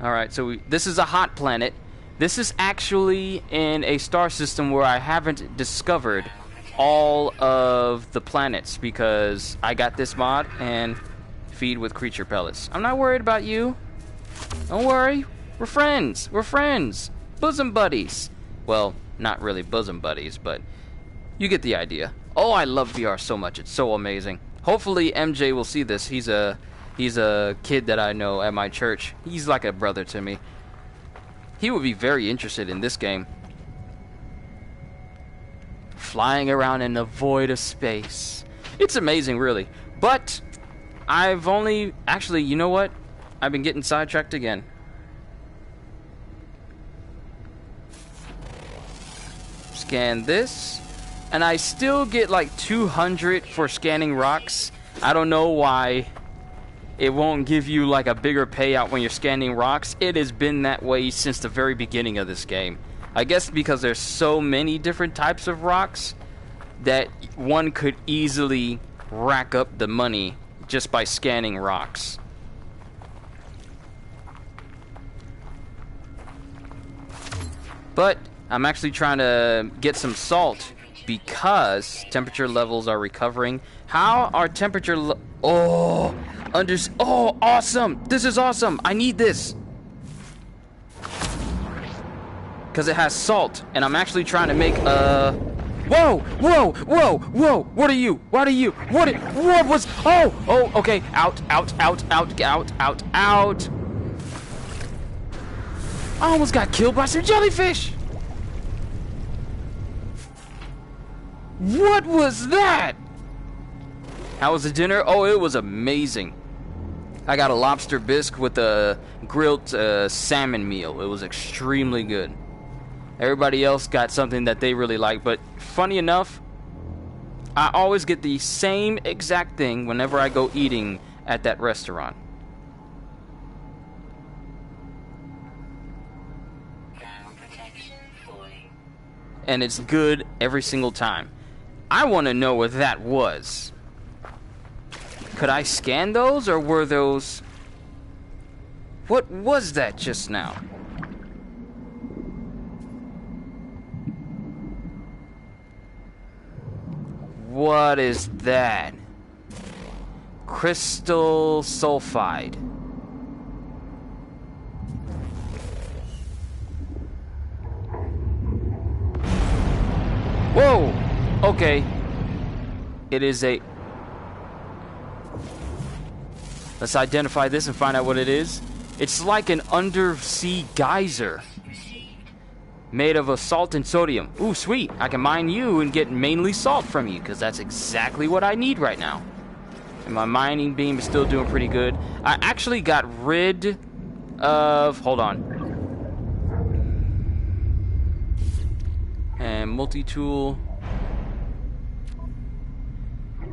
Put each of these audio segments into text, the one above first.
Alright, so this is a hot planet. This is actually in a star system where I haven't discovered all of the planets because I got this mod and feed with creature pellets. I'm not worried about you. Don't worry. We're friends. We're friends. Bosom buddies. Well, not really bosom buddies, but you get the idea. Oh, I love VR so much. It's so amazing. Hopefully MJ will see this. He's a kid that I know at my church. He's like a brother to me. He would be very interested in this game. Flying around in the void of space. It's amazing, really. But I've only... Actually, you know what? I've been getting sidetracked again. Scan this. And I still get like 200 for scanning rocks. I don't know why it won't give you like a bigger payout when you're scanning rocks. It has been that way since the very beginning of this game. I guess because there's so many different types of rocks that one could easily rack up the money just by scanning rocks. But I'm actually trying to get some salt because temperature levels are recovering. How are temperature oh, awesome! This is awesome! I need this! Because it has salt, and I'm actually trying to make whoa! Whoa! Whoa! Whoa! What are you? What are you? What was... Oh! Okay. Out! Out! Out! Out! Out! Out! Out! I almost got killed by some jellyfish! What was that? How was the dinner? Oh, it was amazing. I got a lobster bisque with a grilled salmon meal. It was extremely good. Everybody else got something that they really like, but funny enough, I always get the same exact thing whenever I go eating at that restaurant. And it's good every single time. I want to know what that was. Could I scan those, or were those... What was that just now? What is that? Crystal sulfide. Whoa! Okay. It is a... Let's identify this and find out what it is. It's like an undersea geyser made of a salt and sodium. Ooh, sweet. I can mine you and get mainly salt from you, because that's exactly what I need right now. And my mining beam is still doing pretty good. I actually got rid of... Hold on. And multi-tool.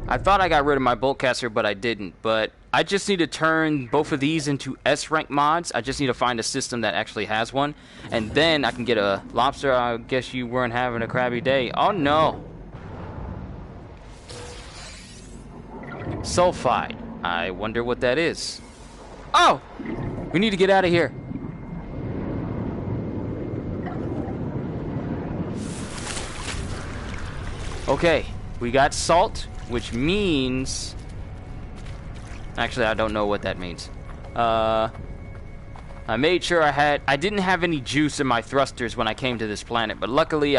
I thought I got rid of my boltcaster, but I didn't. But I just need to turn both of these into S-rank mods. I just need to find a system that actually has one. And then I can get a lobster. I guess you weren't having a crabby day. Oh, no. Sulfide. I wonder what that is. Oh! We need to get out of here. Okay. We got salt, which means... Actually, I don't know what that means. I made sure I didn't have any juice in my thrusters when I came to this planet, but luckily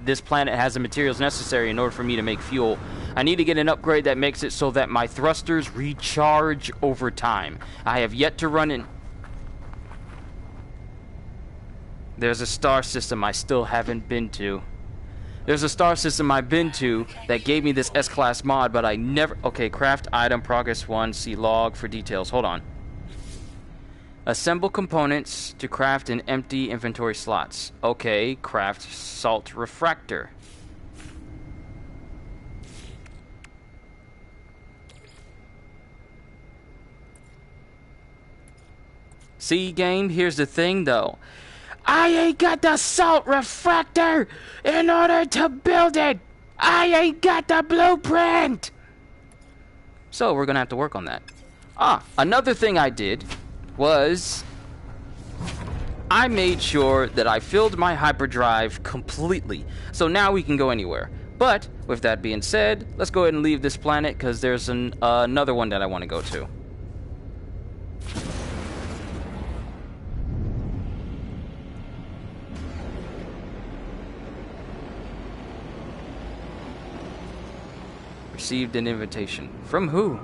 this planet has the materials necessary in order for me to make fuel. I need to get an upgrade that makes it so that my thrusters recharge over time. I have yet to run in... There's a star system I still haven't been to. There's a star system I've been to that gave me this S-Class mod, but I never... Okay, craft item, progress 1, see log for details. Hold on. Assemble components to craft an empty inventory slots. Okay, craft salt refractor. See, game, here's the thing, though. I ain't got the salt refractor in order to build it. I ain't got the blueprint. So we're gonna have to work on that. Another thing I did was I made sure that I filled my hyperdrive completely, so now we can go anywhere. But with that being said, let's go ahead and leave this planet because there's another one that I want to go to. Received an invitation. From who?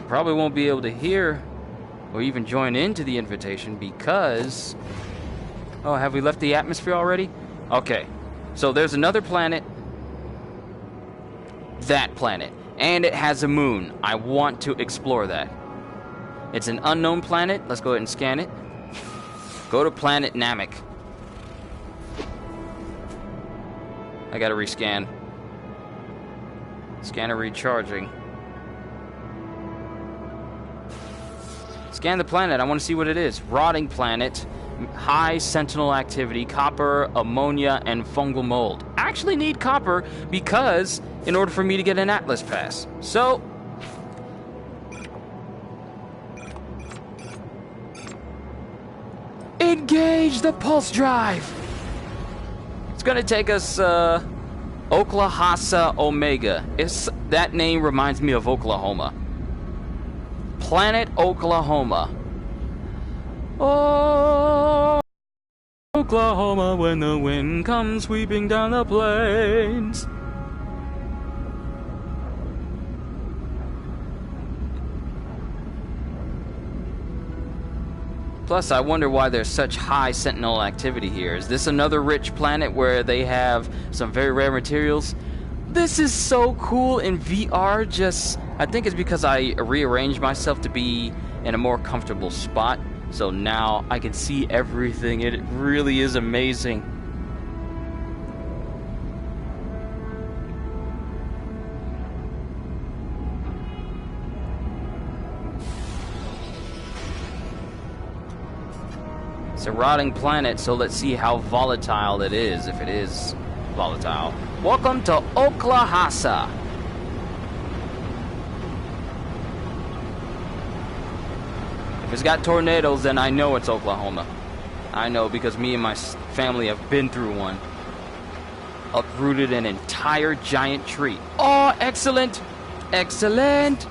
Probably won't be able to hear or even join into the invitation because... Oh, have we left the atmosphere already? Okay. So there's another planet. That planet. And it has a moon. I want to explore that. It's an unknown planet. Let's go ahead and scan it. Go to planet Namek. I gotta rescan. Scanner recharging. Scan the planet. I want to see what it is. Rotting planet. High sentinel activity. Copper, ammonia, and fungal mold. I actually need copper because in order for me to get an Atlas pass. So... engage the pulse drive! It's gonna take us, Oklahoma Omega. That name reminds me of Oklahoma. Planet Oklahoma. Oh, Oklahoma, when the wind comes sweeping down the plains. Plus, I wonder why there's such high sentinel activity here. Is this another rich planet where they have some very rare materials? This is so cool in VR. I think it's because I rearranged myself to be in a more comfortable spot. So now I can see everything. It really is amazing. It's a rotting planet, so let's see how volatile it is, if it is volatile. Welcome to Oklahoma. If it's got tornadoes, then I know it's Oklahoma. I know because me and my family have been through one. Uprooted an entire giant tree. Oh, excellent! Excellent!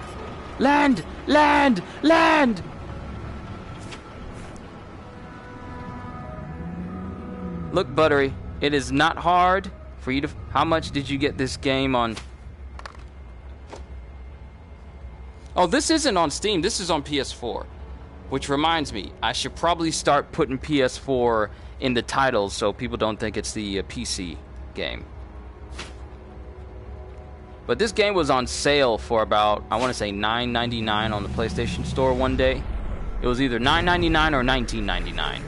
Land! Land! Land! Look, Buttery, it is not hard for you to... How much did you get this game on? Oh, this isn't on Steam. This is on PS4. Which reminds me, I should probably start putting PS4 in the titles so people don't think it's the PC game. But this game was on sale for about, I want to say $9.99 on the PlayStation Store one day. It was either $9.99 or $19.99.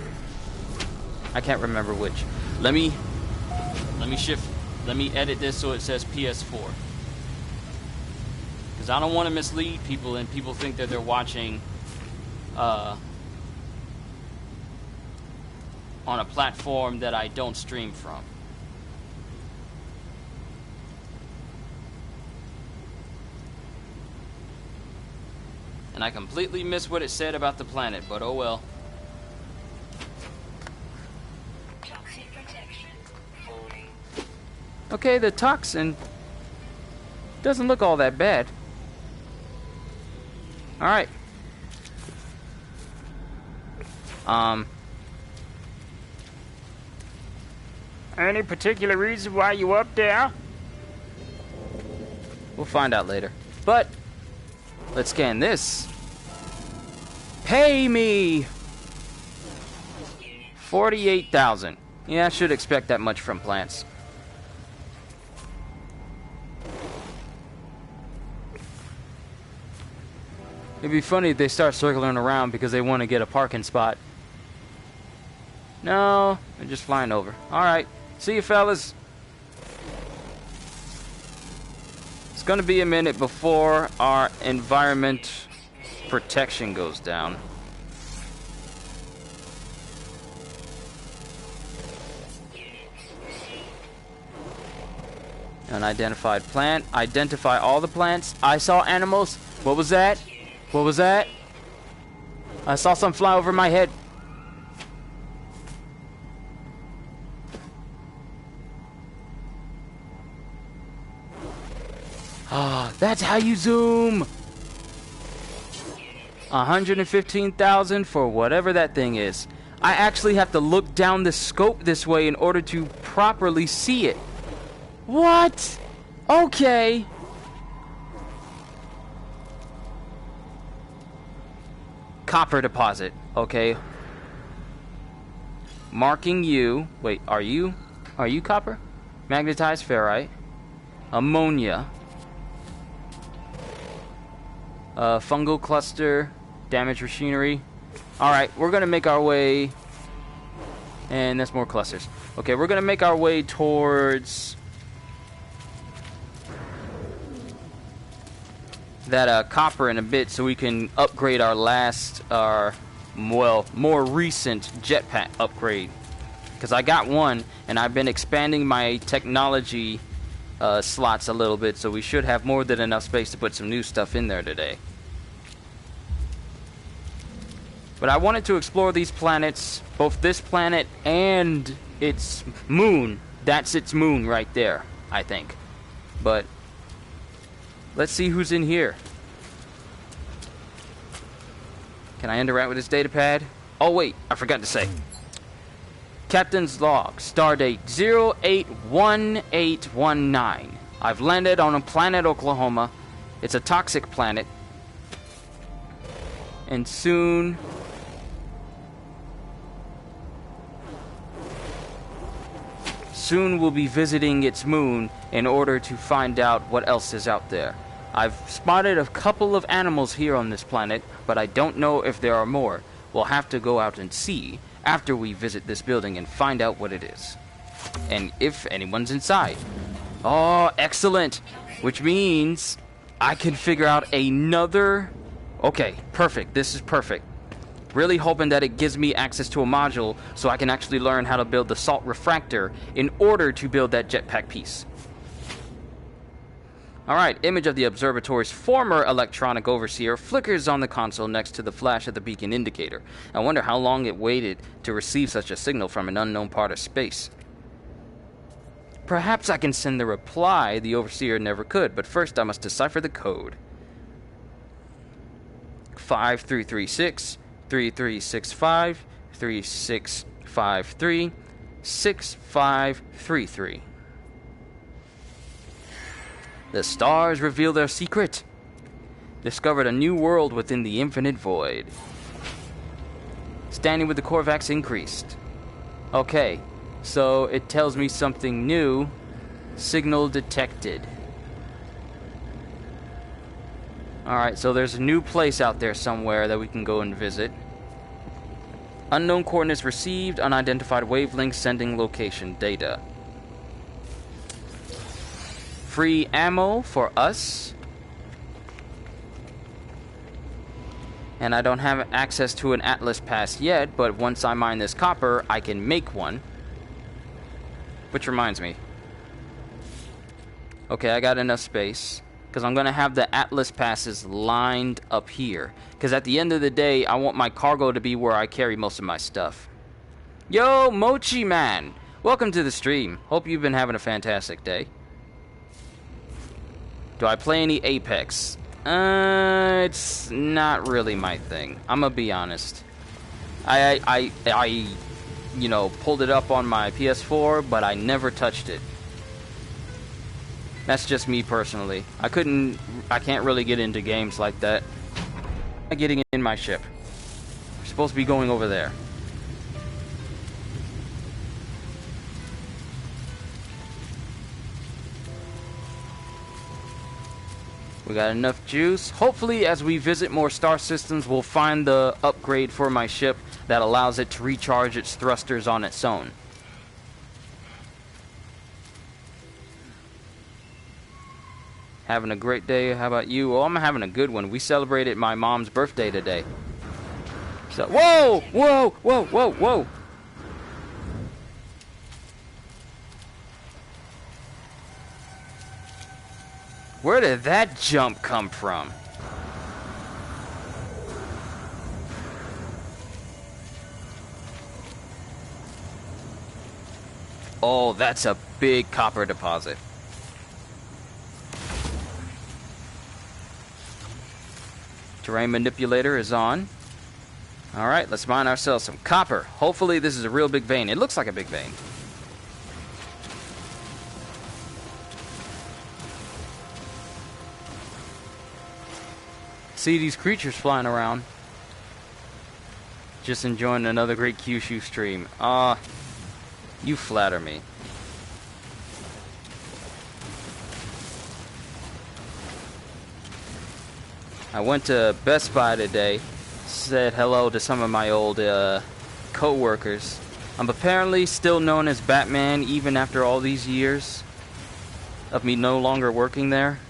I can't remember which. Let me edit this so it says PS4. Because I don't want to mislead people and people think that they're watching on a platform that I don't stream from. And I completely missed what it said about the planet, but oh well. Okay, the toxin doesn't look all that bad. Alright. Any particular reason why you up there? We'll find out later. But let's scan this. Pay me 48,000. Yeah, I should expect that much from plants. It'd be funny if they start circling around because they want to get a parking spot. No, they're just flying over. Alright, see you fellas. It's gonna be a minute before our environment protection goes down. Unidentified plant. Identify all the plants. I saw animals. What was that? What was that? I saw some fly over my head. Ah, that's how you zoom. 115,000 for whatever that thing is. I actually have to look down the scope this way in order to properly see it. What? Okay. Copper deposit. Okay. Marking you. Wait, are you copper? Magnetized ferrite. Ammonia. Fungal cluster. Damaged machinery. Alright, we're gonna make our way. And that's more clusters. Okay, we're gonna make our way towards that copper in a bit so we can upgrade our more recent jetpack upgrade. Because I got one, and I've been expanding my technology slots a little bit, so we should have more than enough space to put some new stuff in there today. But I wanted to explore these planets, both this planet and its moon. That's its moon right there, I think. But let's see who's in here. Can I interact with this data pad? Oh wait, I forgot to say. Captain's log, stardate 081819. I've landed on a planet Oklahoma. It's a toxic planet. And soon we'll be visiting its moon in order to find out what else is out there. I've spotted a couple of animals here on this planet, but I don't know if there are more. We'll have to go out and see after we visit this building and find out what it is. And if anyone's inside. Oh, excellent! Which means I can figure out another... Okay, perfect. This is perfect. Really hoping that it gives me access to a module so I can actually learn how to build the salt refractor in order to build that jetpack piece. Alright, image of the observatory's former electronic overseer flickers on the console next to the flash of the beacon indicator. I wonder how long it waited to receive such a signal from an unknown part of space. Perhaps I can send the reply the overseer never could, but first I must decipher the code. 5336 3365 3653 6533. The stars reveal their secret. Discovered a new world within the infinite void. Standing with the Korvax increased. Okay, so it tells me something new. Signal detected. Alright, so there's a new place out there somewhere that we can go and visit. Unknown coordinates received, unidentified wavelength sending location data. Free ammo for us. And I don't have access to an Atlas pass yet, but once I mine this copper, I can make one. Which reminds me. Okay, I got enough space. Because I'm going to have the Atlas passes lined up here. Because at the end of the day, I want my cargo to be where I carry most of my stuff. Yo, Mochi Man! Welcome to the stream. Hope you've been having a fantastic day. Do I play any Apex? It's not really my thing. I'm going to be honest. I you know, pulled it up on my PS4, but I never touched it. That's just me personally. I can't really get into games like that. I'm getting in my ship. We're supposed to be going over there. We got enough juice. Hopefully, as we visit more star systems, we'll find the upgrade for my ship that allows it to recharge its thrusters on its own. Having a great day. How about you? Oh, I'm having a good one. We celebrated my mom's birthday today. So, whoa! Whoa! Whoa! Whoa! Whoa! Where did that jump come from? Oh, that's a big copper deposit. Terrain manipulator is on. Alright, let's mine ourselves some copper. Hopefully this is a real big vein. It looks like a big vein. See these creatures flying around. Just enjoying another great Kyushu stream. You flatter me. I went to Best Buy today, said hello to some of my old co-workers. I'm apparently still known as Batman even after all these years of me no longer working there.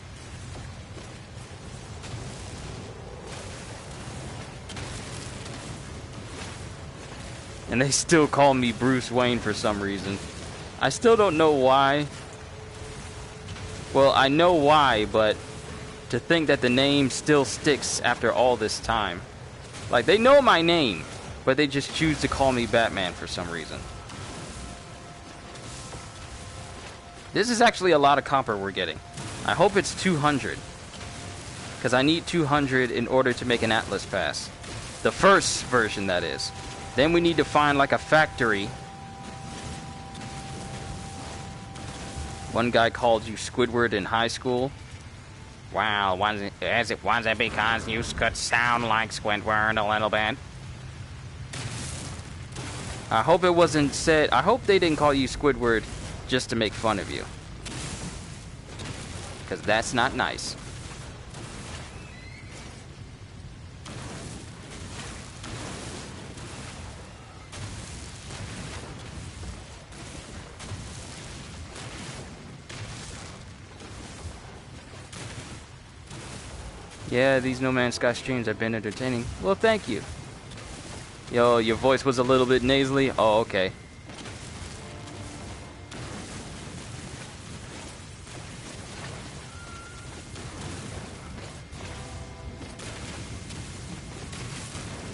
And they still call me Bruce Wayne for some reason. I still don't know why. Well, I know why, but to think that the name still sticks after all this time. Like, they know my name, but they just choose to call me Batman for some reason. This is actually a lot of copper we're getting. I hope it's 200. Because I need 200 in order to make an Atlas Pass. The first version, that is. Then we need to find like a factory. One guy called you Squidward in high school. Wow, was it because you could sound like Squidward a little bit? I hope it wasn't said. I hope they didn't call you Squidward just to make fun of you. Because that's not nice. Yeah, these No Man's Sky streams have been entertaining. Well, thank you. Yo, your voice was a little bit nasally. Oh, okay.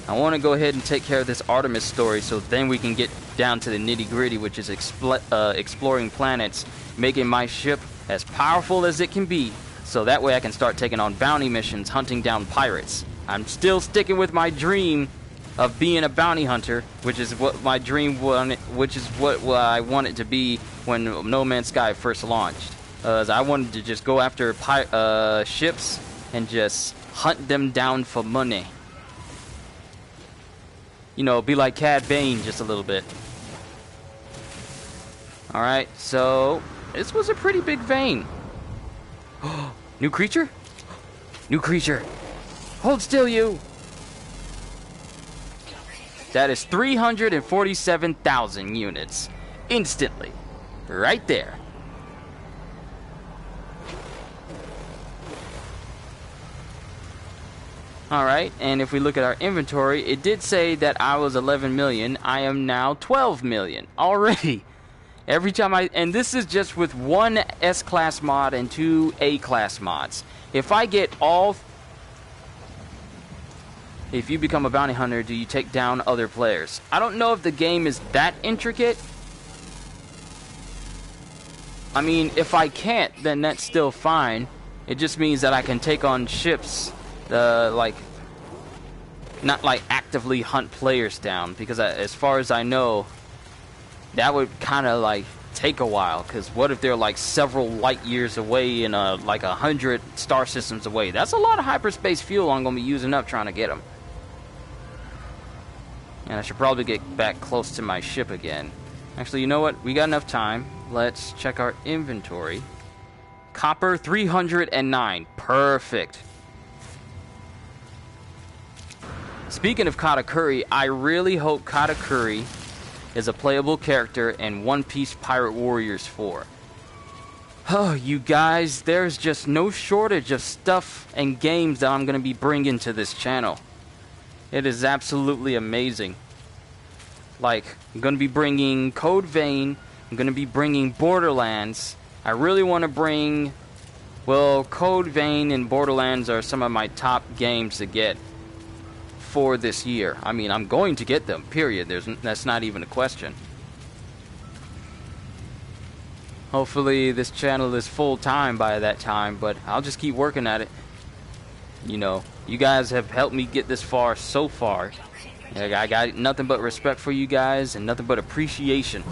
I want to go ahead and take care of this Artemis story so then we can get down to the nitty-gritty, which is exploring planets, making my ship as powerful as it can be. So that way I can start taking on bounty missions, hunting down pirates. I'm still sticking with my dream of being a bounty hunter, which is what my dream wanted, which is what I wanted to be when No Man's Sky first launched. I wanted to just go after ships and just hunt them down for money. You know, be like Cad Bane just a little bit. Alright, so this was a pretty big vein. New creature? New creature. Hold still, you. That is 347,000 units. Instantly. Right there. Alright, and if we look at our inventory, it did say that I was 11 million. I am now 12 million already. Every time and this is just with one S-Class mod and 2 A-Class mods. If I get all... If you become a bounty hunter, do you take down other players? I don't know if the game is that intricate. I mean, if I can't, then that's still fine. It just means that I can take on ships, like... Not like actively hunt players down, because as far as I know... That would kind of like take a while, because what if they're like several light years away and like 100 star systems away? That's a lot of hyperspace fuel I'm going to be using up trying to get them. And I should probably get back close to my ship again. Actually, you know what? We got enough time. Let's check our inventory. Copper 309. Perfect. Speaking of Katakuri, I really hope Katakuri is a playable character in One Piece Pirate Warriors 4. Oh, you guys, there's just no shortage of stuff and games that I'm going to be bringing to this channel. It is absolutely amazing. Like, I'm going to be bringing Code Vein, I'm going to be bringing Borderlands. I really want to bring Well, Code Vein and Borderlands are some of my top games to get for this year. I mean, I'm going to get them, period. That's not even a question. Hopefully this channel is full-time by that time, but I'll just keep working at it. You know, you guys have helped me get this far so far. I got nothing but respect for you guys and nothing but appreciation.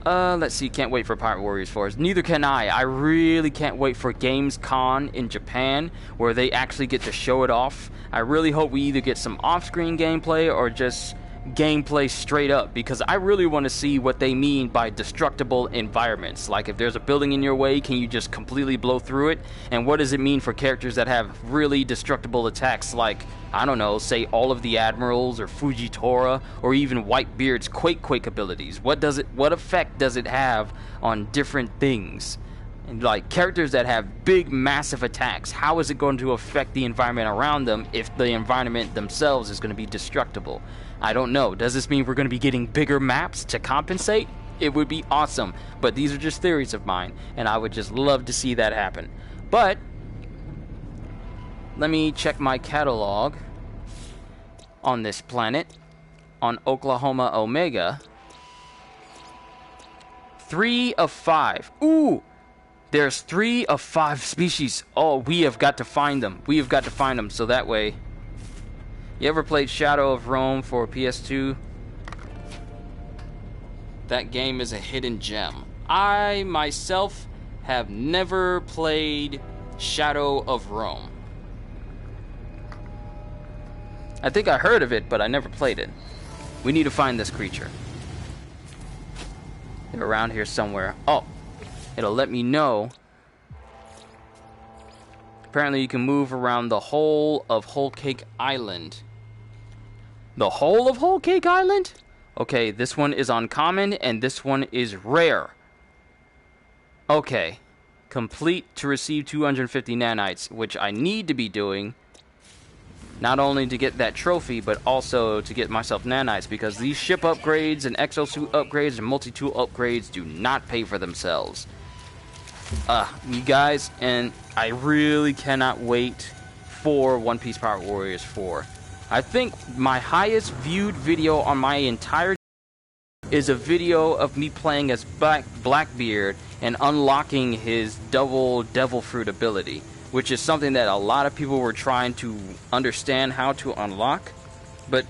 Let's see, can't wait for Pirate Warriors 4. Neither can I. I really can't wait for Gamescom in Japan, where they actually get to show it off. I really hope we either get some off-screen gameplay or just gameplay straight up, because I really want to see what they mean by destructible environments. Like, if there's a building in your way, can you just completely blow through it? And what does it mean for characters that have really destructible attacks, like, I don't know, say all of the admirals or Fujitora or even Whitebeard's Quake abilities? What effect does it have on different things? And like characters that have big massive attacks, how is it going to affect the environment around them if the environment themselves is going to be destructible? I don't know. Does this mean we're going to be getting bigger maps to compensate? It would be awesome, but these are just theories of mine, and I would just love to see that happen. But let me check my catalog on this planet, on Oklahoma Omega. 3 of 5. Ooh! There's 3 of 5 species. Oh, we have got to find them. We have got to find them, so that way... You ever played Shadow of Rome for PS2? That game is a hidden gem. I, myself, have never played Shadow of Rome. I think I heard of it, but I never played it. We need to find this creature. They're around here somewhere. Oh, it'll let me know. Apparently you can move around the whole of Whole Cake Island. The whole of Whole Cake Island? Okay, this one is uncommon and this one is rare. Okay. Complete to receive 250 nanites, which I need to be doing. Not only to get that trophy, but also to get myself nanites, because these ship upgrades and exosuit upgrades and multi-tool upgrades do not pay for themselves. You guys, and I really cannot wait for One Piece Pirate Warriors 4. I think my highest viewed video on my entire is a video of me playing as Blackbeard and unlocking his double devil fruit ability, which is something that a lot of people were trying to understand how to unlock, but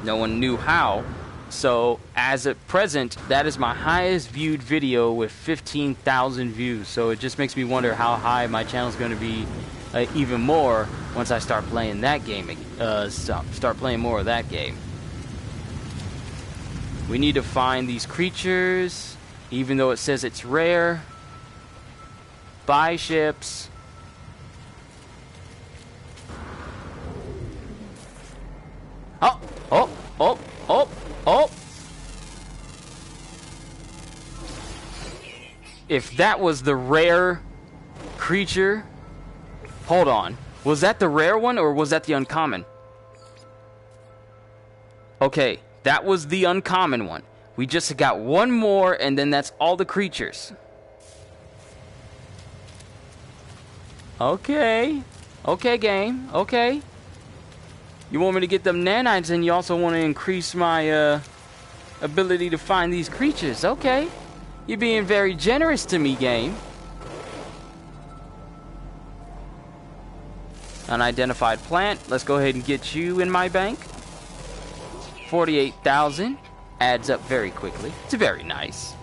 no one knew how. So, as at present, that is my highest viewed video with 15,000 views. So it just makes me wonder how high my channel is going to be even more once I start playing that game. Start playing more of that game. We need to find these creatures, even though it says it's rare. Buy ships. Oh, oh, oh, oh. Oh! If that was the rare creature... Hold on. Was that the rare one or was that the uncommon? Okay, that was the uncommon one. We just got one more and then that's all the creatures. Okay. Okay, game. Okay. You want me to get them nanites and you also want to increase my ability to find these creatures. Okay. You're being very generous to me, game. Unidentified plant. Let's go ahead and get you in my bank. 48,000. Adds up very quickly. It's very nice.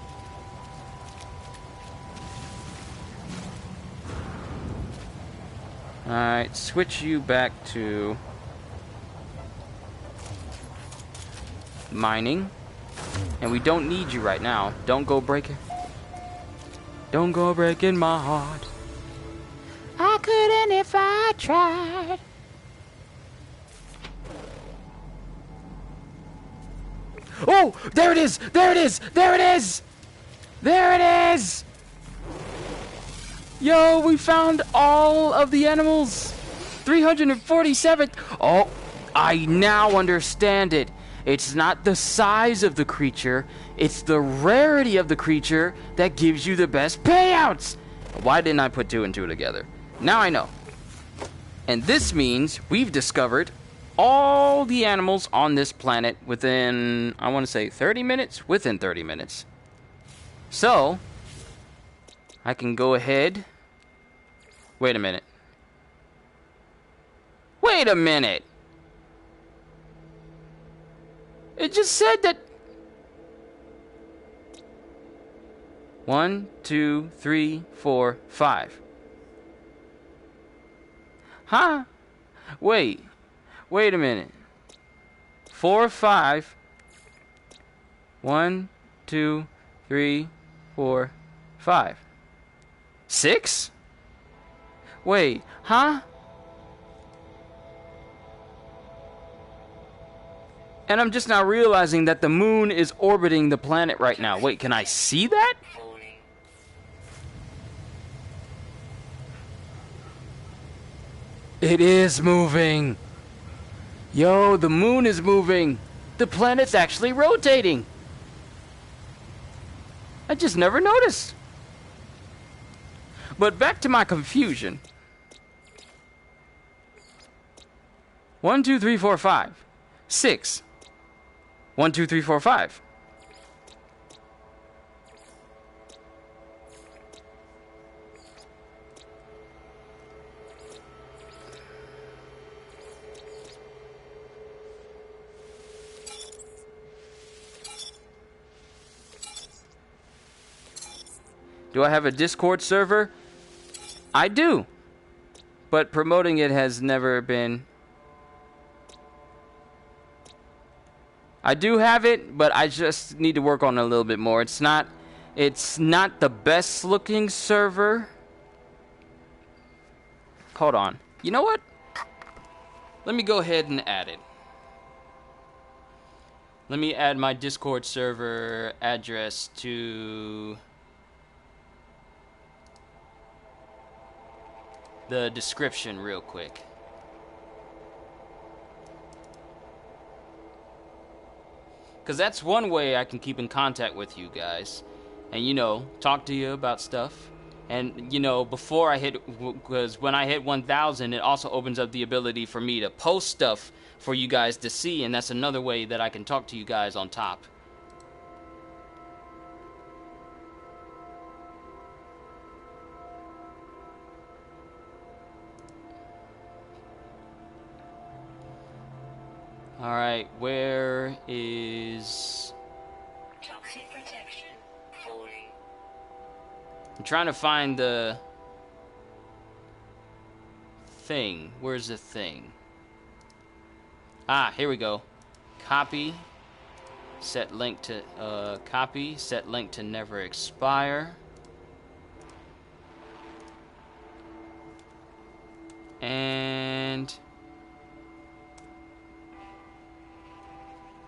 Alright, switch you back to... mining, and we don't need you right now. Don't go breaking my heart. I couldn't if I tried. Oh, there it is, there it is, there it is, there it is. Yo, we found all of the animals. 347. Oh, I now understand it. It's not the size of the creature, it's the rarity of the creature that gives you the best payouts. Why didn't I put two and two together? Now I know. And this means we've discovered all the animals on this planet within, I want to say 30 minutes? Within 30 minutes. So, I can go ahead. Wait a minute. Wait a minute. It just said that 1, 2, 3, 4, 5. Huh? Wait a minute. 4, 5. 1, 2, 3, 4, 5. 6? Wait, huh? And I'm just now realizing that the moon is orbiting the planet right now. Wait, can I see that? It is moving. Yo, the moon is moving. The planet's actually rotating. I just never noticed. But back to my confusion. 1, 2, 3, 4, 5. 6. 1, 2, 3, 4, 5. Do I have a Discord server? I do. But promoting it has never been... I do have it, but I just need to work on it a little bit more. It's not the best looking server. Hold on. You know what? Let me go ahead and add it. Let me add my Discord server address to the description real quick. Because that's one way I can keep in contact with you guys. And, you know, talk to you about stuff. And, you know, before I hit... Because when I hit 1,000, it also opens up the ability for me to post stuff for you guys to see. And that's another way that I can talk to you guys on top. Alright, where is... Toxic protection falling. I'm trying to find the thing. Where's the thing? Ah, here we go. Copy. Set link to copy. Set link to never expire. And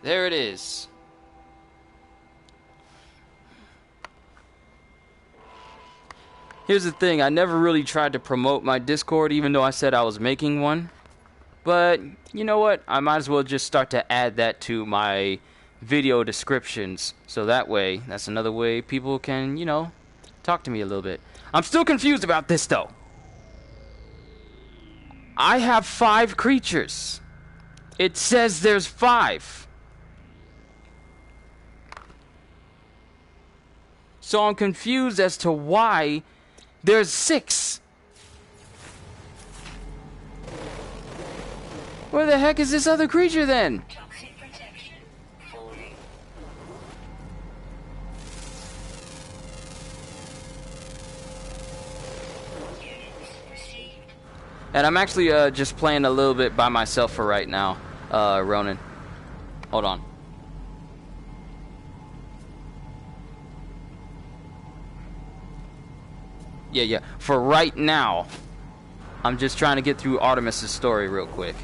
there it is. Here's the thing, I never really tried to promote my Discord, even though I said I was making one. But, you know what? I might as well just start to add that to my video descriptions. So that way, that's another way people can, you know, talk to me a little bit. I'm still confused about this, though. I have 5 creatures. It says there's 5. So I'm confused as to why there's 6. Where the heck is this other creature then? Toxic protection falling. Units received. And I'm actually just playing a little bit by myself for right now, Ronan. Hold on. Yeah. For right now, I'm just trying to get through Artemis' story real quick.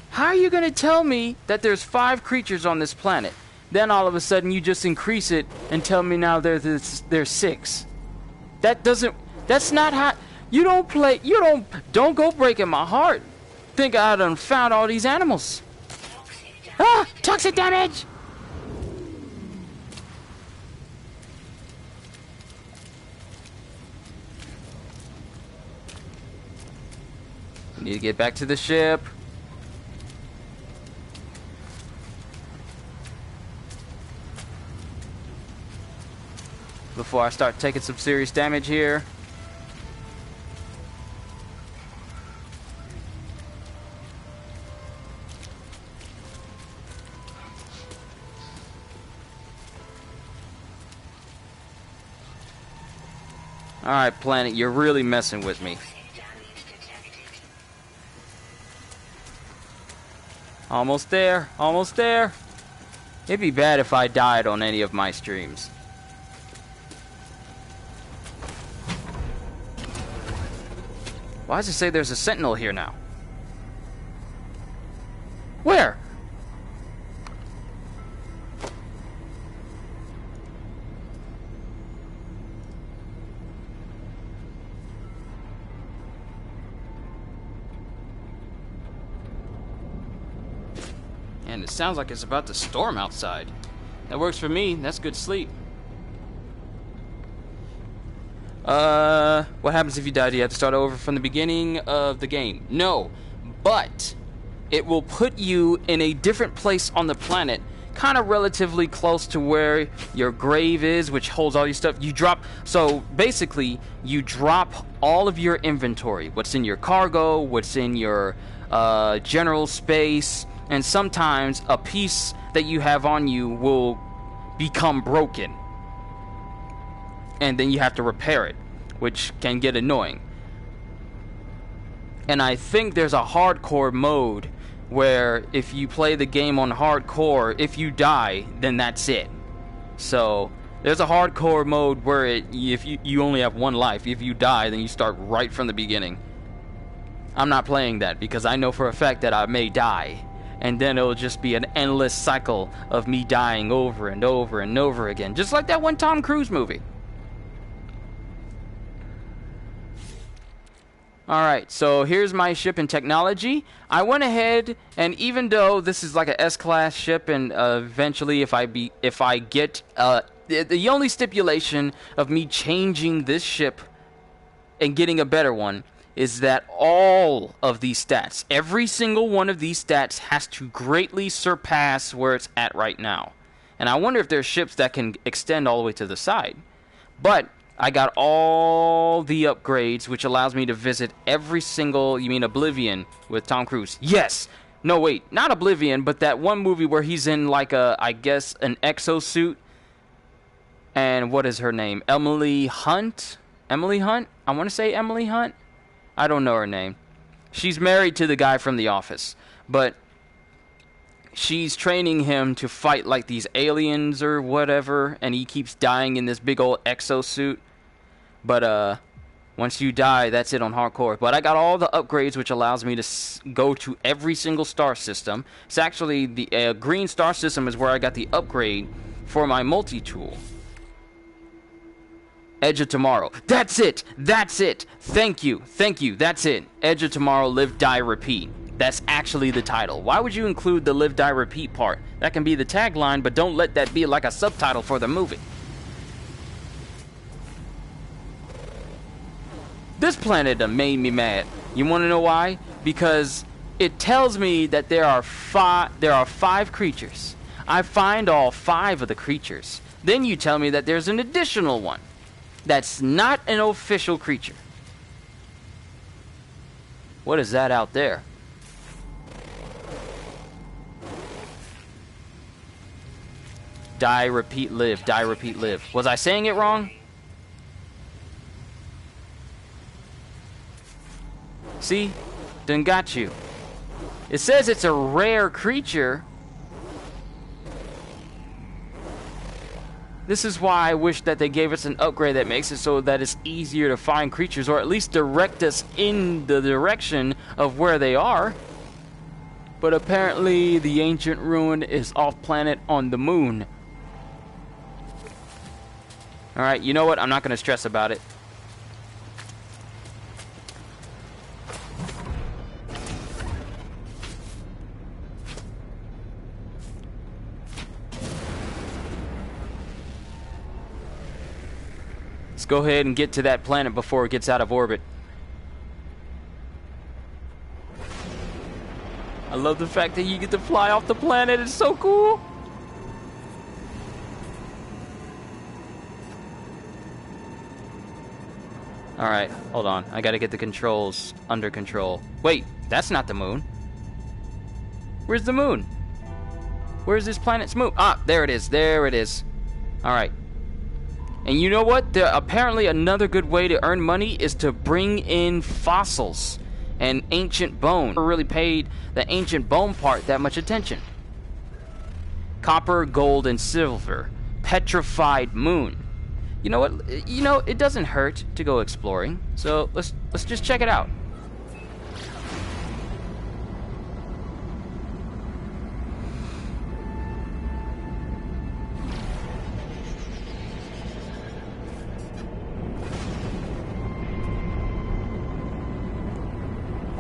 How are you going to tell me that there's 5 creatures on this planet? Then all of a sudden you just increase it and tell me now there's 6. That's not how... Don't go breaking my heart. think I done found all these animals. Toxic damage. Ah! Toxic damage! We need to get back to the ship. Before I start taking some serious damage here. Alright, planet, you're really messing with me. Toxic damage detected. Almost there, almost there. It'd be bad if I died on any of my streams. Why does it say there's a sentinel here now? Where? And it sounds like it's about to storm outside. That works for me. That's good sleep. What happens if you die? Do you have to start over from the beginning of the game? No, but it will put you in a different place on the planet, kind of relatively close to where your grave is, which holds all your stuff. You drop, so basically, you drop all of your inventory, what's in your cargo, what's in your general space, and sometimes a piece that you have on you will become broken. And then you have to repair it, which can get annoying. And I think there's a hardcore mode where if you play the game on hardcore, if you die, then that's it. So there's a hardcore mode where if you only have one life. If you die, then you start right from the beginning. I'm not playing that because I know for a fact that I may die. And then it'll just be an endless cycle of me dying over and over and over again. Just like that one Tom Cruise movie. Alright, so here's my ship and technology. I went ahead, and even though this is like a S-class ship, and eventually if I get the only stipulation of me changing this ship and getting a better one is that all of these stats, every single one of these stats has to greatly surpass where it's at right now. And I wonder if there's ships that can extend all the way to the side. But I got all the upgrades, which allows me to visit every single... You mean Oblivion with Tom Cruise? Yes! No, wait. Not Oblivion, but that one movie where he's in, like, I guess, an exosuit. And what is her name? Emily Hunt? Emily Hunt? I want to say Emily Hunt. I don't know her name. She's married to the guy from The Office. But she's training him to fight like these aliens or whatever, and he keeps dying in this big old exosuit. But once you die, that's it on hardcore. But I got all the upgrades, which allows me to go to every single star system. It's actually the green star system is where I got the upgrade for my multi-tool. Edge of Tomorrow. That's it. That's it. Thank you. Thank you. That's it. Edge of Tomorrow, Live, Die, Repeat. That's actually the title. Why would you include the Live, Die, Repeat part? That can be the tagline, but don't let that be like a subtitle for the movie. This planet done made me mad. You want to know why? Because it tells me that there are five creatures. I find all 5 of the creatures. Then you tell me that there's an additional one. That's not an official creature. What is that out there? Die, repeat, live. Die, repeat, live. Was I saying it wrong? See? Done got you. It says it's a rare creature. This is why I wish that they gave us an upgrade that makes it so that it's easier to find creatures, or at least direct us in the direction of where they are. But apparently the ancient ruin is off planet on the moon. Alright, you know what? I'm not going to stress about it. Let's go ahead and get to that planet before it gets out of orbit. I love the fact that you get to fly off the planet. It's so cool. Alright, hold on. I gotta get the controls under control. Wait, that's not the moon. Where's the moon? Where's this planet's moon? Ah, there it is. There it is. Alright. And you know what? Apparently another good way to earn money is to bring in fossils and ancient bone. Never really paid the ancient bone part that much attention. Copper, gold, and silver. Petrified moon. You know what? You know, it doesn't hurt to go exploring. So let's just check it out.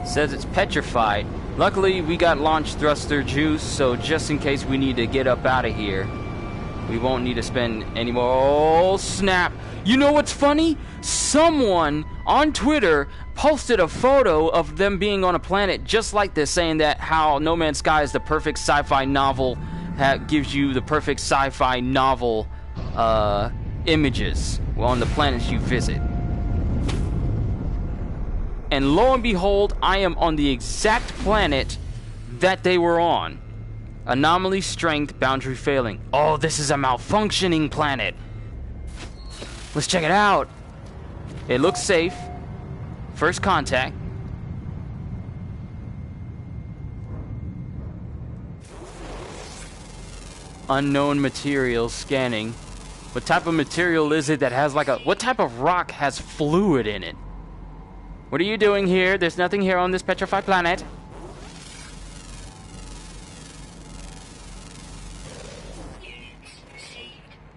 Says it's petrified. Luckily, we got launch thruster juice, so just in case we need to get up out of here, we won't need to spend any more. Oh, snap. You know what's funny? Someone on Twitter posted a photo of them being on a planet just like this, saying that how No Man's Sky is the perfect sci-fi novel, gives you the perfect sci-fi novel images on the planets you visit. And lo and behold, I am on the exact planet that they were on. Anomaly, strength, boundary failing. Oh, this is a malfunctioning planet. Let's check it out. It looks safe. First contact. Unknown materials scanning. What type of material is it that has like a... What type of rock has fluid in it? What are you doing here? There's nothing here on this petrified planet.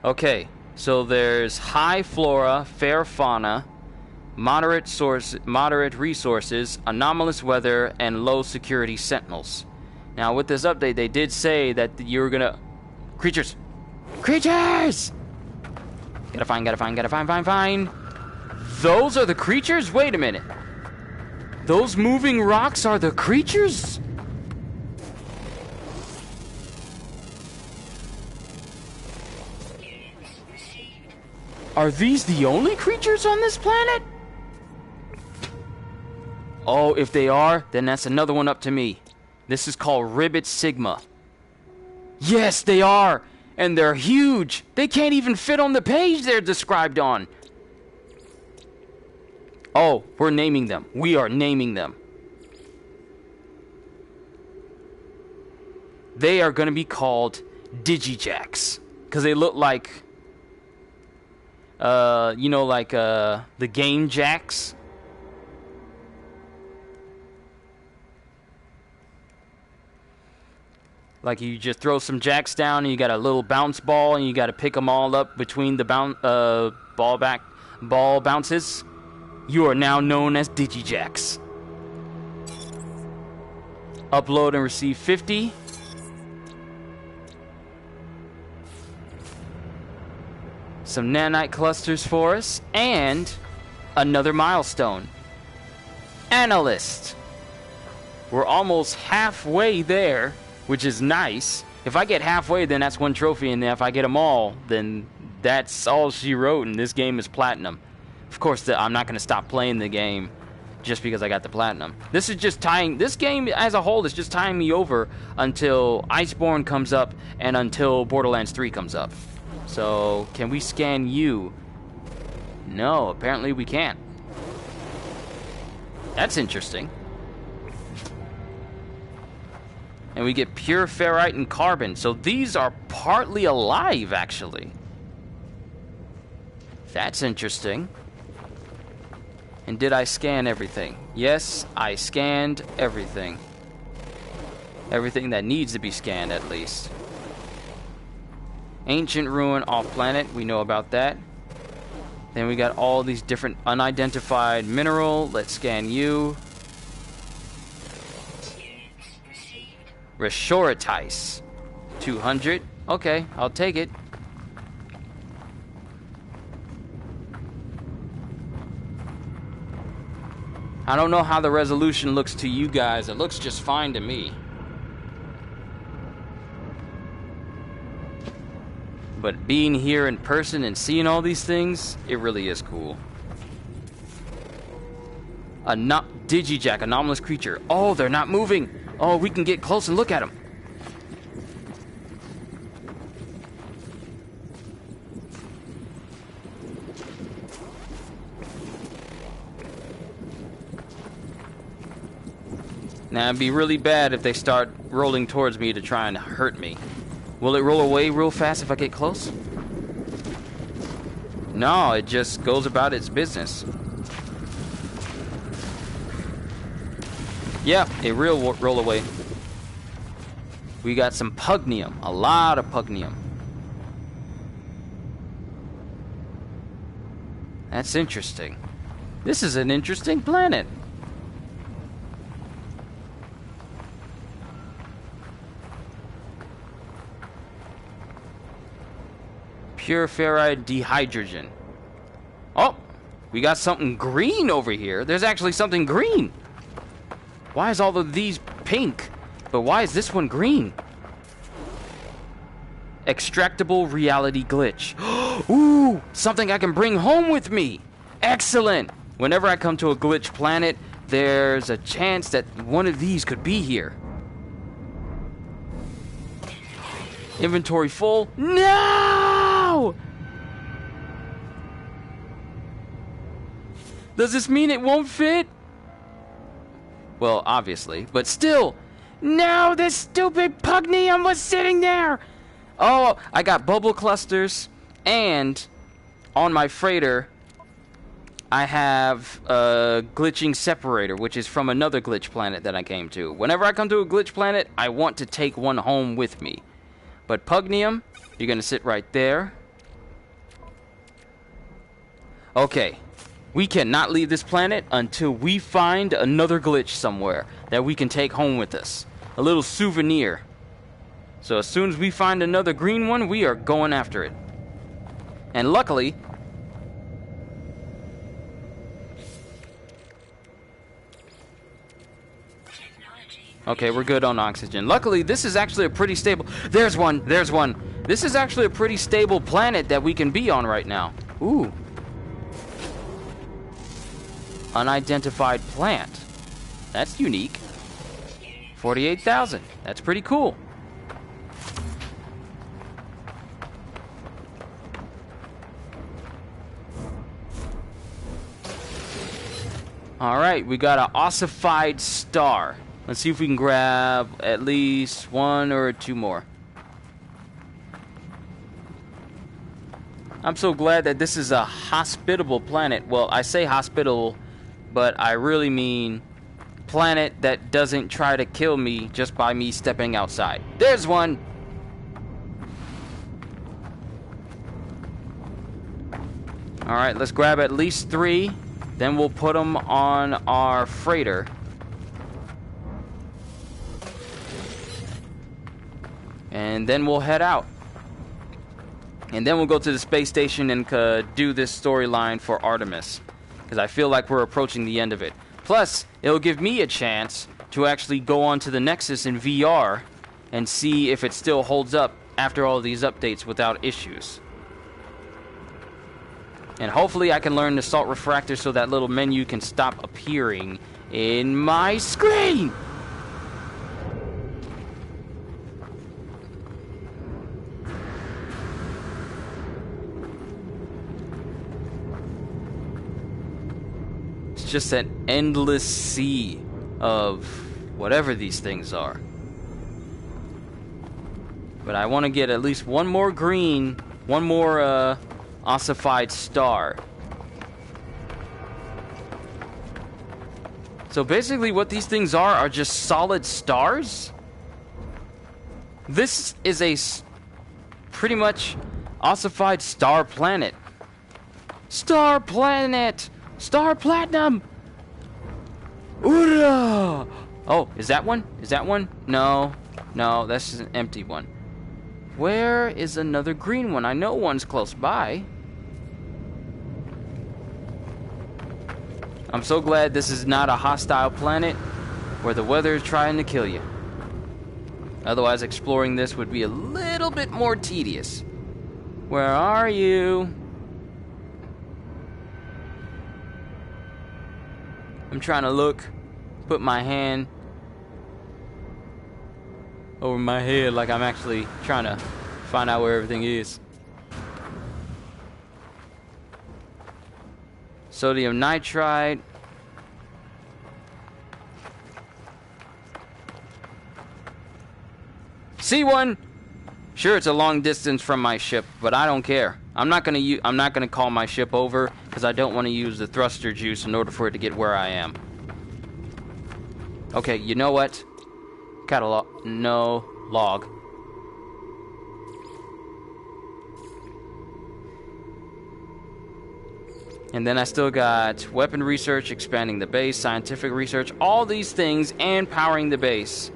Okay, so there's high flora, fair fauna, moderate resources, anomalous weather, and low security sentinels. Now, with this update, they did say that you're gonna... Creatures! Creatures! Gotta find. Those are the creatures? Wait a minute. Those moving rocks are the creatures? Are these the only creatures on this planet? Oh, if they are, then that's another one up to me. This is called Ribbit Sigma. Yes, they are! And they're huge! They can't even fit on the page they're described on. Oh, we're naming them. We are naming them. They are going to be called Digijacks. Because they look like... you know, like, the game jacks. Like you just throw some jacks down and you got a little bounce ball and you got to pick them all up between the ball bounces. You are now known as Digijacks. Upload and receive 50. Some nanite clusters for us, and another milestone. Analyst. We're almost halfway there, which is nice. If I get halfway, then that's one trophy, and if I get them all, then that's all she wrote, and this game is platinum. Of course, I'm not going to stop playing the game just because I got the platinum. This is just tying... This game as a whole is just tying me over until Iceborne comes up and until Borderlands 3 comes up. So, can we scan you? No, apparently we can't. That's interesting. And we get pure ferrite and carbon. So these are partly alive, actually. That's interesting. And did I scan everything? Yes, I scanned everything. Everything that needs to be scanned, at least. Ancient ruin off planet, we know about that. Then we got all these different unidentified mineral. Let's scan you. Resoritice. 200. Okay, I'll take it. I don't know how the resolution looks to you guys. It looks just fine to me. But being here in person and seeing all these things, it really is cool. Digijack, anomalous creature. Oh, they're not moving. Oh, we can get close and look at them. Now, it'd be really bad if they start rolling towards me to try and hurt me. Will it roll away real fast if I get close? No, it just goes about its business. Yeah, it will roll away. We got some pugnium, a lot of pugnium. That's interesting. This is an interesting planet. Pure ferrite dehydrogen. Oh, we got something green over here. There's actually something green. Why is all of these pink? But why is this one green? Extractable reality glitch. Ooh, something I can bring home with me. Excellent. Whenever I come to a glitch planet, there's a chance that one of these could be here. Inventory full. No! Does this mean it won't fit? Well, obviously, but still. No, this stupid pugnium was sitting there. Oh, I got bubble clusters, and on my freighter, I have a glitching separator, which is from another glitch planet that I came to. Whenever I come to a glitch planet, I want to take one home with me. But pugnium, you're going to sit right there. Okay. We cannot leave this planet until we find another glitch somewhere that we can take home with us. A little souvenir. So as soon as we find another green one, we are going after it. And luckily... Okay, we're good on oxygen. Luckily, this is actually a pretty stable... There's one! There's one! This is actually a pretty stable planet that we can be on right now. Ooh. Unidentified plant. That's unique. 48,000. That's pretty cool. Alright, we got an ossified star. Let's see if we can grab at least one or two more. I'm so glad that this is a hospitable planet. Well, I say hospitable, but I really mean planet that doesn't try to kill me just by me stepping outside. There's one! Alright, let's grab at least 3. Then we'll put them on our freighter. And then we'll head out. And then we'll go to the space station and do this storyline for Artemis. Because I feel like we're approaching the end of it. Plus, it'll give me a chance to actually go onto the Nexus in VR and see if it still holds up after all these updates without issues. And hopefully I can learn the Salt Refractor so that little menu can stop appearing in my screen! It's just an endless sea of whatever these things are. But I want to get at least one more green, one more ossified star. So basically what these things are just solid stars. This is a pretty much ossified star planet. Star planet! Star Platinum! Oorah! Oh, is that one? Is that one? No. No, that's just an empty one. Where is another green one? I know one's close by. I'm so glad this is not a hostile planet where the weather is trying to kill you. Otherwise, exploring this would be a little bit more tedious. Where are you? I'm trying to look, put my hand over my head like I'm actually trying to find out where everything is. Sodium nitride. See one? Sure, it's a long distance from my ship, but I don't care. I'm not gonna call my ship over because I don't want to use the thruster juice in order for it to get where I am. Okay, you know what? Catalog. No. Log. And then I still got weapon research, expanding the base, scientific research, all these things, and powering the base.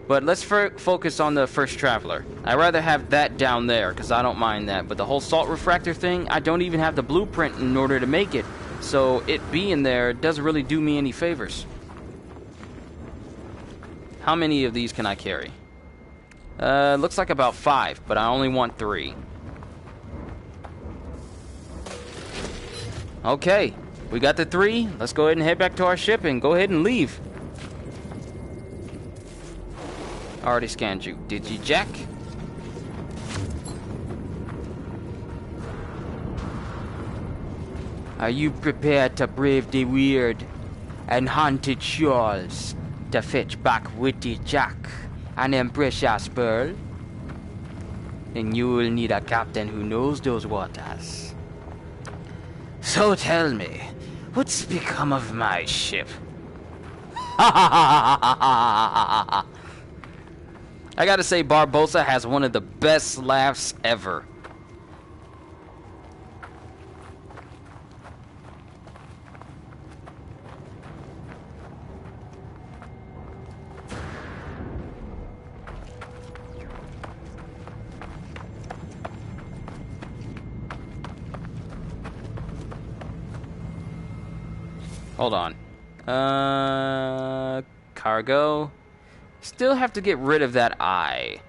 But let's focus on the first traveler. I'd rather have that down there, because I don't mind that. But the whole salt refractor thing, I don't even have the blueprint in order to make it. So it being there doesn't really do me any favors. How many of these can I carry? Looks like about 5, but I only want 3. Okay, we got the 3. Let's go ahead and head back to our ship and go ahead and leave. Already scanned you. Did you, Jack? Are you prepared to brave the weird and haunted shores to fetch back witty Jack and them precious pearl? Then you will need a captain who knows those waters. So tell me, what's become of my ship? I gotta say, Barbossa has one of the best laughs ever. Hold on. Cargo. Still have to get rid of that eye.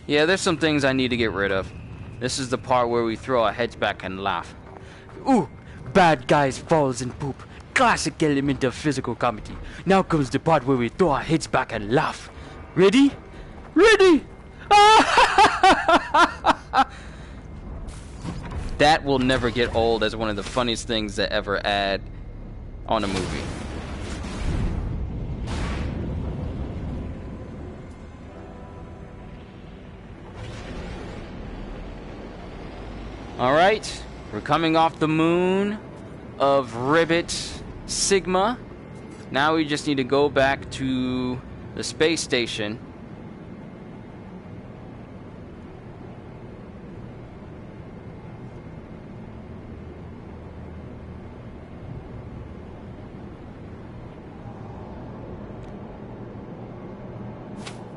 Yeah, there's some things I need to get rid of. This is the part where we throw our heads back and laugh. Ooh, bad guys falls and poop. Classic element of physical comedy. Now comes the part where we throw our heads back and laugh. Ready? Ready! That will never get old as one of the funniest things to ever add on a movie. Alright, we're coming off the moon of Ribbit Sigma. Now we just need to go back to the space station.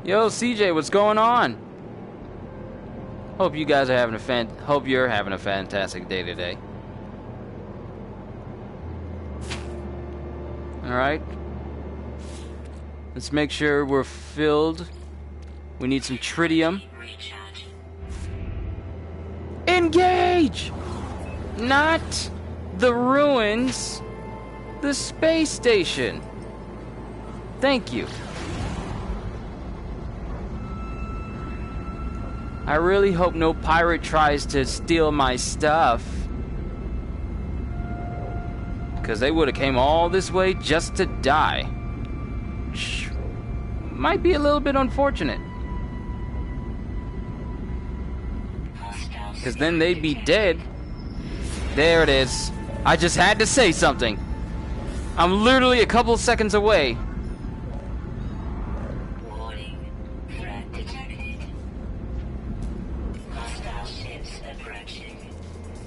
Yo, CJ, what's going on? Hope you guys are having hope you're having a fantastic day today. All right. Let's make sure we're filled. We need some tritium. Engage! Not the ruins, the space station. Thank you. I really hope no pirate tries to steal my stuff. Because they would have came all this way just to die. Might be a little bit unfortunate. Because then they'd be dead. There it is. I just had to say something. I'm literally a couple seconds away.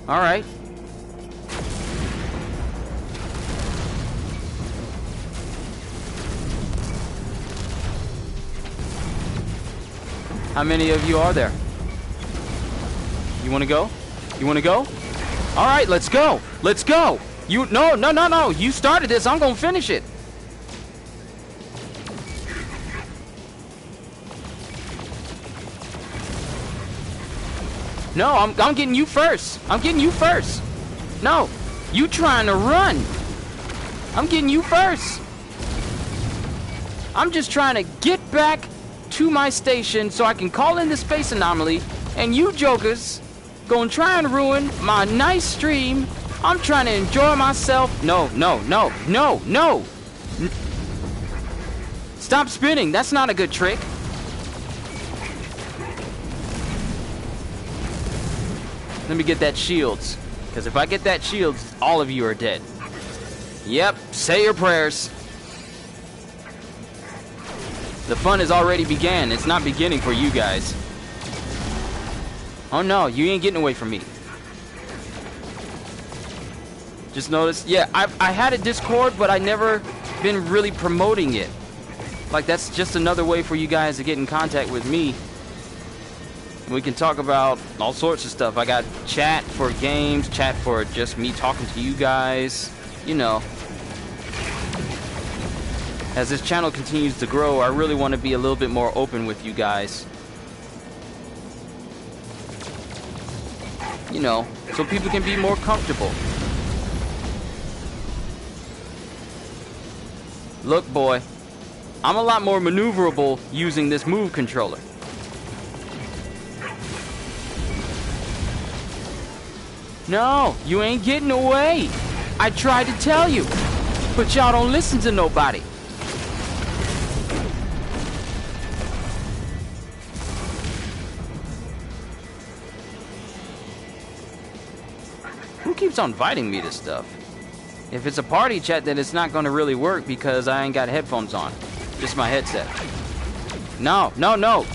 All right. How many of you are there? You wanna go? You wanna go? All right, let's go. Let's go. You no. You started this. I'm gonna finish it. No, I'm getting you first. I'm getting you first. No, you trying to run. I'm getting you first. I'm just trying to get back to my station so I can call in the space anomaly, and you jokers gonna try and ruin my nice stream. I'm trying to enjoy myself. No. Stop spinning. That's not a good trick. Let me get that shields. Because if I get that shields, all of you are dead. Yep, say your prayers. The fun has already began. It's not beginning for you guys. Oh no, you ain't getting away from me. Just notice, yeah, I had a Discord, but I never been really promoting it. Like, that's just another way for you guys to get in contact with me. We can talk about all sorts of stuff. I got chat for games, chat for just me talking to you guys. You know. As this channel continues to grow, I really want to be a little bit more open with you guys. You know, so people can be more comfortable. Look, boy, I'm a lot more maneuverable using this move controller. No, you ain't getting away. I tried to tell you, but y'all don't listen to nobody. Who keeps on inviting me to stuff? If it's a party chat, then it's not going to really work because I ain't got headphones on. Just my headset. No.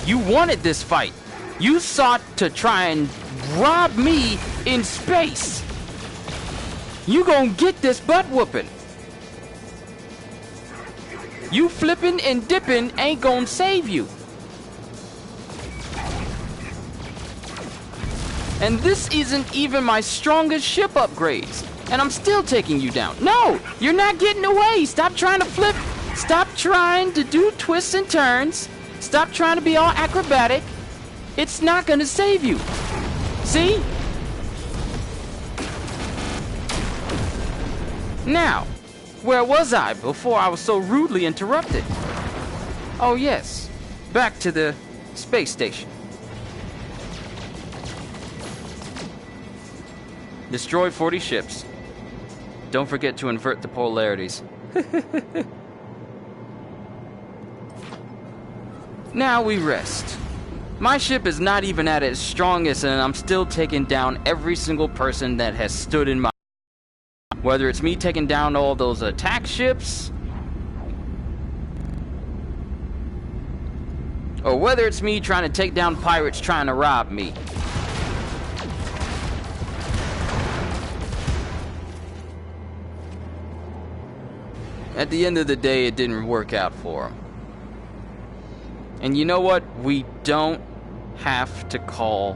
You wanted this fight. You sought to try and rob me in space. You gonna get this butt whooping. You flipping and dipping ain't gonna save you. And this isn't even my strongest ship upgrades. And I'm still taking you down. No, you're not getting away. Stop trying to flip. Stop trying to do twists and turns. Stop trying to be all acrobatic. It's not gonna save you. See? Now, where was I before I was so rudely interrupted? Oh yes, back to the space station. Destroy 40 ships. Don't forget to invert the polarities. Now we rest. My ship is not even at its strongest, and I'm still taking down every single person that has stood in my... Whether it's me taking down all those attack ships, or whether it's me trying to take down pirates trying to rob me. At the end of the day, it didn't work out for him. And you know what? We don't have to call.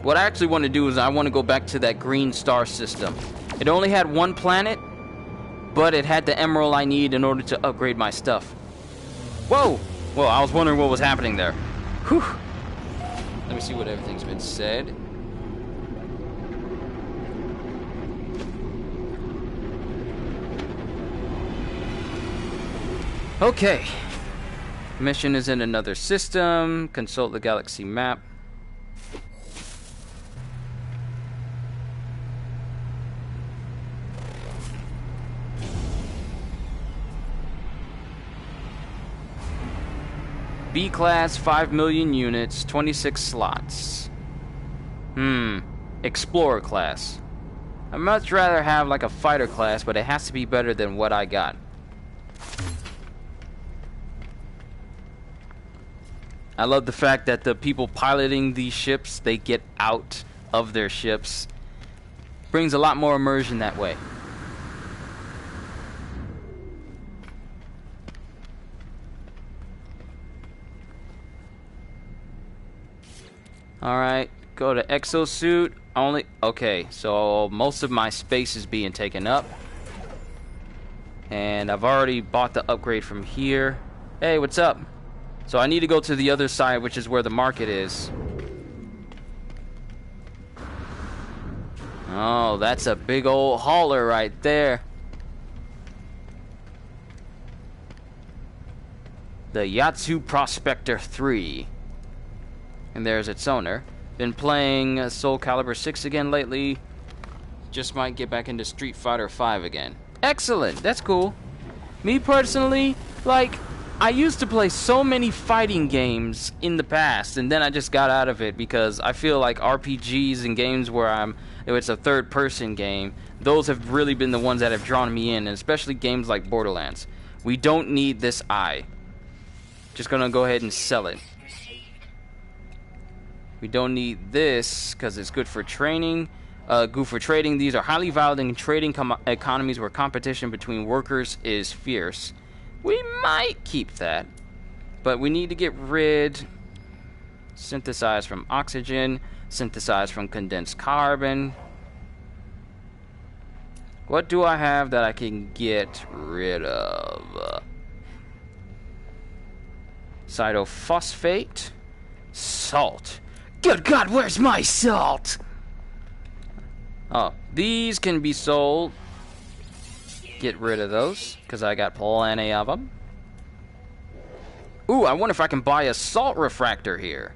What I actually want to do is I want to go back to that green star system. It only had one planet, but it had the emerald I need in order to upgrade my stuff. Whoa! Well, I was wondering what was happening there. Whew. Let me see what everything's been said. Okay. Mission is in another system. Consult the galaxy map. B class, 5 million units, 26 slots. Explorer class. I'd much rather have like a fighter class, but it has to be better than what I got. I love the fact that the people piloting these ships, they get out of their ships. Brings a lot more immersion that way. Alright, go to exosuit. Okay, so most of my space is being taken up. And I've already bought the upgrade from here. Hey, what's up? So I need to go to the other side, which is where the market is. Oh, that's a big old hauler right there. The Yatsu Prospector 3. And there's its owner. Been playing Soul Calibur 6 again lately. Just might get back into Street Fighter 5 again. Excellent, that's cool. Me personally, like, I used to play so many fighting games in the past, and then I just got out of it because I feel like RPGs and games where it's a third-person game, those have really been the ones that have drawn me in, and especially games like Borderlands. We don't need this eye. Just gonna go ahead and sell it. We don't need this because it's good for training. Good for trading. These are highly valued in trading economies where competition between workers is fierce. We might keep that, but we need to get rid. Synthesize from oxygen. Synthesize from condensed carbon. What do I have that I can get rid of? Cytophosphate. Salt. Good God, where's my salt? Oh, these can be sold. Get rid of those, because I got plenty of them. Ooh, I wonder if I can buy a salt refractor here.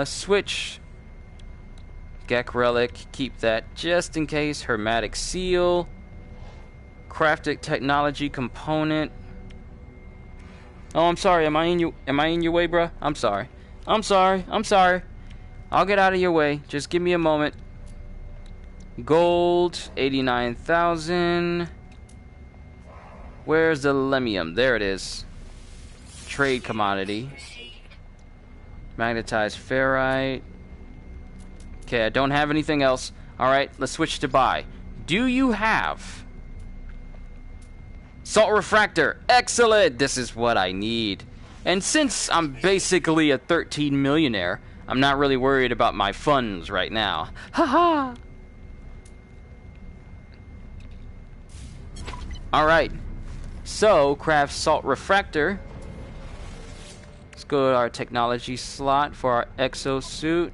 Switch. Gek relic, keep that just in case. Hermetic seal. Crafted technology component. Oh, I'm sorry. Am I in your way, bruh? I'm sorry. I'm sorry. I'll get out of your way. Just give me a moment. Gold, 89,000. Where's the lemium? There it is. Trade commodity. Magnetized ferrite. Okay, I don't have anything else. Alright, let's switch to buy. Do you have salt refractor? Excellent! This is what I need. And since I'm basically a 13 millionaire, I'm not really worried about my funds right now. Haha! Alright, so craft salt refractor. Let's go to our technology slot for our exosuit.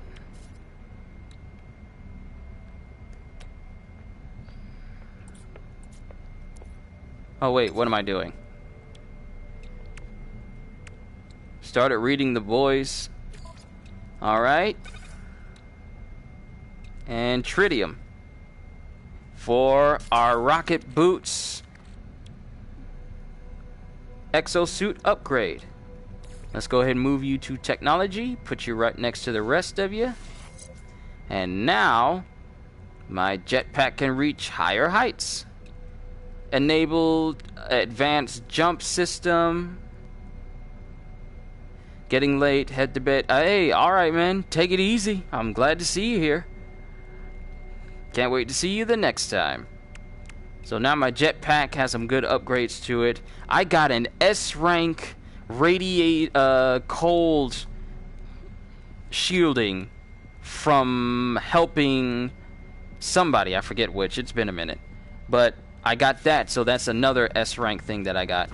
Oh wait, what am I doing? Started reading the boys. Alright. And tritium. For our rocket boots. Exosuit upgrade. Let's go ahead and move you to technology. Put you right next to the rest of you. And now, my jetpack can reach higher heights. Enabled advanced jump system. Getting late, head to bed. Hey, alright man, take it easy. I'm glad to see you here. Can't wait to see you the next time. So now my jetpack has some good upgrades to it. I got an S rank radiate cold shielding from helping somebody. I forget which. It's been a minute. But I got that, so that's another S rank thing that I got.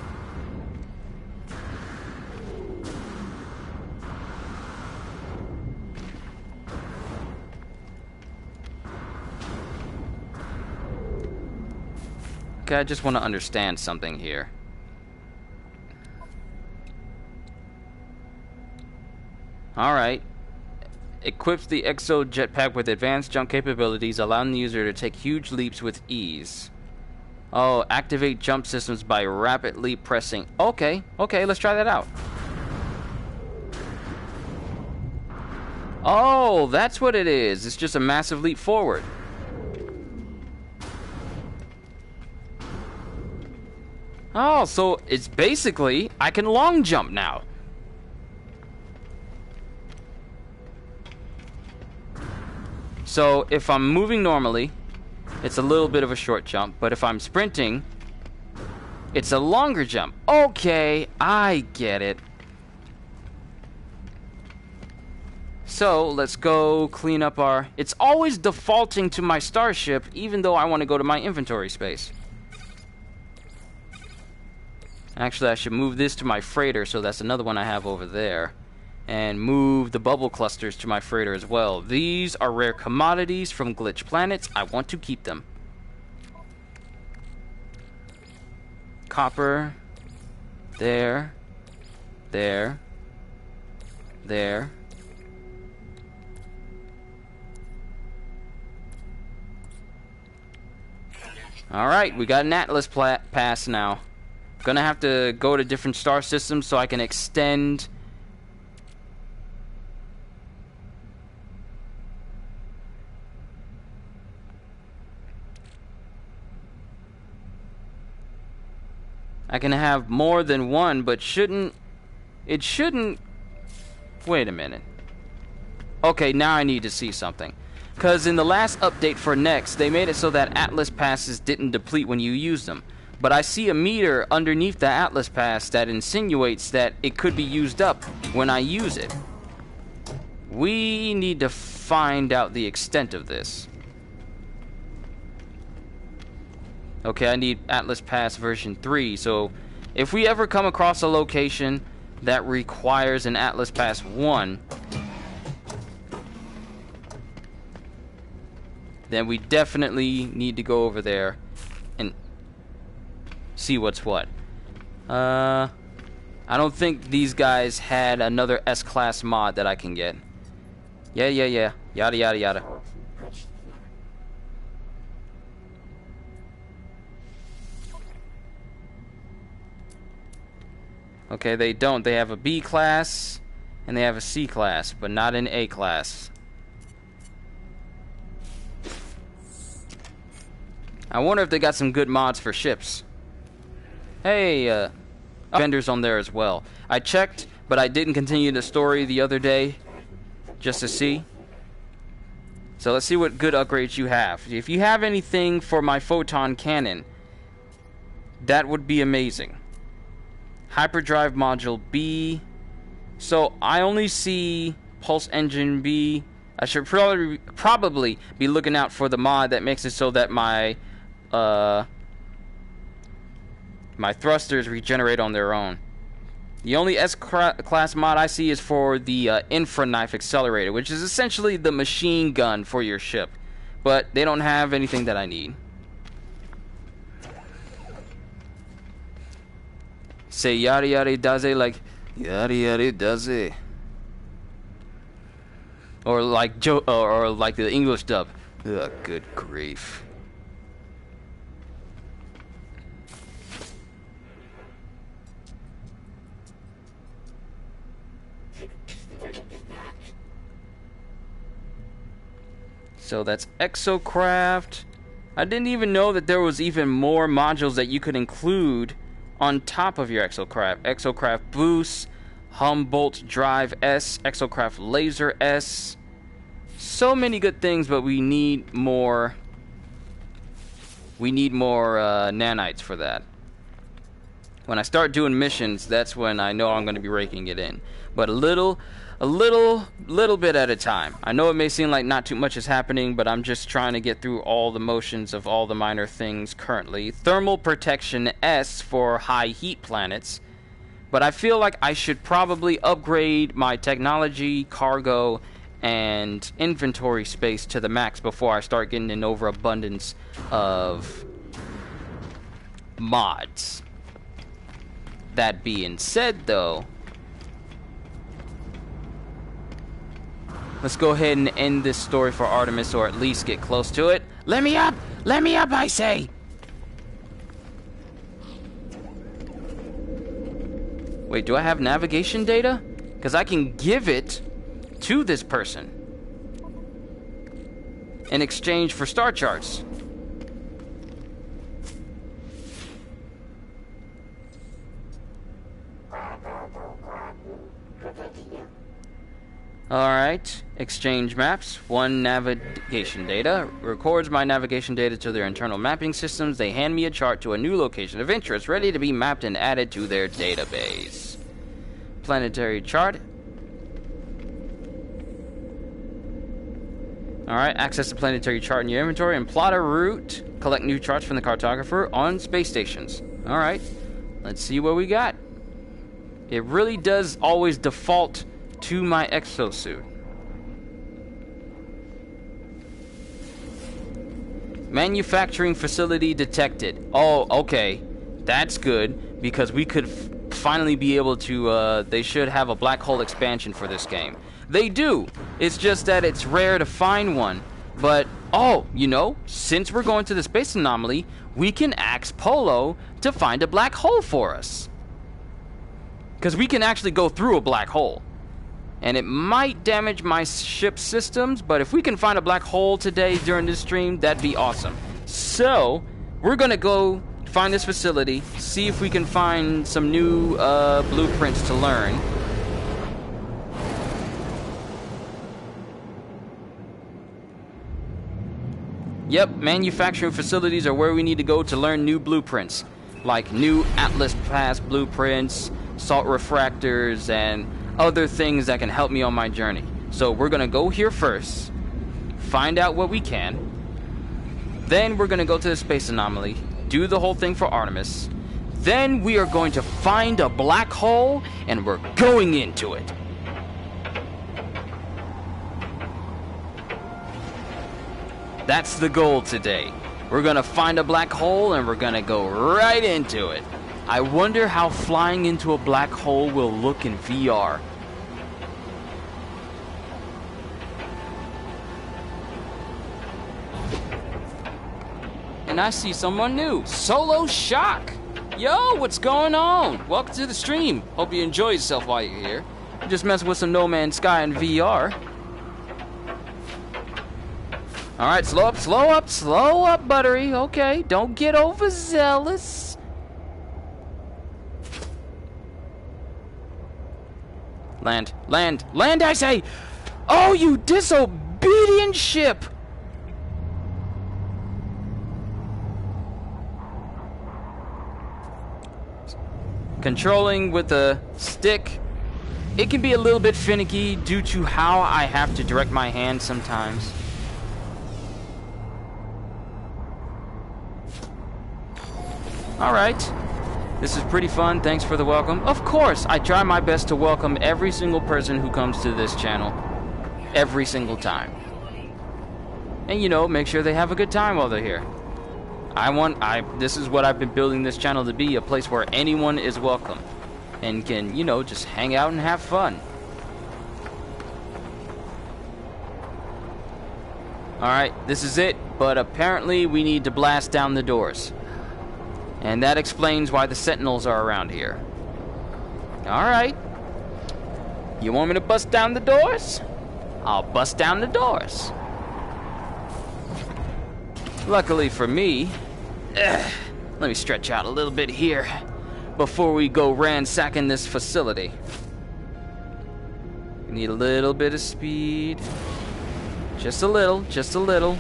Okay, I just want to understand something here. Alright. Equips the Exo jetpack with advanced jump capabilities, allowing the user to take huge leaps with ease. Oh, activate jump systems by rapidly pressing. Okay, let's try that out. Oh, that's what it is. It's just a massive leap forward. Oh, so it's basically, I can long jump now. So if I'm moving normally, it's a little bit of a short jump, but if I'm sprinting, it's a longer jump. Okay, I get it. So let's go clean up our... It's always defaulting to my starship, even though I want to go to my inventory space. Actually, I should move this to my freighter, so that's another one I have over there. And move the bubble clusters to my freighter as well. These are rare commodities from glitch planets. I want to keep them. Copper. There. There. There. Alright, we got an Atlas pass now. Gonna have to go to different star systems so I can extend... I can have more than one, but shouldn't... It shouldn't... Wait a minute. Okay, now I need to see something. Because in the last update for Next, they made it so that Atlas passes didn't deplete when you use them. But I see a meter underneath the Atlas pass that insinuates that it could be used up when I use it. We need to find out the extent of this. Okay, I need Atlas Pass version 3, so if we ever come across a location that requires an Atlas Pass 1, then we definitely need to go over there and see what's what. I don't think these guys had another S-Class mod that I can get. Yeah. Yada, yada, yada. Okay, they don't. They have a B class and they have a C class, but not an A class. I wonder if they got some good mods for ships. Hey, vendors on there as well. I checked, but I didn't continue the story the other day just to see. So let's see what good upgrades you have. If you have anything for my photon cannon, that would be amazing. Hyperdrive module B. So I only see pulse engine B. I should probably be looking out for the mod that makes it so that my my thrusters regenerate on their own. The only S-Class mod I see is for the Infra Knife Accelerator, which is essentially the machine gun for your ship. But they don't have anything that I need. Say yada yada does it like yada yada does it, or like or like the English dub. Ugh, good grief. So that's Exocraft. I didn't even know that there was even more modules that you could include on top of your Exocraft. Exocraft Boost, Humboldt Drive S, Exocraft Laser S. So many good things, but we need more. We need more nanites for that. When I start doing missions, that's when I know I'm going to be raking it in. But a little bit at a time. I know it may seem like not too much is happening, but I'm just trying to get through all the motions of all the minor things currently. Thermal Protection S for high heat planets. But I feel like I should probably upgrade my technology, cargo, and inventory space to the max before I start getting an overabundance of mods. That being said, though, let's go ahead and end this story for Artemis, or at least get close to it. Let me up! Let me up, I say! Wait, do I have navigation data? Because I can give it to this person in exchange for star charts. Alright, exchange maps. One navigation data. Records my navigation data to their internal mapping systems. They hand me a chart to a new location of interest, ready to be mapped and added to their database. Planetary chart. Alright, access the planetary chart in your inventory and plot a route. Collect new charts from the cartographer on space stations. Alright, let's see what we got. It really does always default to my exosuit. Manufacturing facility detected. Oh, okay. That's good, because we could finally be able to, they should have a black hole expansion for this game. They do. It's just that it's rare to find one. But, oh, you know, since we're going to the space anomaly, we can ask Polo to find a black hole for us. Because we can actually go through a black hole. And it might damage my ship's systems, but if we can find a black hole today during this stream, that'd be awesome. So, we're gonna go find this facility, see if we can find some new blueprints to learn. Yep, manufacturing facilities are where we need to go to learn new blueprints, like new Atlas Pass blueprints, salt refractors, and other things that can help me on my journey. So we're gonna go here first, find out what we can, then we're gonna go to the space anomaly, do the whole thing for Artemis, then we are going to find a black hole and we're going into it. That's the goal today. We're gonna find a black hole and we're gonna go right into it. I wonder how flying into a black hole will look in VR. And I see someone new. Solo Shock! Yo, what's going on? Welcome to the stream. Hope you enjoy yourself while you're here. I'm just messing with some No Man's Sky in VR. Alright, slow up, buttery. Okay, don't get overzealous. Land, I say! Oh, you disobedient ship! Controlling with a stick, it can be a little bit finicky due to how I have to direct my hand sometimes. Alright, this is pretty fun, thanks for the welcome. Of course, I try my best to welcome every single person who comes to this channel, every single time. And you know, make sure they have a good time while they're here. This is what I've been building this channel to be, a place where anyone is welcome. And can, you know, just hang out and have fun. Alright, this is it, but apparently we need to blast down the doors. And that explains why the Sentinels are around here. Alright. You want me to bust down the doors? I'll bust down the doors. Luckily for me, let me stretch out a little bit here before we go ransacking this facility. We need a little bit of speed. Just a little, just a little.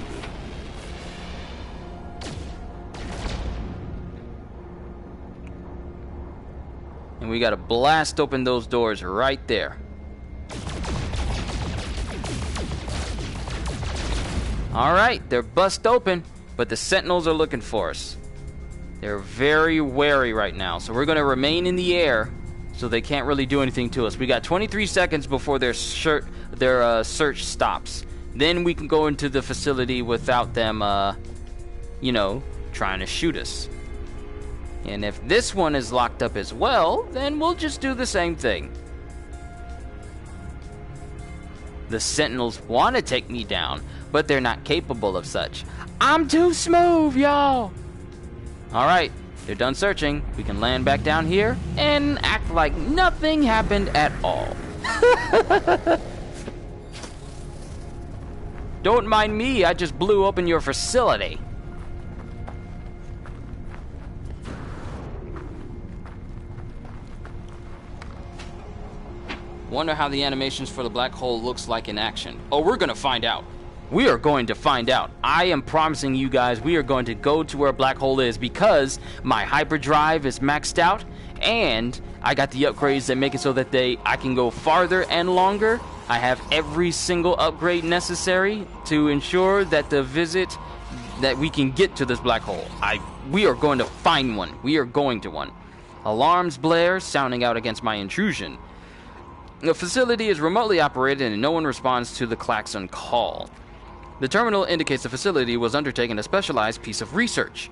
And we gotta blast open those doors right there. Alright, they're bust open, but the Sentinels are looking for us. They're very wary right now, so we're gonna remain in the air so they can't really do anything to us. We got 23 seconds before their search stops. Then we can go into the facility without them, you know, trying to shoot us. And if this one is locked up as well, then we'll just do the same thing. The Sentinels want to take me down, but they're not capable of such. I'm too smooth, y'all! Alright, they're done searching. We can land back down here and act like nothing happened at all. Don't mind me, I just blew open your facility. Wonder how the animations for the black hole looks like in action. Oh, we're gonna find out. We are going to find out. I am promising you guys we are going to go to where a black hole is because my hyperdrive is maxed out and I got the upgrades that make it so that I can go farther and longer. I have every single upgrade necessary to ensure that that we can get to this black hole. We are going to find one. We are going to one. Alarms blare, sounding out against my intrusion. The facility is remotely operated and no one responds to the klaxon call. The terminal indicates the facility was undertaking a specialized piece of research.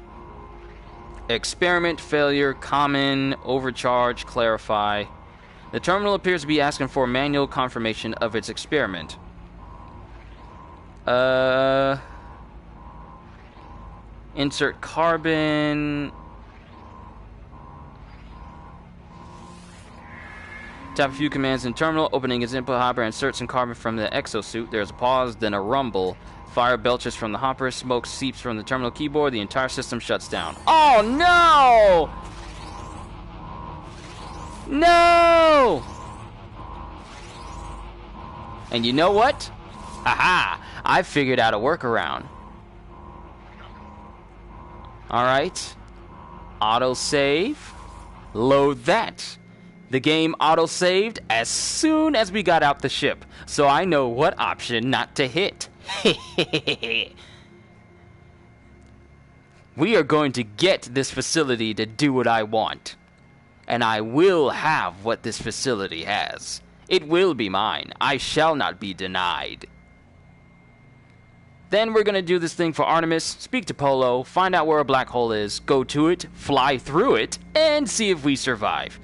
Experiment failure, common, overcharge, clarify. The terminal appears to be asking for manual confirmation of its experiment. Insert carbon. Tap a few commands in terminal, opening its input hopper, insert some carbon from the exosuit. There's a pause, then a rumble. Fire belches from the hopper, smoke seeps from the terminal keyboard, the entire system shuts down. Oh no! No! And you know what? Haha! I figured out a workaround. Alright. Autosave. Load that. The game auto-saved as soon as we got out the ship, so I know what option not to hit. We are going to get this facility to do what I want. And I will have what this facility has. It will be mine. I shall not be denied. Then we're going to do this thing for Artemis, speak to Polo, find out where a black hole is, go to it, fly through it, and see if we survive.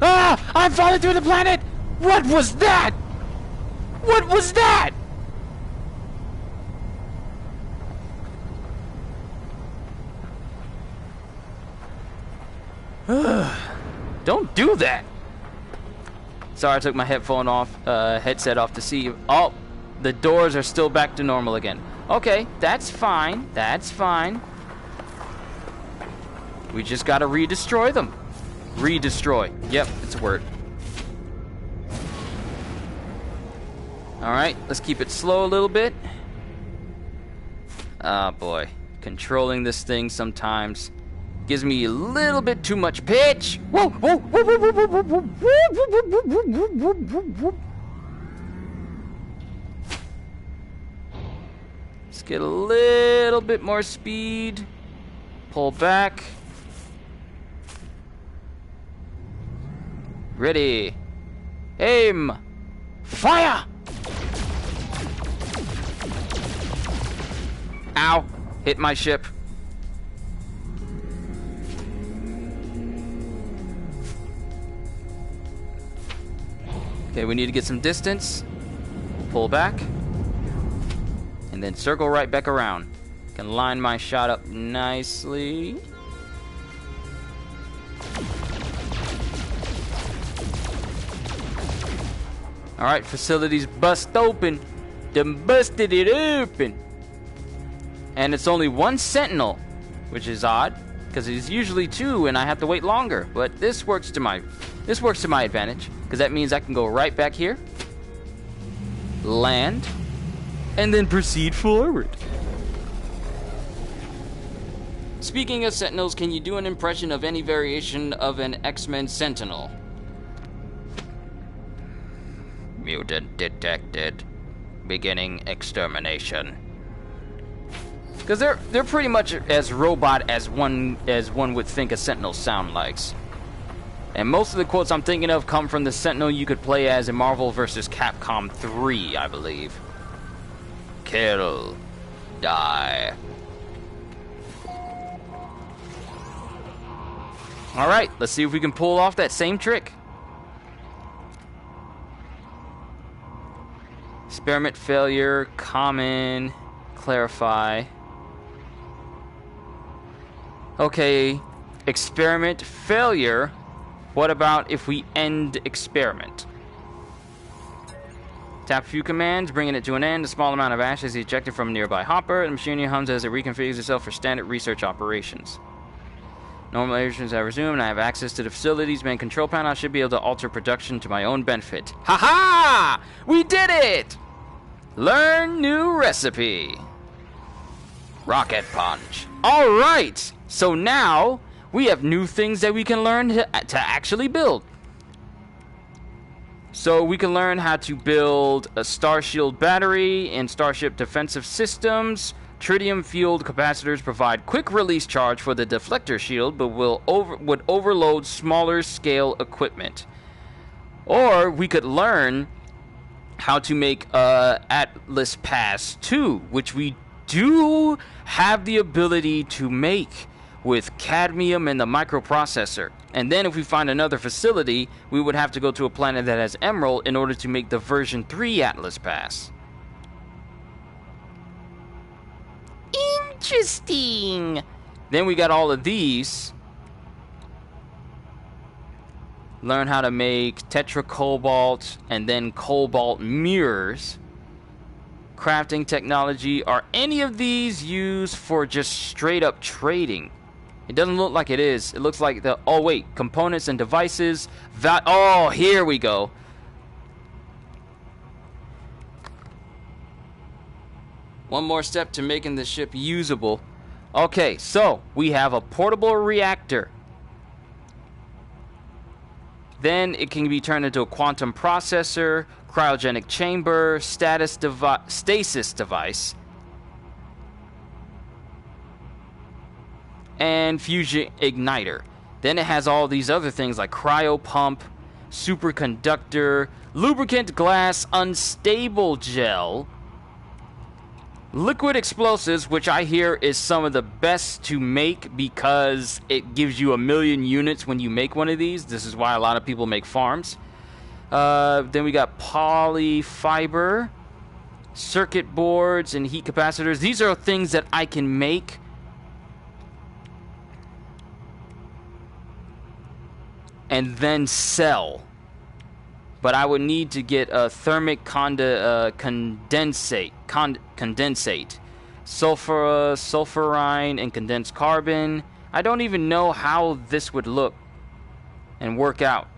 Ah! I'm falling through the planet! What was that? What was that? Don't do that. Sorry, I took my headset off to see. Oh, the doors are still back to normal again. Okay, that's fine. That's fine. We just gotta re-destroy them. Re-destroy. Yep, it's a word. Alright, let's keep it slow a little bit. Ah, boy. Controlling this thing sometimes gives me a little bit too much pitch. Whoa, whoa, whoa, whoa, whoa, whoa, whoa, whoa. Let's get a little bit more speed. Pull back. Ready. Aim. Fire! Ow. Hit my ship. Okay, we need to get some distance. Pull back. And then circle right back around. Can line my shot up nicely. Alright, facilities bust open. Done busted it open. And it's only one sentinel, which is odd, because it's usually two and I have to wait longer. But this works to my advantage, because that means I can go right back here, land, and then proceed forward. Speaking of sentinels, can you do an impression of any variation of an X-Men sentinel? Mutant detected. Beginning extermination. Because they're pretty much as robot as one would think a sentinel sound likes. And most of the quotes I'm thinking of come from the sentinel you could play as in Marvel vs. Capcom 3, I believe. Kill. Die. Alright, let's see if we can pull off that same trick. Experiment failure, common, clarify. Okay, experiment failure. What about if we end experiment? Tap a few commands, bringing it to an end. A small amount of ash is ejected from a nearby hopper. The machinery hums as it reconfigures itself for standard research operations. Normal operations have resumed, and I have access to the facility's main control panel. I should be able to alter production to my own benefit. Ha-ha! We did it! Learn new recipe. Rocket punch. All right. So now we have new things that we can learn to actually build. So we can learn how to build a Star Shield battery in Starship defensive systems. Tritium fueled capacitors provide quick release charge for the deflector shield, but would overload smaller scale equipment. Or we could learn how to make Atlas Pass 2, which we do have the ability to make with cadmium and the microprocessor. And then if we find another facility, we would have to go to a planet that has emerald in order to make the version 3 Atlas Pass. Interesting. Then we got all of these. Learn how to make tetracobalt and then cobalt mirrors. Crafting technology. Are any of these used for just straight up trading? It doesn't look like it is. It looks like the... Oh, wait. Components and devices. Oh, here we go. One more step to making the ship usable. Okay, so we have a portable reactor. Then it can be turned into a quantum processor, cryogenic chamber, stasis device, and fusion igniter. Then it has all these other things like cryo pump, superconductor, lubricant glass unstable gel, liquid explosives, which I hear is some of the best to make because it gives you 1,000,000 units when you make one of these. This is why a lot of people make farms. Then we got polyfiber, circuit boards, and heat capacitors. These are things that I can make and then sell. But I would need to get a thermic condensate, sulfurine, and condensed carbon. I don't even know how this would look and work out.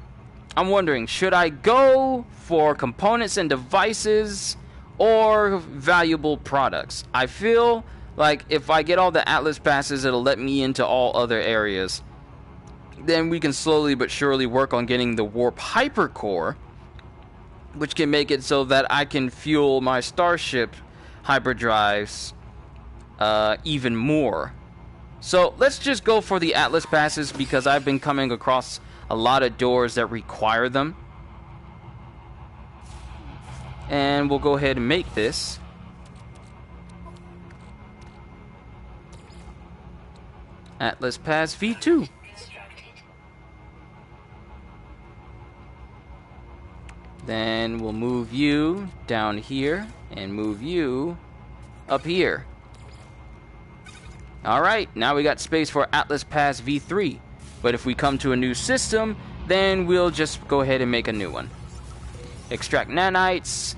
I'm wondering, should I go for components and devices or valuable products? I feel like if I get all the Atlas passes, it'll let me into all other areas. Then we can slowly but surely work on getting the warp hypercore, which can make it so that I can fuel my Starship hyperdrives even more. So let's just go for the Atlas passes because I've been coming across a lot of doors that require them. And we'll go ahead and make this. Atlas Pass V2. Then we'll move you down here and move you up here. Alright, now we got space for Atlas Pass V3. But if we come to a new system, then we'll just go ahead and make a new one. Extract nanites.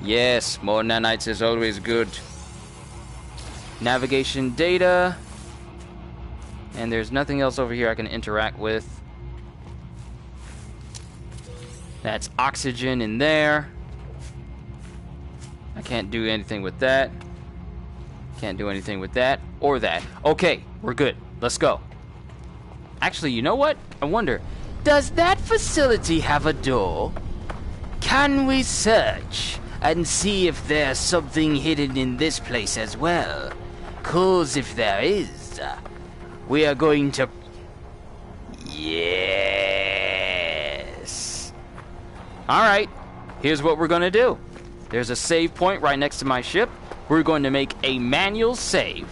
Yes, more nanites is always good. Navigation data. And there's nothing else over here I can interact with. That's oxygen in there. I can't do anything with that. Can't do anything with that or that. Okay, we're good. Let's go. Actually, you know what? I wonder, does that facility have a door? Can we search and see if there's something hidden in this place as well? 'Cause if there is, we are going to... Yes. Alright, here's what we're gonna do. There's a save point right next to my ship. We're going to make a manual save.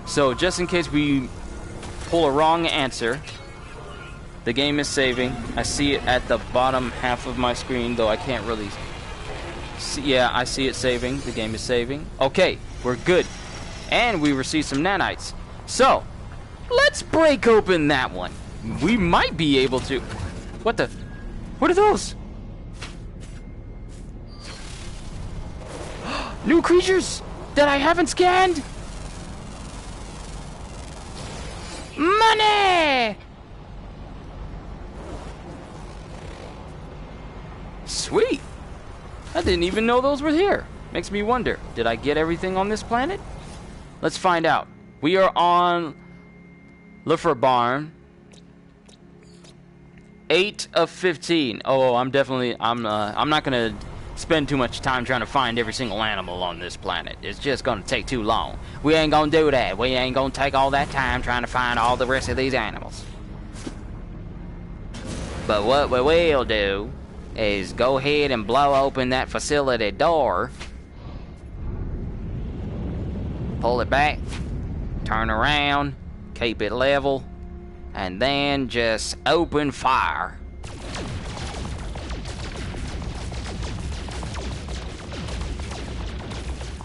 So just in case we pull a wrong answer, the game is saving. I see it at the bottom half of my screen, though I can't really see. Yeah, I see it saving. The game is saving. Okay, we're good. And we received some nanites. So, let's break open that one. We might be able to... What the... What are those? New creatures that I haven't scanned? Money! Sweet. I didn't even know those were here. Makes me wonder, did I get everything on this planet? Let's find out. We are on Luffer Barn. 8 of 15. Oh, I'm not gonna spend too much time trying to find every single animal on this planet. It's just gonna take too long. We ain't gonna do that. We ain't gonna take all that time trying to find all the rest of these animals. But what we will do is go ahead and blow open that facility door. Pull it back. Turn around. Keep it level. And then just open fire.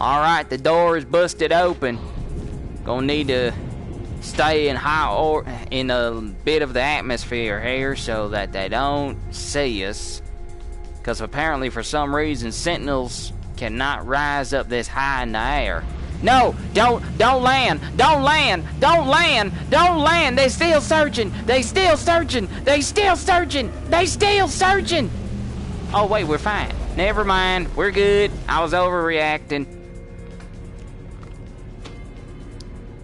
Alright, the door is busted open. Gonna need to stay in in a bit of the atmosphere here so that they don't see us. Because apparently for some reason sentinels cannot rise up this high in the air. No, don't land, don't land, don't land, don't land. They still searching, they still searching, they still searching, they still searching. Oh wait, we're fine. Never mind, we're good. I was overreacting.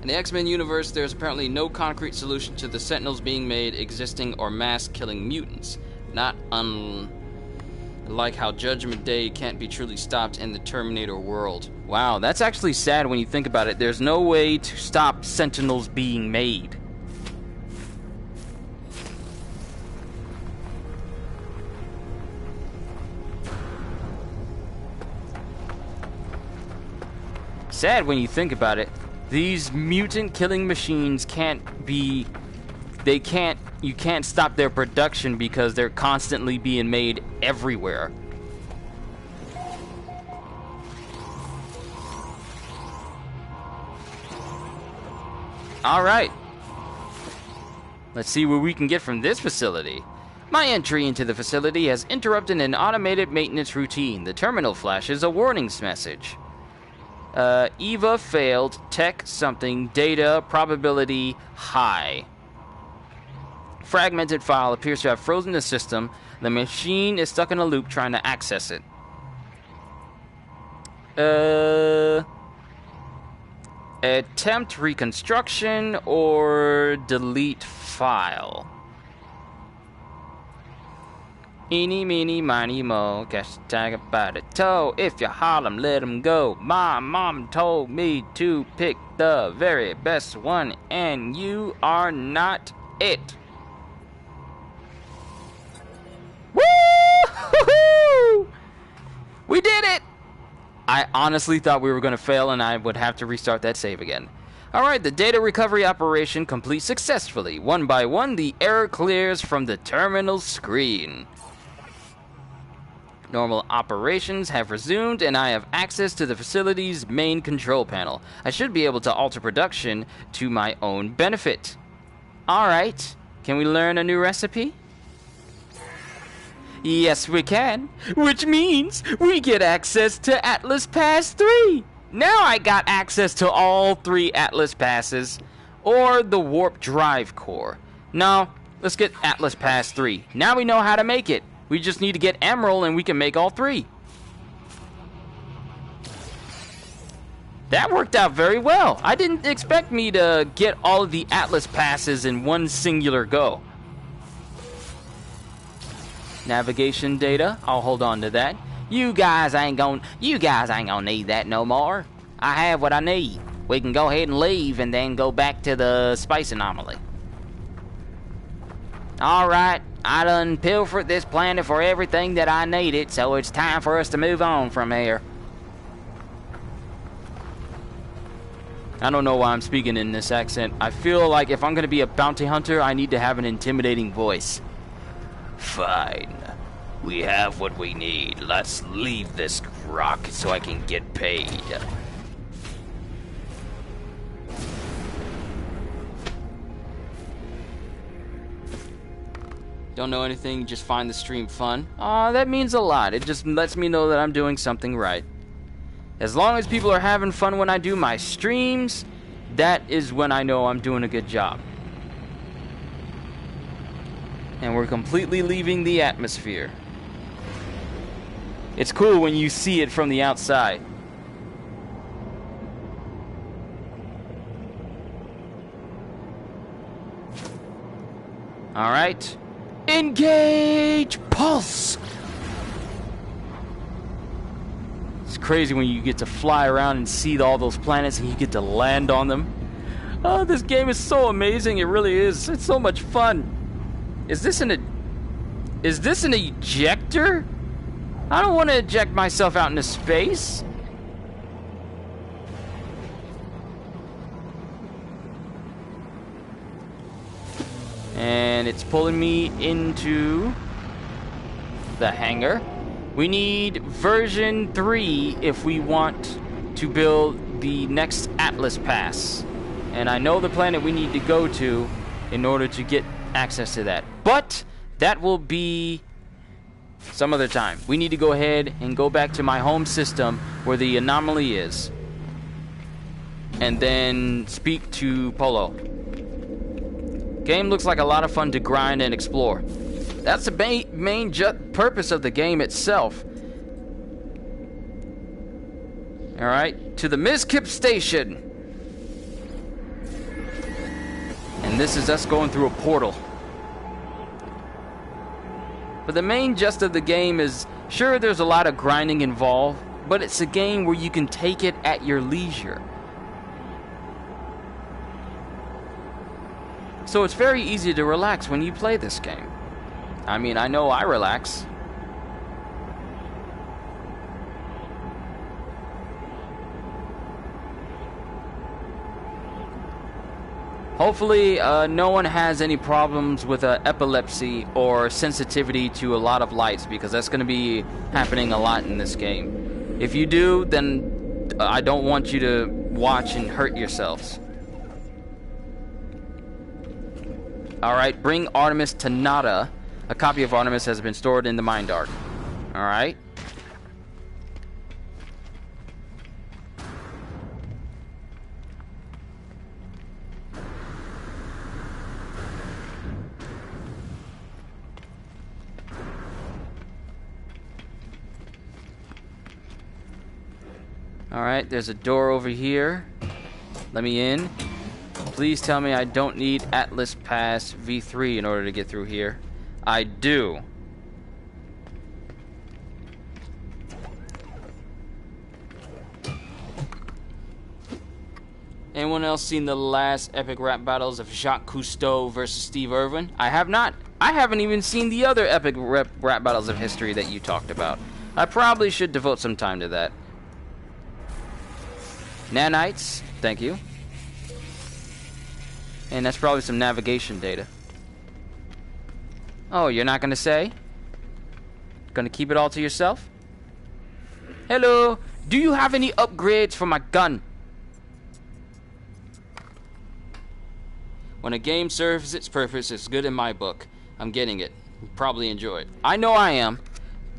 In the X-Men universe, there's apparently no concrete solution to the Sentinels being made existing or mass-killing mutants. Not unlike how Judgment Day can't be truly stopped in the Terminator world. Wow, that's actually sad when you think about it. There's no way to stop Sentinels being made. Sad when you think about it. These mutant killing machines you can't stop their production because they're constantly being made everywhere. Alright. Let's see what we can get from this facility. My entry into the facility has interrupted an automated maintenance routine. The terminal flashes a warnings message. Eva failed, tech something, data, probability, high. Fragmented file appears to have frozen the system. The machine is stuck in a loop trying to access it. Attempt reconstruction or delete file. Eeny, meeny, miny, mo, catch the tiger by the toe. If you haul 'em, let 'em go. My mom told me to pick the very best one, and you are not it. Woo! We did it! I honestly thought we were going to fail and I would have to restart that save again. Alright, the data recovery operation completes successfully. One by one, the error clears from the terminal screen. Normal operations have resumed, and I have access to the facility's main control panel. I should be able to alter production to my own benefit. Alright, can we learn a new recipe? Yes, we can. Which means we get access to Atlas Pass 3. Now I got access to all 3 Atlas Passes, or the Warp Drive Core. No, let's get Atlas Pass 3. Now we know how to make it. We just need to get Emerald and we can make all 3. That worked out very well. I didn't expect me to get all of the Atlas Passes in one singular go. Navigation data, I'll hold on to that. You guys ain't gonna need that no more. I have what I need. We can go ahead and leave and then go back to the space anomaly. Alright, I done pilfered this planet for everything that I needed, so it's time for us to move on from here. I don't know why I'm speaking in this accent. I feel like if I'm gonna be a bounty hunter, I need to have an intimidating voice. Fine. We have what we need. Let's leave this rock so I can get paid. Don't know anything, just find the stream fun. Aw, that means a lot. It just lets me know that I'm doing something right. As long as people are having fun when I do my streams, that is when I know I'm doing a good job. And we're completely leaving the atmosphere. It's cool when you see it from the outside. Alright. Engage! Pulse! It's crazy when you get to fly around and see all those planets and you get to land on them. Oh, this game is so amazing. It really is. It's so much fun. Is this an ejector? I don't want to eject myself out into space. And it's pulling me into the hangar. We need version 3 if we want to build the next Atlas Pass. And I know the planet we need to go to in order to get access to that. But that will be some other time. We need to go ahead and go back to my home system where the anomaly is. And then speak to Polo. Game looks like a lot of fun to grind and explore. That's the main purpose of the game itself. Alright, to the Mizkip Station. And this is us going through a portal. But the main gist of the game is, sure, there's a lot of grinding involved, but it's a game where you can take it at your leisure. So it's very easy to relax when you play this game. I mean, I know I relax. Hopefully, no one has any problems with epilepsy or sensitivity to a lot of lights, because that's going to be happening a lot in this game. If you do, then I don't want you to watch and hurt yourselves. Alright, bring Artemis to Nada. A copy of Artemis has been stored in the Mind Arc. Alright. Alright, there's a door over here. Let me in. Please tell me I don't need Atlas Pass V3 in order to get through here. I do. Anyone else seen the last epic rap battles of Jacques Cousteau versus Steve Irwin? I have not. I haven't even seen the other epic rap battles of history that you talked about. I probably should devote some time to that. Nanites, thank you. And that's probably some navigation data. Oh, you're not gonna say? Gonna keep it all to yourself? Hello, do you have any upgrades for my gun? When a game serves its purpose, it's good in my book. I'm getting it. You'll probably enjoy it. I know I am.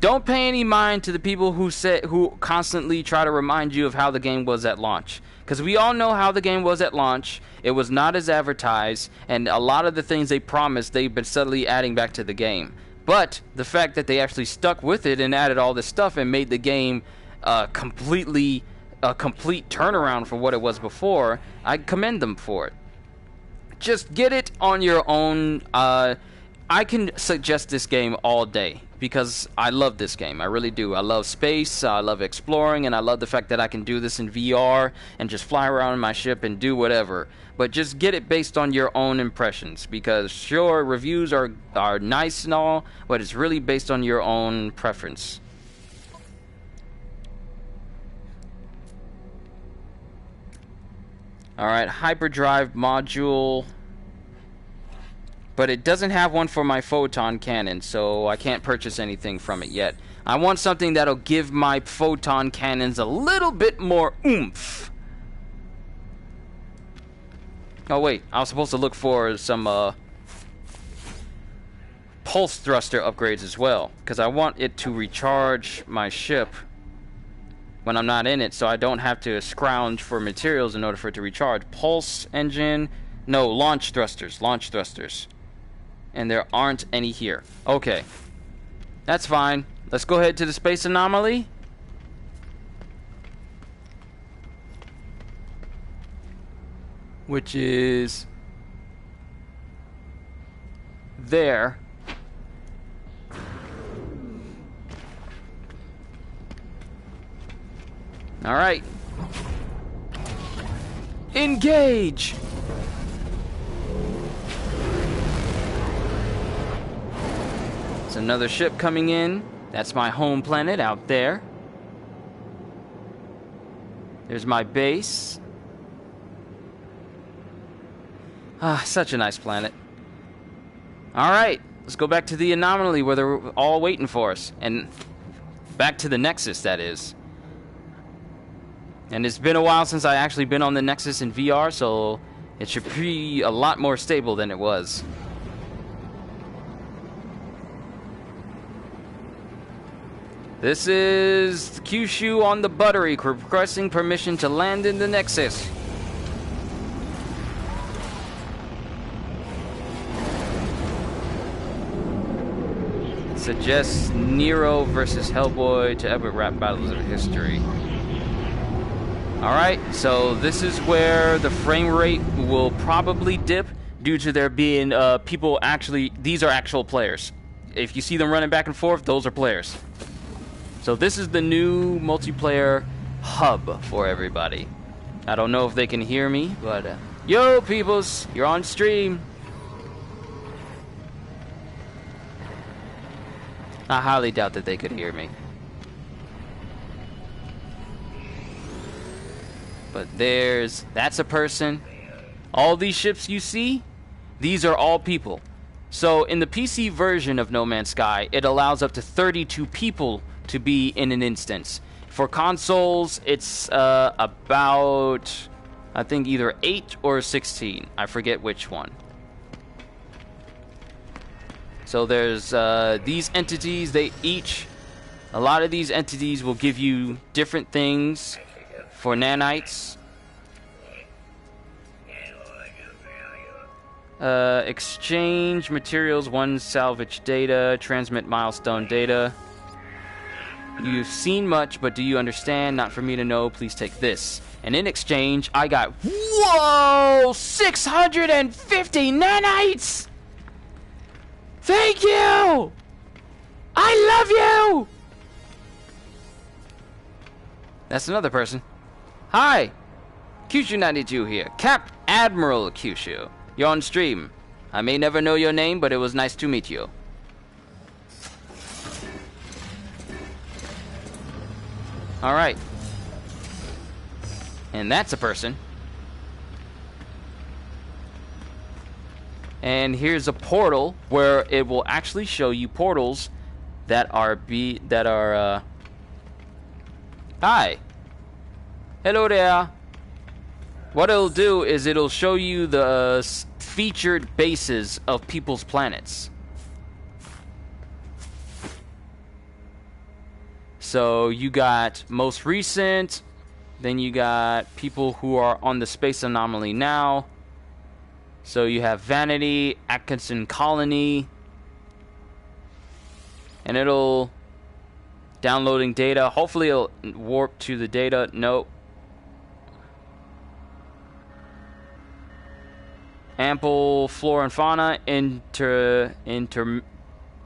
Don't pay any mind to the people who constantly try to remind you of how the game was at launch. Because we all know how the game was at launch. It was not as advertised, and a lot of the things they promised, they've been subtly adding back to the game. But the fact that they actually stuck with it and added all this stuff and made the game complete turnaround from what it was before, I commend them for it. Just get it on your own. I can suggest this game all day because I love this game. I really do. I love space, I love exploring, and I love the fact that I can do this in VR and just fly around in my ship and do whatever. But just get it based on your own impressions, because sure, reviews are nice and all, but it's really based on your own preference. Alright, hyperdrive module. But it doesn't have one for my photon cannon, so I can't purchase anything from it yet. I want something that'll give my photon cannons a little bit more oomph. Oh wait, I was supposed to look for some pulse thruster upgrades as well, because I want it to recharge my ship when I'm not in it, so I don't have to scrounge for materials in order for it to recharge. Pulse engine, no, launch thrusters. And there aren't any here. Okay, that's fine. let's go ahead to the space anomaly. Which is there. All right. Engage. There's another ship coming in. That's my home planet out there. There's my base. Ah, such a nice planet. Alright, let's go back to the anomaly where they're all waiting for us. And back to the Nexus, that is. And it's been a while since I actually been on the Nexus in VR, so it should be a lot more stable than it was. This is Kyushu on the Buttery, requesting permission to land in the Nexus. Suggests Nero versus Hellboy to epic rap battles of history. Alright, so this is where the frame rate will probably dip due to there being people actually, these are actual players. If you see them running back and forth, those are players. So this is the new multiplayer hub for everybody. I don't know if they can hear me, but yo peoples, you're on stream. I highly doubt that they could hear me. But that's a person. All these ships you see, these are all people. So in the PC version of No Man's Sky, it allows up to 32 people to be in an instance. For consoles, it's about, I think, either 8 or 16. I forget which one. So there's these entities, a lot of these entities will give you different things for nanites. Exchange materials, one salvage data, transmit milestone data. You've seen much, but do you understand? Not for me to know, please take this. And in exchange, I got, whoa, 650 nanites! Thank you! I love you! That's another person. Hi! Kyushu92 here. Cap Admiral Kyushu. You're on stream. I may never know your name, but it was nice to meet you. Alright. And that's a person. And here's a portal where it will actually show you portals that are hi. Hello there. What it'll do is it'll show you the featured bases of people's planets. So you got most recent, then you got people who are on the space anomaly now. So you have Vanity, Atkinson Colony, and it'll downloading data. Hopefully it'll warp to the data. Nope. Ample flora and fauna,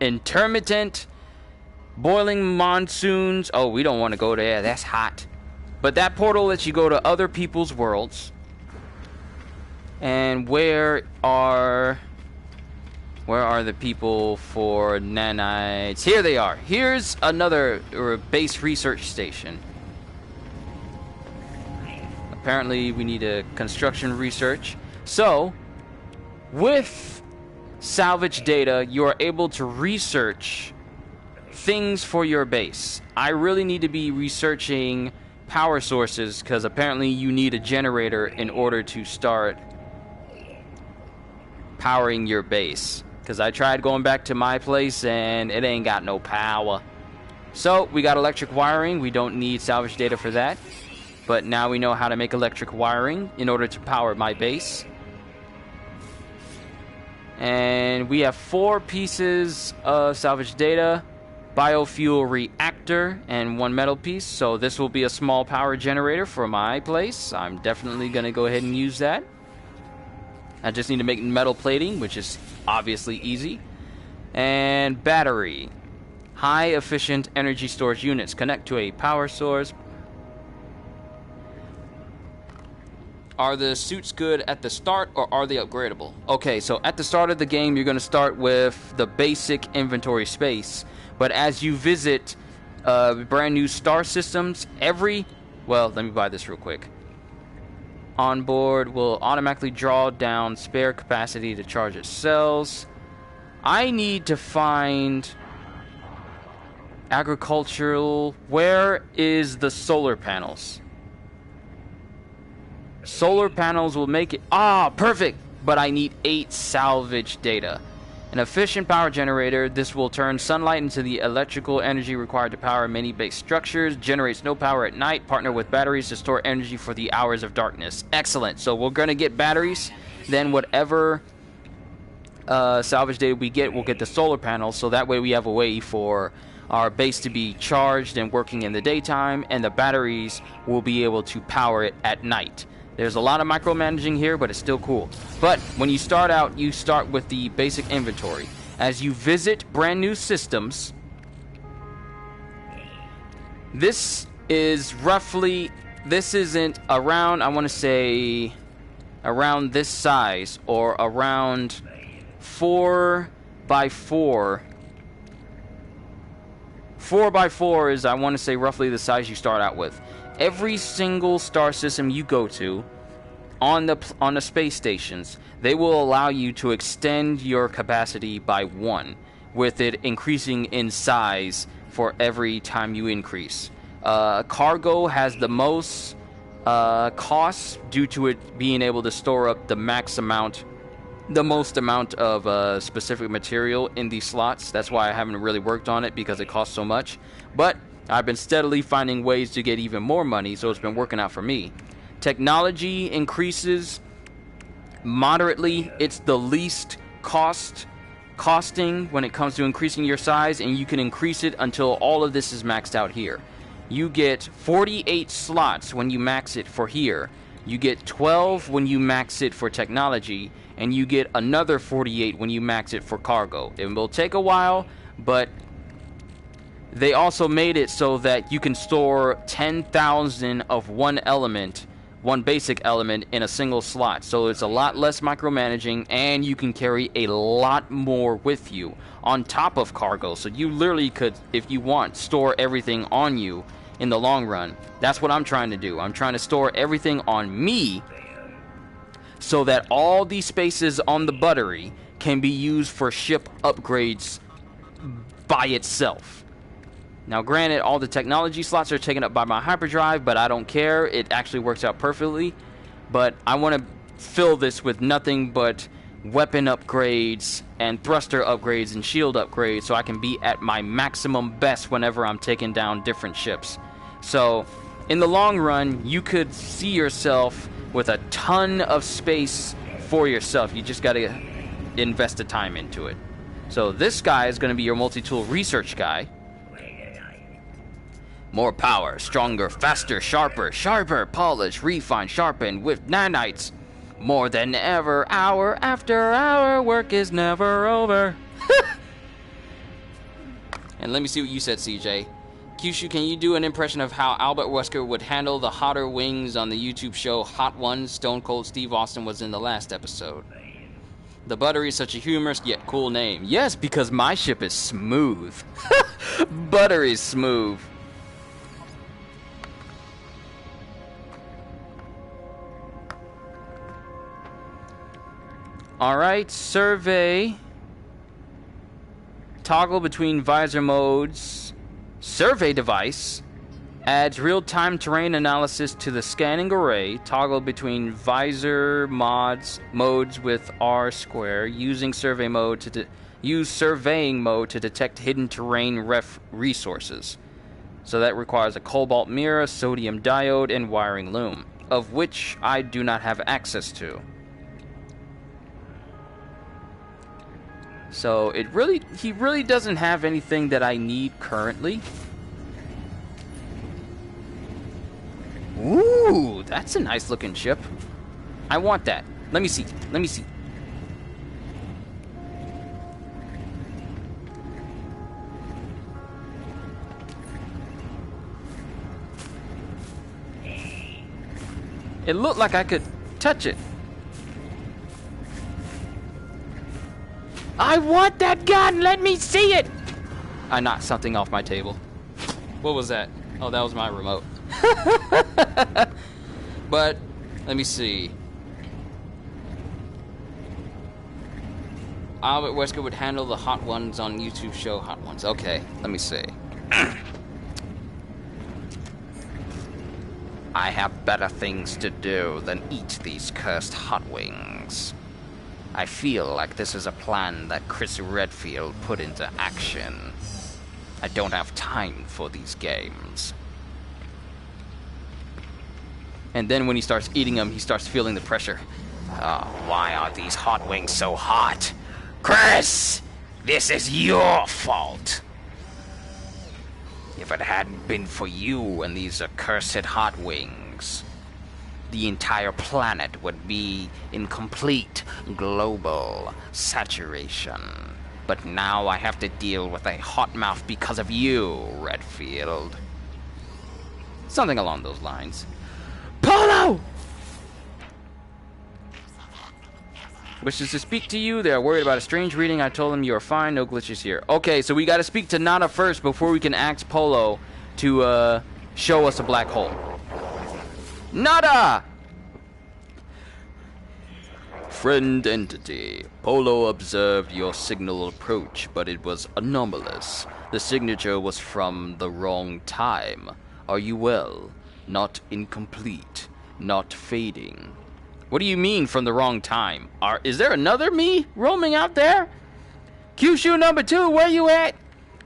intermittent boiling monsoons. Oh, we don't want to go there. That's hot. But that portal lets you go to other people's worlds. And where are the people for nanites? Here they are. Here's another base research station. Apparently we need a construction research. So with salvage data, you are able to research things for your base. I really need to be researching power sources because apparently you need a generator in order to start powering your base. Because I tried going back to my place and it ain't got no power. So we got electric wiring. We don't need salvage data for that. But now we know how to make electric wiring in order to power my base. And we have 4 pieces of salvage data. biofuel reactor, and 1 metal piece. So this will be a small power generator for my place. I'm definitely going to go ahead and use that. I just need to make metal plating, which is obviously easy. And battery. High efficient energy storage units. Connect to a power source. Are the suits good at the start, or are they upgradable? Okay, so at the start of the game, you're going to start with the basic inventory space. But as you visit brand new star systems, well, let me buy this real quick. Onboard will automatically draw down spare capacity to charge its cells. I need to find agricultural. Where is the solar panels? Solar panels will make it. Perfect! But I need 8 salvage data. An efficient power generator. This will turn sunlight into the electrical energy required to power many base structures. Generates no power at night. Partner with batteries to store energy for the hours of darkness. Excellent. So we're going to get batteries. Then whatever salvage data we get, we'll get the solar panels. So that way we have a way for our base to be charged and working in the daytime. And the batteries will be able to power it at night. There's a lot of micromanaging here, but it's still cool. But when you start out, you start with the basic inventory. As you visit brand new systems, this is roughly, this isn't around, I want to say, around this size, or around 4 by 4. 4 by 4 is, I want to say, roughly the size you start out with. Every single star system you go to on the space stations, they will allow you to extend your capacity by 1, with it increasing in size for every time you increase. Cargo has the most costs due to it being able to store up the most amount of specific material in these slots. That's why I haven't really worked on it, because it costs so much. But I've been steadily finding ways to get even more money, so it's been working out for me. Technology increases moderately. It's the least costing when it comes to increasing your size, and you can increase it until all of this is maxed out here. You get 48 slots when you max it for here. You get 12 when you max it for technology, and you get another 48 when you max it for cargo. It will take a while, but they also made it so that you can store 10,000 of one basic element in a single slot. So it's a lot less micromanaging, and you can carry a lot more with you on top of cargo. So you literally could, if you want, store everything on you in the long run. That's what I'm trying to do. I'm trying to store everything on me so that all these spaces on the battery can be used for ship upgrades by itself. Now, granted, all the technology slots are taken up by my hyperdrive, but I don't care. It actually works out perfectly. But I want to fill this with nothing but weapon upgrades and thruster upgrades and shield upgrades, so I can be at my maximum best whenever I'm taking down different ships. So, in the long run, you could see yourself with a ton of space for yourself. You just got to invest the time into it. So this guy is going to be your multi-tool research guy. More power, stronger, faster, sharper, polished, refined, sharpened with nanites. More than ever, hour after hour, work is never over. And let me see what you said, CJ. Kyushu, can you do an impression of how Albert Wesker would handle the hotter wings on the YouTube show Hot Ones? Stone Cold Steve Austin was in the last episode. The Buttery is such a humorous yet cool name. Yes, because my ship is smooth. Buttery's smooth. Alright, survey. Toggle between visor modes. Survey device. Adds real-time terrain analysis to the scanning array. Toggle between visor modes with R square. Using surveying mode to detect hidden terrain resources. So that requires a cobalt mirror, sodium diode, and wiring loom, of which I do not have access to. So he really doesn't have anything that I need currently. Ooh, that's a nice looking ship. I want that. Let me see. Let me see. It looked like I could touch it. I want that gun! Let me see it! I knocked something off my table. What was that? Oh, that was my remote. But, let me see. Albert Wesker would handle the hot ones on YouTube show Hot Ones. Okay, let me see. I have better things to do than eat these cursed hot wings. I feel like this is a plan that Chris Redfield put into action. I don't have time for these games. And then when he starts eating them, he starts feeling the pressure. Why are these hot wings so hot? Chris! This is your fault! If it hadn't been for you and these accursed hot wings, the entire planet would be in complete global saturation. But now I have to deal with a hot mouth because of you, Redfield. Something along those lines. Polo! Wishes to speak to you. They are worried about a strange reading. I told them you are fine. No glitches here. Okay, so we got to speak to Nana first before we can ask Polo to show us a black hole. Nada! Friend entity. Polo observed your signal approach, but it was anomalous. The signature was from the wrong time. Are you well? Not incomplete. Not fading. What do you mean from the wrong time? Is there another me roaming out there? Kyushu number 2, where you at?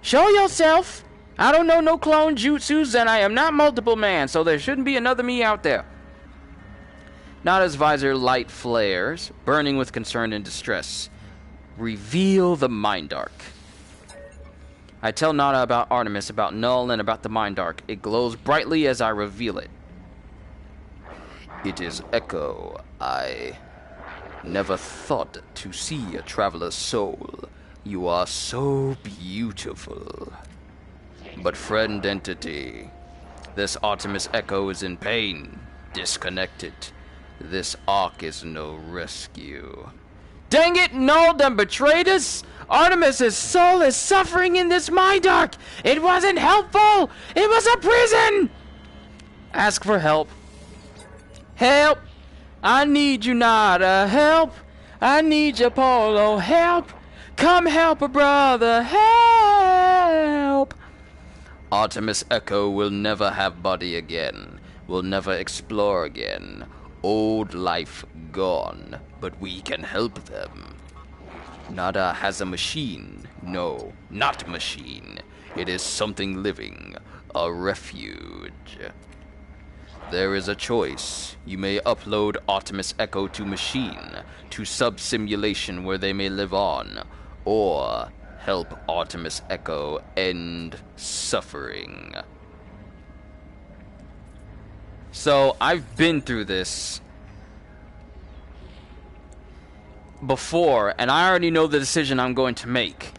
Show yourself. I don't know no clone jutsus, and I am not multiple man, so there shouldn't be another me out there. Nada's visor light flares, burning with concern and distress. Reveal the Mind Arc. I tell Nada about Artemis, about Null, and about the Mind Arc. It glows brightly as I reveal it. It is Echo. I never thought to see a traveler's soul. You are so beautiful. But friend entity, this Artemis Echo is in pain, disconnected. This arc is no rescue. Dang it, Null done betrayed us! Artemis' soul is suffering in this Mind Arc! It wasn't helpful! It was a prison! Ask for help. Help! I need you, Nada. Help! I need you, Polo. Help! Come help a brother. Help! Artemis Echo will never have body again. Will never explore again. Old life gone. But we can help them. Nada has a machine. No, not machine. It is something living. A refuge. There is a choice. You may upload Artemis Echo to machine, to sub-simulation where they may live on, or help Artemis Echo end suffering. So, I've been through this before, and I already know the decision I'm going to make.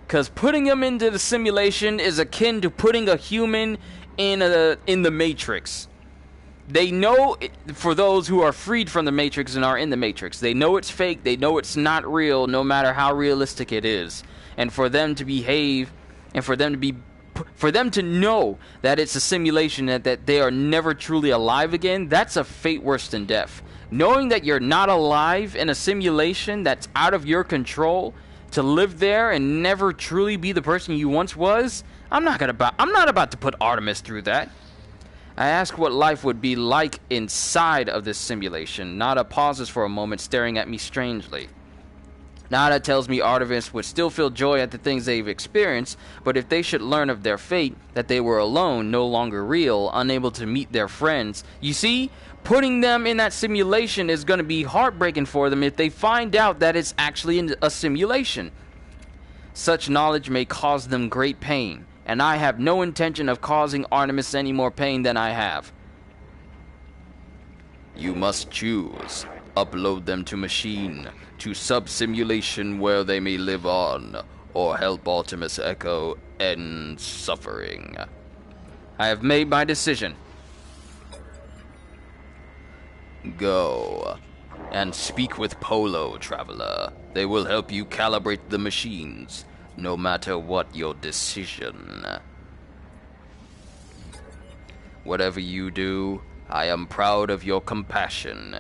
Because putting them into the simulation is akin to putting a human in the Matrix. They know, for those who are freed from the Matrix and are in the Matrix, they know it's fake, they know it's not real, no matter how realistic it is. And for them to behave, and for them to know that it's a simulation, that they are never truly alive again, that's a fate worse than death. Knowing that you're not alive in a simulation that's out of your control, to live there and never truly be the person you once was, I'm not about to put Artemis through that. I ask what life would be like inside of this simulation. Nada pauses for a moment, staring at me strangely. Nada tells me Artemis would still feel joy at the things they've experienced, but if they should learn of their fate, that they were alone, no longer real, unable to meet their friends. You see, Putting them in that simulation is going to be heartbreaking for them if they find out that it's actually a simulation. Such knowledge may cause them great pain, and I have no intention of causing Artemis any more pain than I have. You must choose. Upload them to machine, to sub-simulation where they may live on, or help Artemis Echo end suffering. I have made my decision. Go, and speak with Polo, traveler. They will help you calibrate the machines, no matter what your decision. Whatever you do, I am proud of your compassion.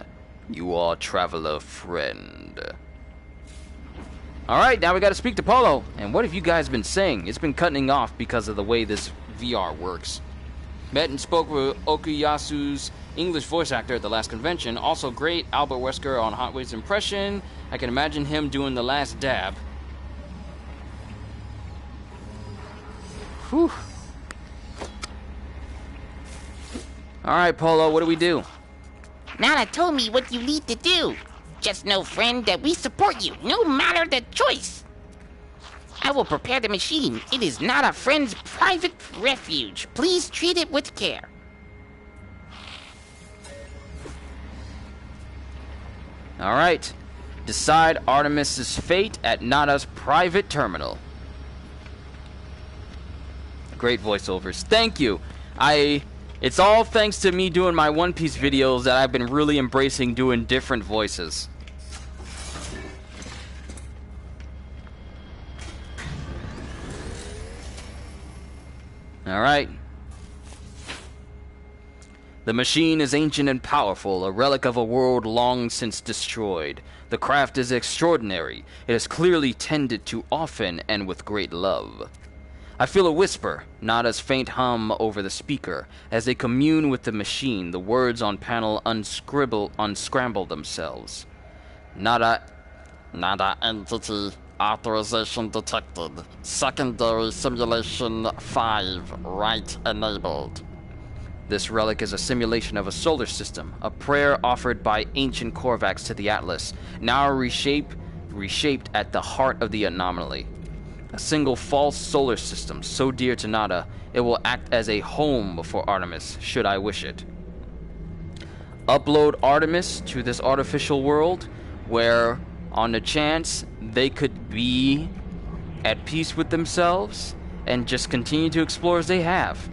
You are traveler friend. Alright, now we gotta speak to Polo. And what have you guys been saying? It's been cutting off because of the way this VR works. Met and spoke with Okuyasu's English voice actor at the last convention. Also great, Albert Wesker on Hot Wheels impression. I can imagine him doing the last dab. Whew. Alright, Polo, what do we do? Nana told me what you need to do. Just know, friend, that we support you, no matter the choice. I will prepare the machine. It is not a friend's private refuge. Please treat it with care. Alright. Decide Artemis's fate at Nada's private terminal. Great voiceovers. Thank you. It's all thanks to me doing my One Piece videos that I've been really embracing doing different voices. Alright. The machine is ancient and powerful, a relic of a world long since destroyed. The craft is extraordinary. It is clearly tended to often and with great love. I feel a whisper, Nada's faint hum over the speaker. As they commune with the machine, the words on panel unscramble themselves. Nada entity authorization detected. Secondary simulation 5, right enabled. This relic is a simulation of a solar system, a prayer offered by ancient Korvax to the Atlas, now reshaped at the heart of the anomaly. A single false solar system so dear to Nada, it will act as a home for Artemis, should I wish it. Upload Artemis to this artificial world, where, on the chance, they could be at peace with themselves, and just continue to explore as they have.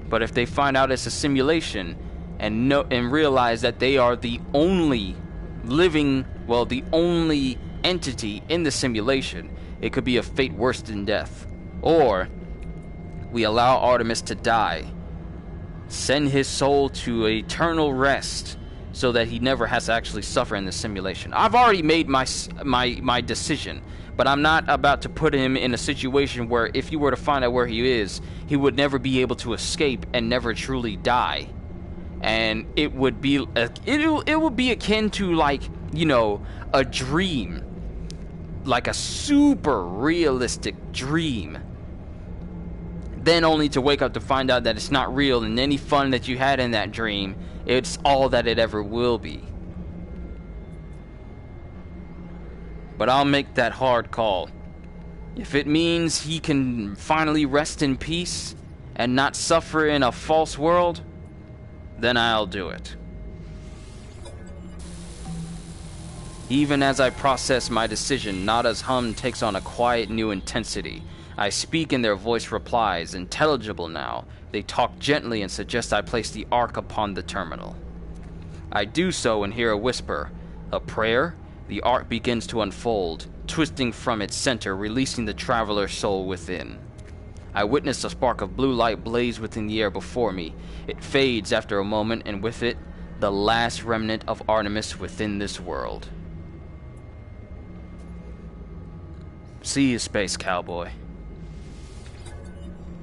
But if they find out it's a simulation, and realize that they are the only the only entity in the simulation, it could be a fate worse than death. Or, we allow Artemis to die, send his soul to eternal rest, so that he never has to actually suffer in the simulation. I've already made my decision, but I'm not about to put him in a situation where if you were to find out where he is, he would never be able to escape and never truly die. And it would be akin to, like, you know, a dream. Like a super realistic dream. Then only to wake up to find out that it's not real, and any fun that you had in that dream, it's all that it ever will be. But I'll make that hard call. If it means he can finally rest in peace and not suffer in a false world, then I'll do it. Even as I process my decision, Nada's hum takes on a quiet new intensity. I speak and their voice replies, intelligible now. They talk gently and suggest I place the ark upon the terminal. I do so and hear a whisper. A prayer? The ark begins to unfold, twisting from its center, releasing the traveler's soul within. I witness a spark of blue light blaze within the air before me. It fades after a moment, and with it, the last remnant of Artemis within this world. See you, space cowboy.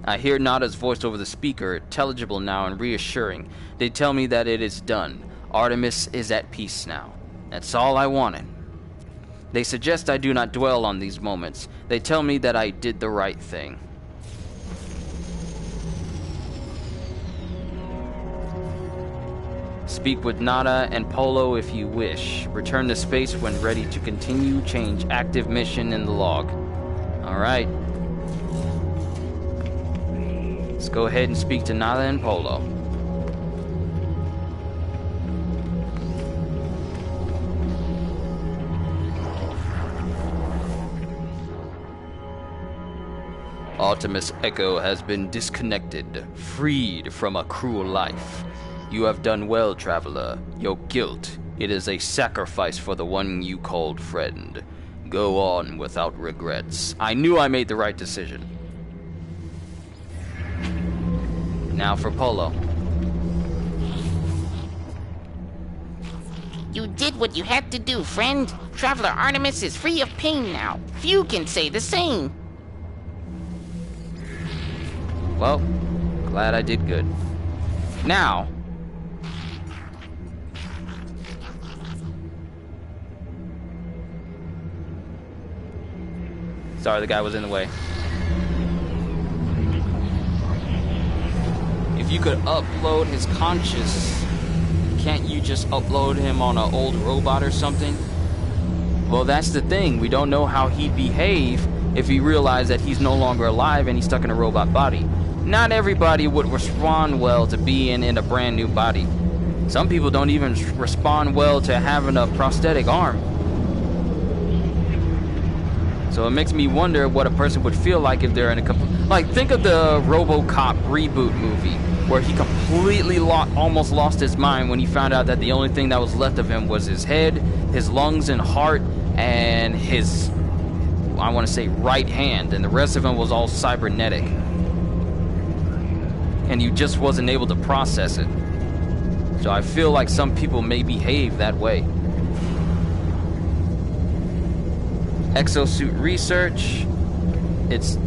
I hear Nada's voice over the speaker, intelligible now and reassuring. They tell me that it is done. Artemis is at peace now. That's all I wanted. They suggest I do not dwell on these moments. They tell me that I did the right thing. Speak with Nada and Polo if you wish. Return to space when ready to continue. Change active mission in the log. Alright. Let's go ahead and speak to Nada and Polo. Artemis Echo has been disconnected, freed from a cruel life. You have done well, traveler. Your guilt, it is a sacrifice for the one you called friend. Go on without regrets. I knew I made the right decision. Now for Polo. You did what you had to do, friend. Traveler Artemis is free of pain now. Few can say the same. Well, glad I did good. Now, sorry, the guy was in the way. If you could upload his conscious, can't you just upload him on an old robot or something? Well, that's the thing. We don't know how he'd behave if he realized that he's no longer alive and he's stuck in a robot body. Not everybody would respond well to being in a brand new body. Some people don't even respond well to having a prosthetic arm. So it makes me wonder what a person would feel like if they're in a... Like, think of the RoboCop reboot movie, where he completely almost lost his mind when he found out that the only thing that was left of him was his head, his lungs and heart, and his, I want to say, right hand, and the rest of him was all cybernetic. And he just wasn't able to process it. So I feel like some people may behave that way. Exosuit research. It's...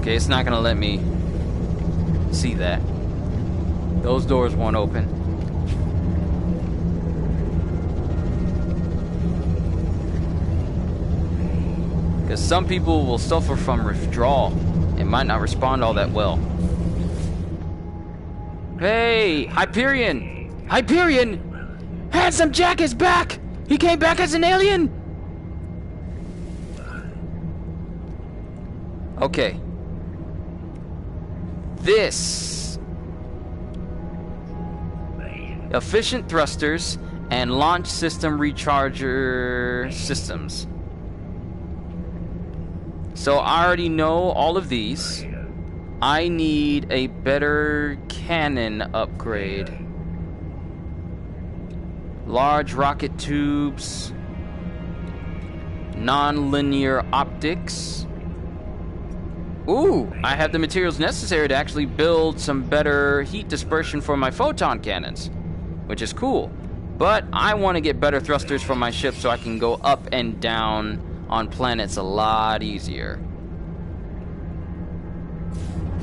Okay, it's not gonna let me see that. Those doors won't open. Because some people will suffer from withdrawal and might not respond all that well. Hey, Hyperion! Hyperion! Handsome Jack is back! He came back as an alien! Okay. This. Efficient thrusters and launch system recharger systems. So I already know all of these. I need a better cannon upgrade. Large rocket tubes. Non-linear optics. Ooh, I have the materials necessary to actually build some better heat dispersion for my photon cannons, which is cool. But I want to get better thrusters for my ship so I can go up and down on planets a lot easier.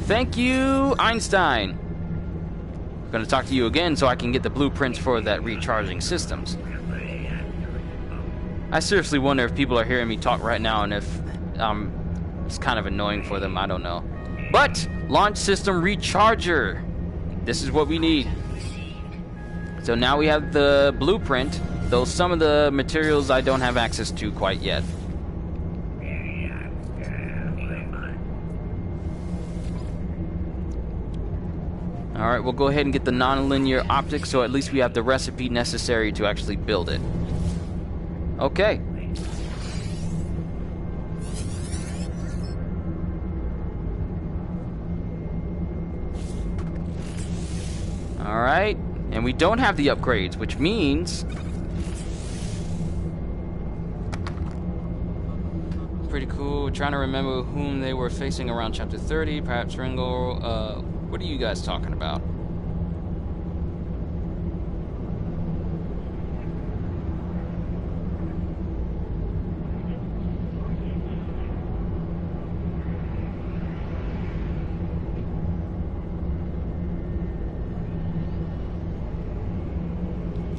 Thank you, Einstein. I'm gonna talk to you again so I can get the blueprints for that recharging systems. I seriously wonder if people are hearing me talk right now and if it's kind of annoying for them, I don't know. But, launch system recharger. This is what we need. So now we have the blueprint, though some of the materials I don't have access to quite yet. Alright, we'll go ahead and get the non-linear optics, so at least we have the recipe necessary to actually build it. Okay. Alright, and we don't have the upgrades, which means... Pretty cool. Trying to remember whom they were facing around chapter 30, perhaps Ringo, what are you guys talking about?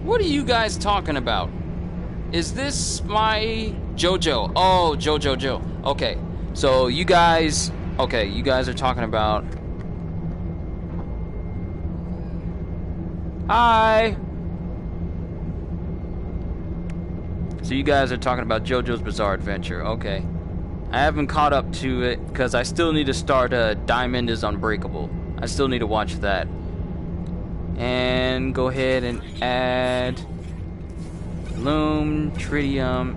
What are you guys talking about? Is this my JoJo? Oh, JoJo. Okay. So you guys, okay, you guys are talking about. Hi. So you guys are talking about JoJo's Bizarre Adventure. Okay. I haven't caught up to it because I still need to start Diamond is Unbreakable. I still need to watch that. And go ahead and add Loom, Tritium,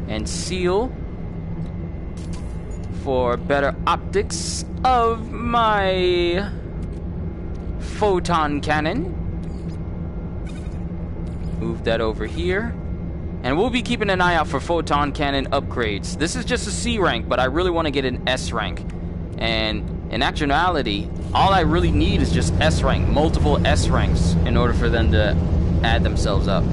and Seal for better optics of my photon cannon. Move that over here. And we'll be keeping an eye out for photon cannon upgrades. This is just a C rank, but I really want to get an S rank. And in actuality, all I really need is just S rank, multiple S ranks, in order for them to add themselves up.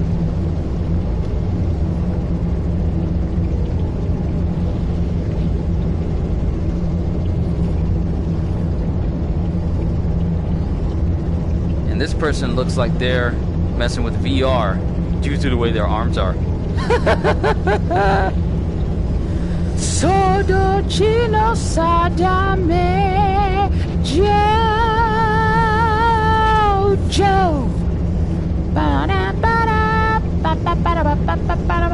And this person looks like they're messing with VR due to the way their arms are. Sodo chino sadame Jojo. Ba-da ba-da ba-ba-ba-da ba-ba-ba-ba-ba-ba-ba-ba-ba-ba.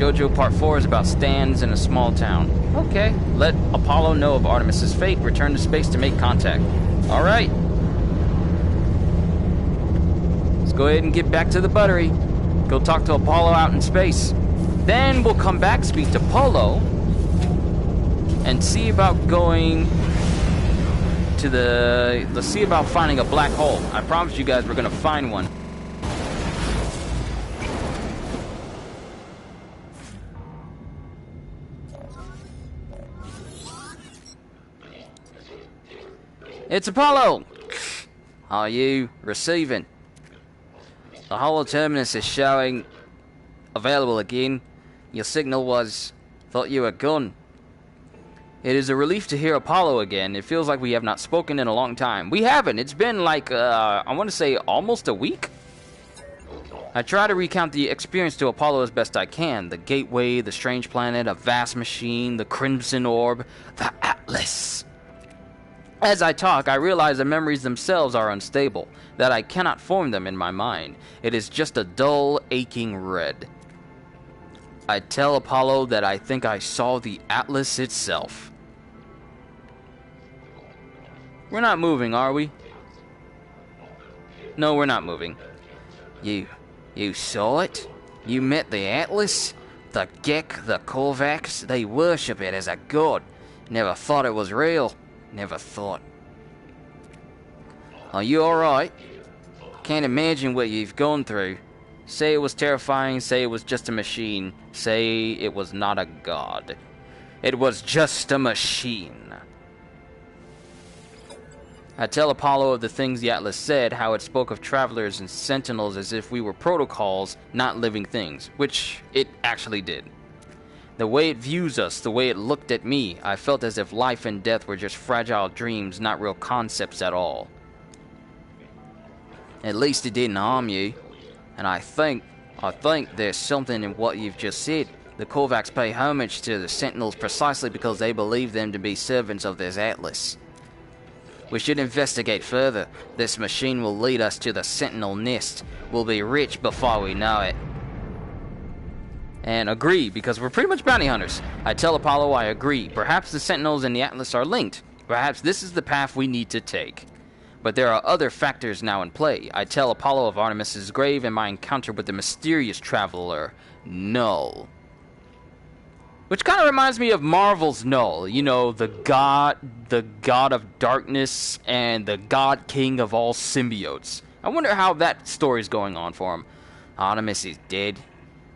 JoJo Part 4 is about stands in a small town. Okay. Let Apollo know of Artemis's fate. Return to space to make contact. Alright. Let's go ahead and get back to the buttery. Go talk to Apollo out in space. Then we'll come back, speak to Polo, and see about going to the... Let's see about finding a black hole. I promised you guys we're gonna find one. It's Apollo! Are you receiving? The whole terminus is showing available again. Your signal was... thought you were gone. It is a relief to hear Apollo again. It feels like we have not spoken in a long time. We haven't. It's been like, I want to say almost a week? I try to recount the experience to Apollo as best I can. The gateway, the strange planet, a vast machine, the crimson orb, the Atlas. As I talk, I realize the memories themselves are unstable, that I cannot form them in my mind. It is just a dull, aching red. I tell Apollo that I think I saw the Atlas itself. We're not moving, are we? No, we're not moving. You saw it? You met the Atlas? The Gek, the Korvax, they worship it as a god. Never thought it was real. Never thought. Are you alright? Can't imagine what you've gone through. Say it was terrifying, say it was just a machine. Say it was not a god. It was just a machine. I tell Apollo of the things the Atlas said, how it spoke of travelers and sentinels as if we were protocols, not living things, which it actually did. The way it views us, the way it looked at me, I felt as if life and death were just fragile dreams, not real concepts at all. At least it didn't harm you. And I think there's something in what you've just said. The Korvax pay homage to the Sentinels precisely because they believe them to be servants of this Atlas. We should investigate further. This machine will lead us to the Sentinel nest. We'll be rich before we know it. And agree, because we're pretty much bounty hunters. I tell Apollo I agree. Perhaps the Sentinels and the Atlas are linked. Perhaps this is the path we need to take. But there are other factors now in play. I tell Apollo of Artemis's grave and my encounter with the mysterious traveler, Null. Which kind of reminds me of Marvel's Null. You know, the god of darkness and the god king of all symbiotes. I wonder how that story's going on for him. Artemis is dead.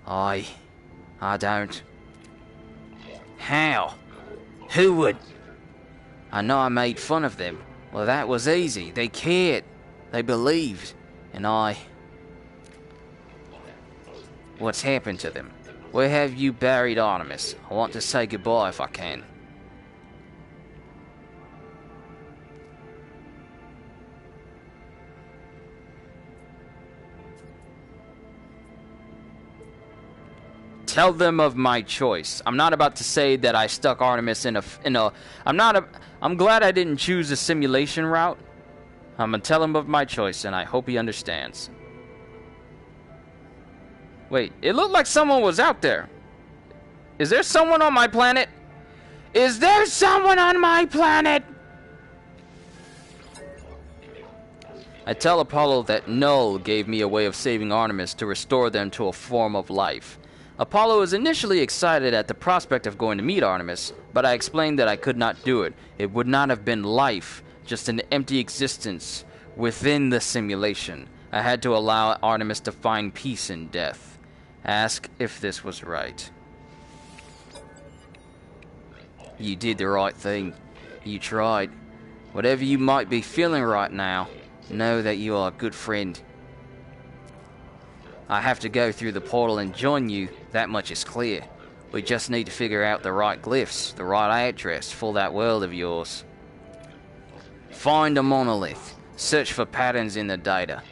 I don't. How? Who would? I know I made fun of them. Well, that was easy. They cared. They believed. And I What's happened to them? Where have you buried Artemis? I want to say goodbye if I can. Tell them of my choice. I'm not about to say that I stuck Artemis in a I'm glad I didn't choose a simulation route. I'm gonna tell him of my choice, and I hope he understands. Wait, it looked like someone was out there. Is there someone on my planet? Is there someone on my planet? I tell Apollo that Null gave me a way of saving Artemis to restore them to a form of life. Apollo is initially excited at the prospect of going to meet Artemis, but I explained that I could not do it. It would not have been life, just an empty existence within the simulation. I had to allow Artemis to find peace in death. Ask if this was right. You did the right thing. You tried. Whatever you might be feeling right now, know that you are a good friend. I have to go through the portal and join you, that much is clear. We just need to figure out the right glyphs, the right address for that world of yours. Find a monolith. Search for patterns in the data.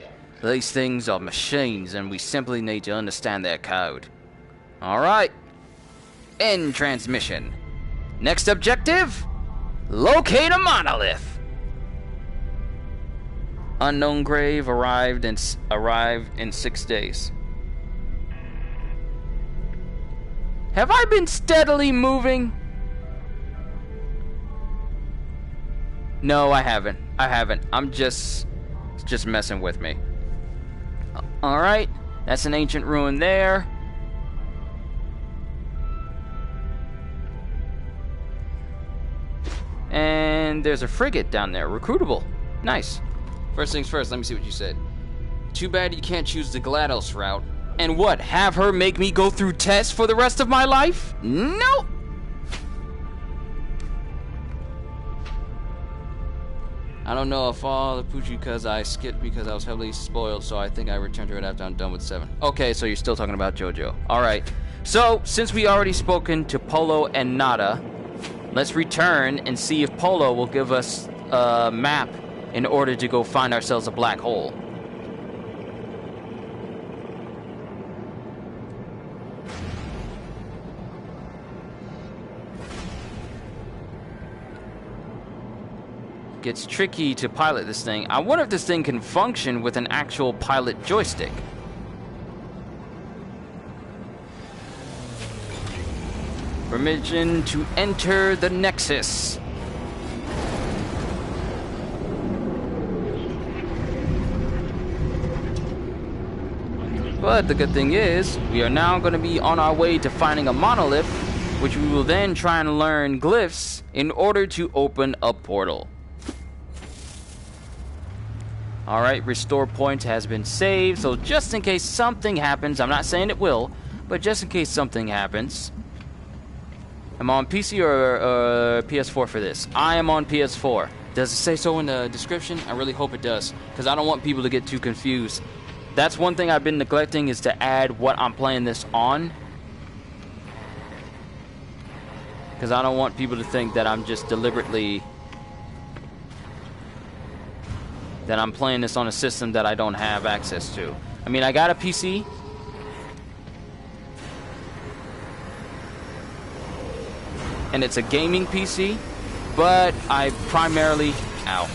These things are machines and we simply need to understand their code. Alright. End transmission. Next objective? Locate a monolith. Unknown grave arrived in 6 days. Have I been steadily moving? No, I haven't. I'm just messing with me. Alright, that's an ancient ruin there. And there's a frigate down there, recruitable. Nice. First things first, let me see what you said. Too bad you can't choose the GLaDOS route. And what, have her make me go through tests for the rest of my life? Nope! I don't know if all the Poochie because I skipped because I was heavily spoiled, so I think I returned to it after I'm done with 7. Okay, so you're still talking about JoJo. Alright. So, since we already spoken to Polo and Nada, let's return and see if Polo will give us a map in order to go find ourselves a black hole. Gets tricky to pilot this thing. I wonder if this thing can function with an actual pilot joystick. Permission to enter the Nexus. But the good thing is, we are now going to be on our way to finding a monolith, which we will then try and learn glyphs in order to open a portal. Alright, restore point has been saved, so just in case something happens, I'm not saying it will, but just in case something happens. I'm on PC or PS4 for this. I am on PS4. Does it say so in the description? I really hope it does, because I don't want people to get too confused. That's one thing I've been neglecting, is to add what I'm playing this on. Because I don't want people to think that I'm just deliberately... that I'm playing this on a system that I don't have access to. I mean, I got a PC. And it's a gaming PC, but I primarily... Ow.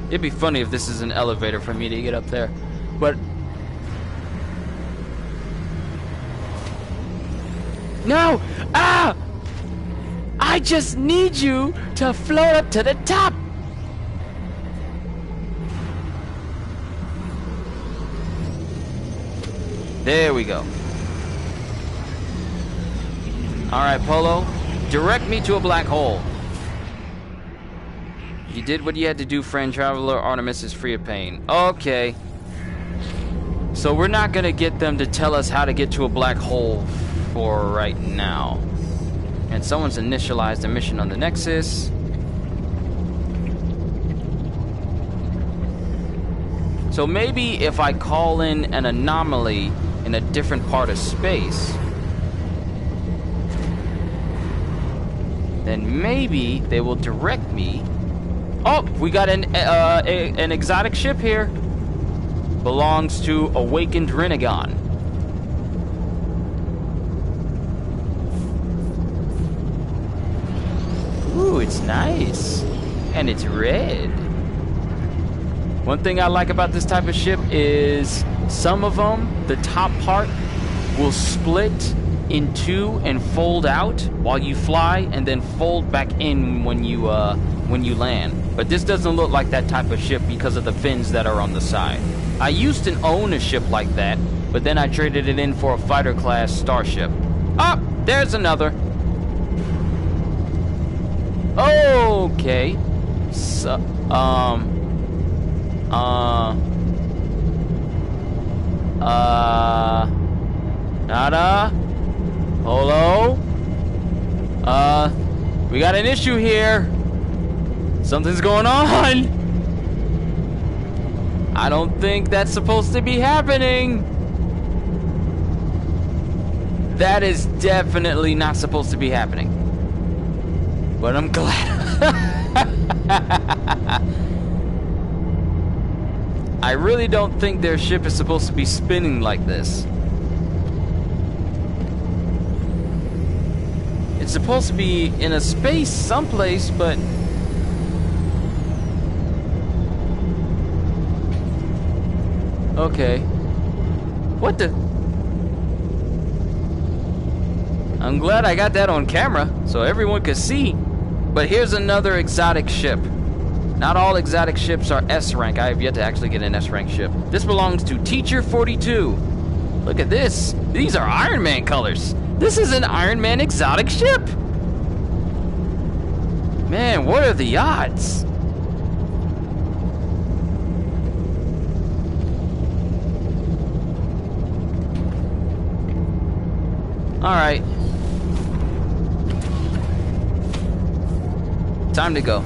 It'd be funny if this is an elevator for me to get up there, but... No! Ah! I just need you to float up to the top! There we go. Alright, Polo. Direct me to a black hole. You did what you had to do, friend. Traveler Artemis is free of pain. Okay. So we're not gonna get them to tell us how to get to a black hole for right now. And someone's initialized a mission on the Nexus. So maybe if I call in an anomaly in a different part of space, then maybe they will direct me. Oh, we got an exotic ship here. Belongs to Awakened Renegon. Ooh, it's nice. And it's red. One thing I like about this type of ship is some of them, the top part, will split in two and fold out while you fly, and then fold back in when you land. But this doesn't look like that type of ship because of the fins that are on the side. I used to own a ship like that, but then I traded it in for a fighter class starship. Oh, there's another. Okay. So, nada. Hello? We got an issue here. Something's going on. I don't think that's supposed to be happening. That is definitely not supposed to be happening. But I'm glad. I really don't think their ship is supposed to be spinning like this. It's supposed to be in a space someplace, but okay. What the? I'm glad I got that on camera so everyone could see. But here's another exotic ship. Not all exotic ships are S rank. I have yet to actually get an S rank ship. This belongs to Teacher 42. Look at this. These are Iron Man colors. This is an Iron Man exotic ship. Man, what are the odds? All right. Time to go.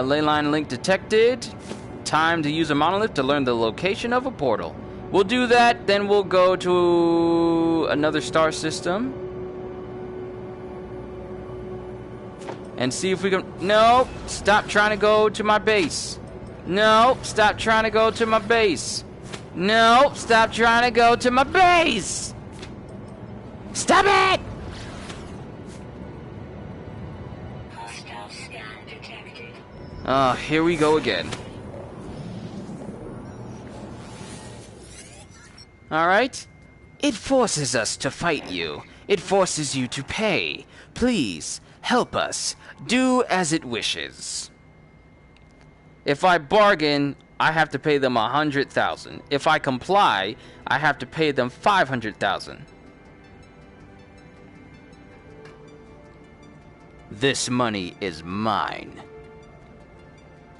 Leyline link detected. Time to use a monolith to learn the location of a portal. We'll do that, then we'll go to another star system. And see if we can... No! Stop trying to go to my base. No! Stop trying to go to my base. No! Stop trying to go to my base! Stop it! Hostile scan detected. Here we go again. Alright? It forces us to fight you. It forces you to pay. Please, help us. Do as it wishes. If I bargain, I have to pay them 100,000. If I comply, I have to pay them 500,000. This money is mine.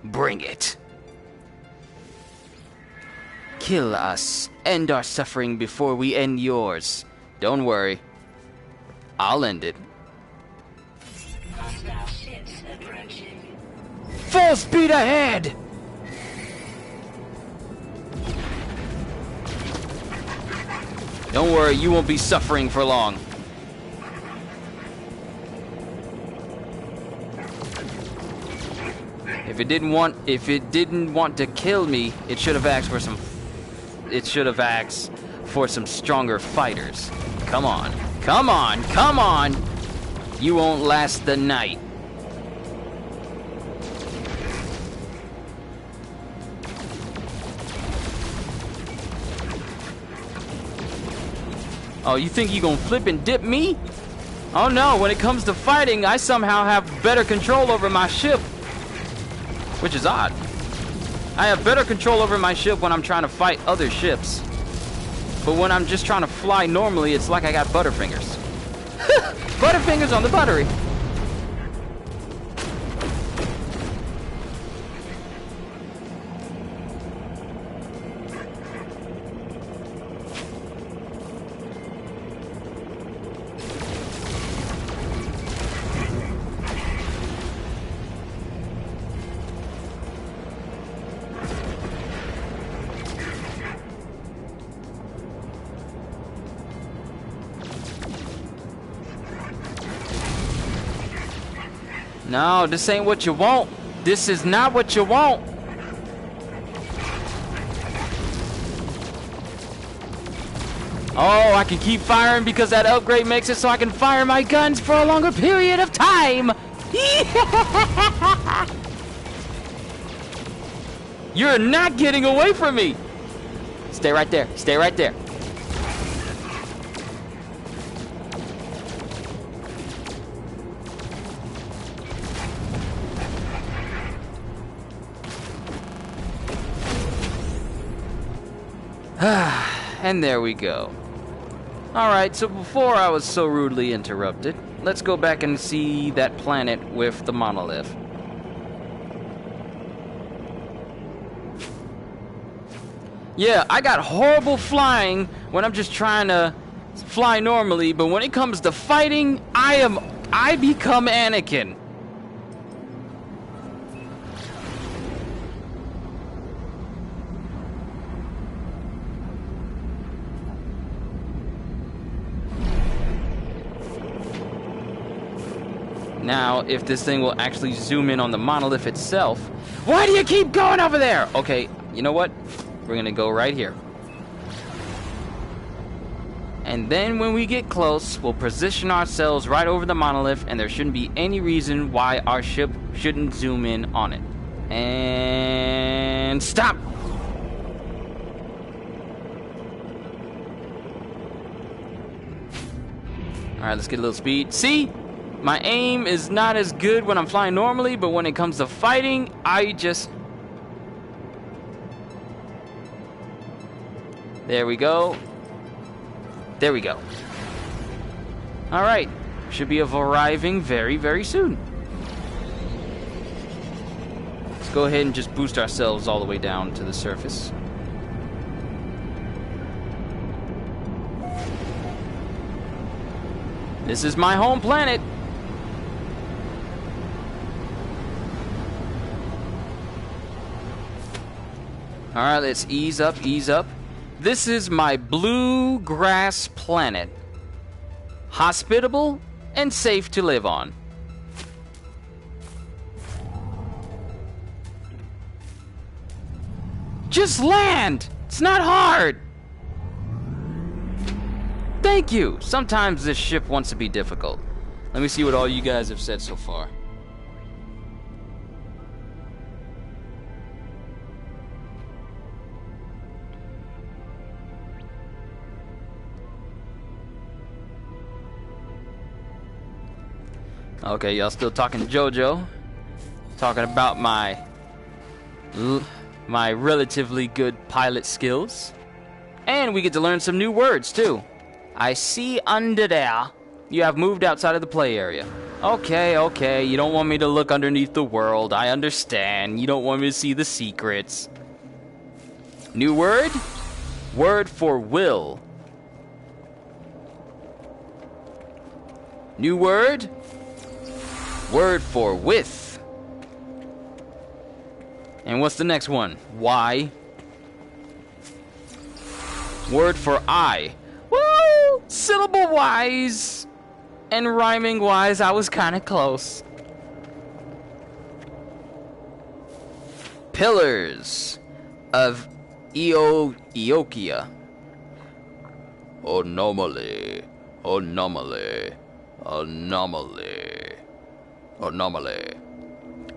Bring it. Kill us. End our suffering before we end yours. Don't worry. I'll end it. Hostile ships approaching. Full speed ahead! Don't worry, you won't be suffering for long. If it didn't want to kill me, it should have asked for some. It should have asked for some stronger fighters. Come on, come on, come on! You won't last the night. Oh, you think you gonna flip and dip me? Oh no, when it comes to fighting, I somehow have better control over my ship. Which is odd. I have better control over my ship when I'm trying to fight other ships. But when I'm just trying to fly normally, it's like I got butterfingers. Butterfingers on the buttery. No, this ain't what you want. This is not what you want. Oh, I can keep firing because that upgrade makes it so I can fire my guns for a longer period of time. You're not getting away from me. Stay right there. Stay right there. And there we go. Alright, so before I was so rudely interrupted, let's go back and see that planet with the monolith. Yeah, I got horrible flying when I'm just trying to fly normally, but when it comes to fighting, I become Anakin. Now, if this thing will actually zoom in on the monolith itself... Why do you keep going over there? Okay, you know what? We're gonna go right here. And then when we get close, we'll position ourselves right over the monolith, and there shouldn't be any reason why our ship shouldn't zoom in on it. And... stop! Alright, let's get a little speed. See? My aim is not as good when I'm flying normally, but when it comes to fighting, I just... There we go. There we go. Alright. Should be arriving very, very soon. Let's go ahead and just boost ourselves all the way down to the surface. This is my home planet. Alright, let's ease up, ease up. This is my blue grass planet. Hospitable and safe to live on. Just land! It's not hard! Thank you! Sometimes this ship wants to be difficult. Let me see what all you guys have said so far. Okay, y'all still talking JoJo. Talking about my relatively good pilot skills. And we get to learn some new words, too. I see under there you have moved outside of the play area. Okay, okay, you don't want me to look underneath the world. I understand. You don't want me to see the secrets. New word? Word for will. New word? Word for with. And what's the next one? Why? Word for I. Woo! Syllable wise and rhyming wise, I was kind of close. Pillars of Eokia. Anomaly. Anomaly. Anomaly. Anomaly.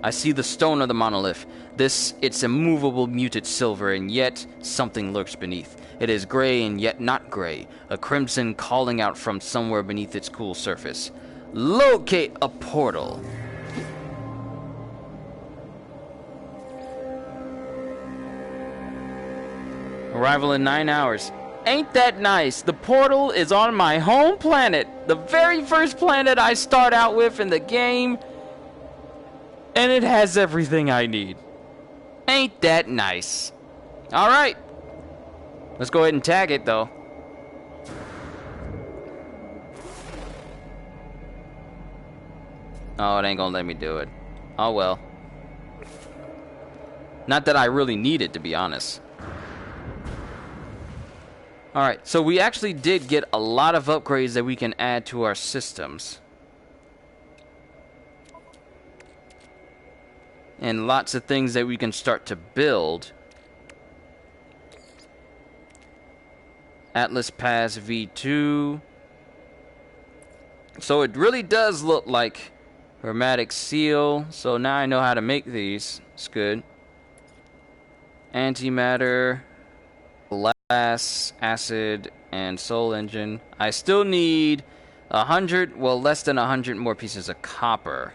I see the stone of the monolith. It's immovable muted silver, and yet something lurks beneath. It is gray and yet not gray, a crimson calling out from somewhere beneath its cool surface. Locate a portal. Arrival in 9 hours. Ain't that nice? The portal is on my home planet. The very first planet I start out with in the game. And it has everything I need. Ain't that nice? Alright. Let's go ahead and tag it, though. Oh, it ain't gonna let me do it. Oh, well. Not that I really need it, to be honest. Alright, so we actually did get a lot of upgrades that we can add to our systems. and lots of things that we can start to build. Atlas Pass V2. So it really does look like hermetic seal. So now I know how to make these. It's good. Antimatter, glass, acid, and soul engine. I still need 100, well, less than 100 more pieces of copper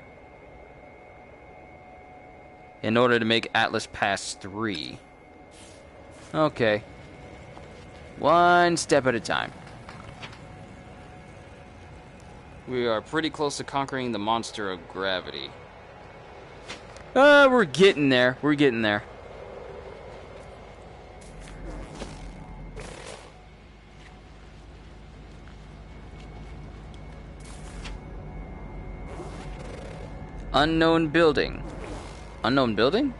in order to make Atlas Pass 3. Okay. One step at a time. We are pretty close to conquering the monster of gravity. We're getting there. We're getting there. Unknown building. Unknown building?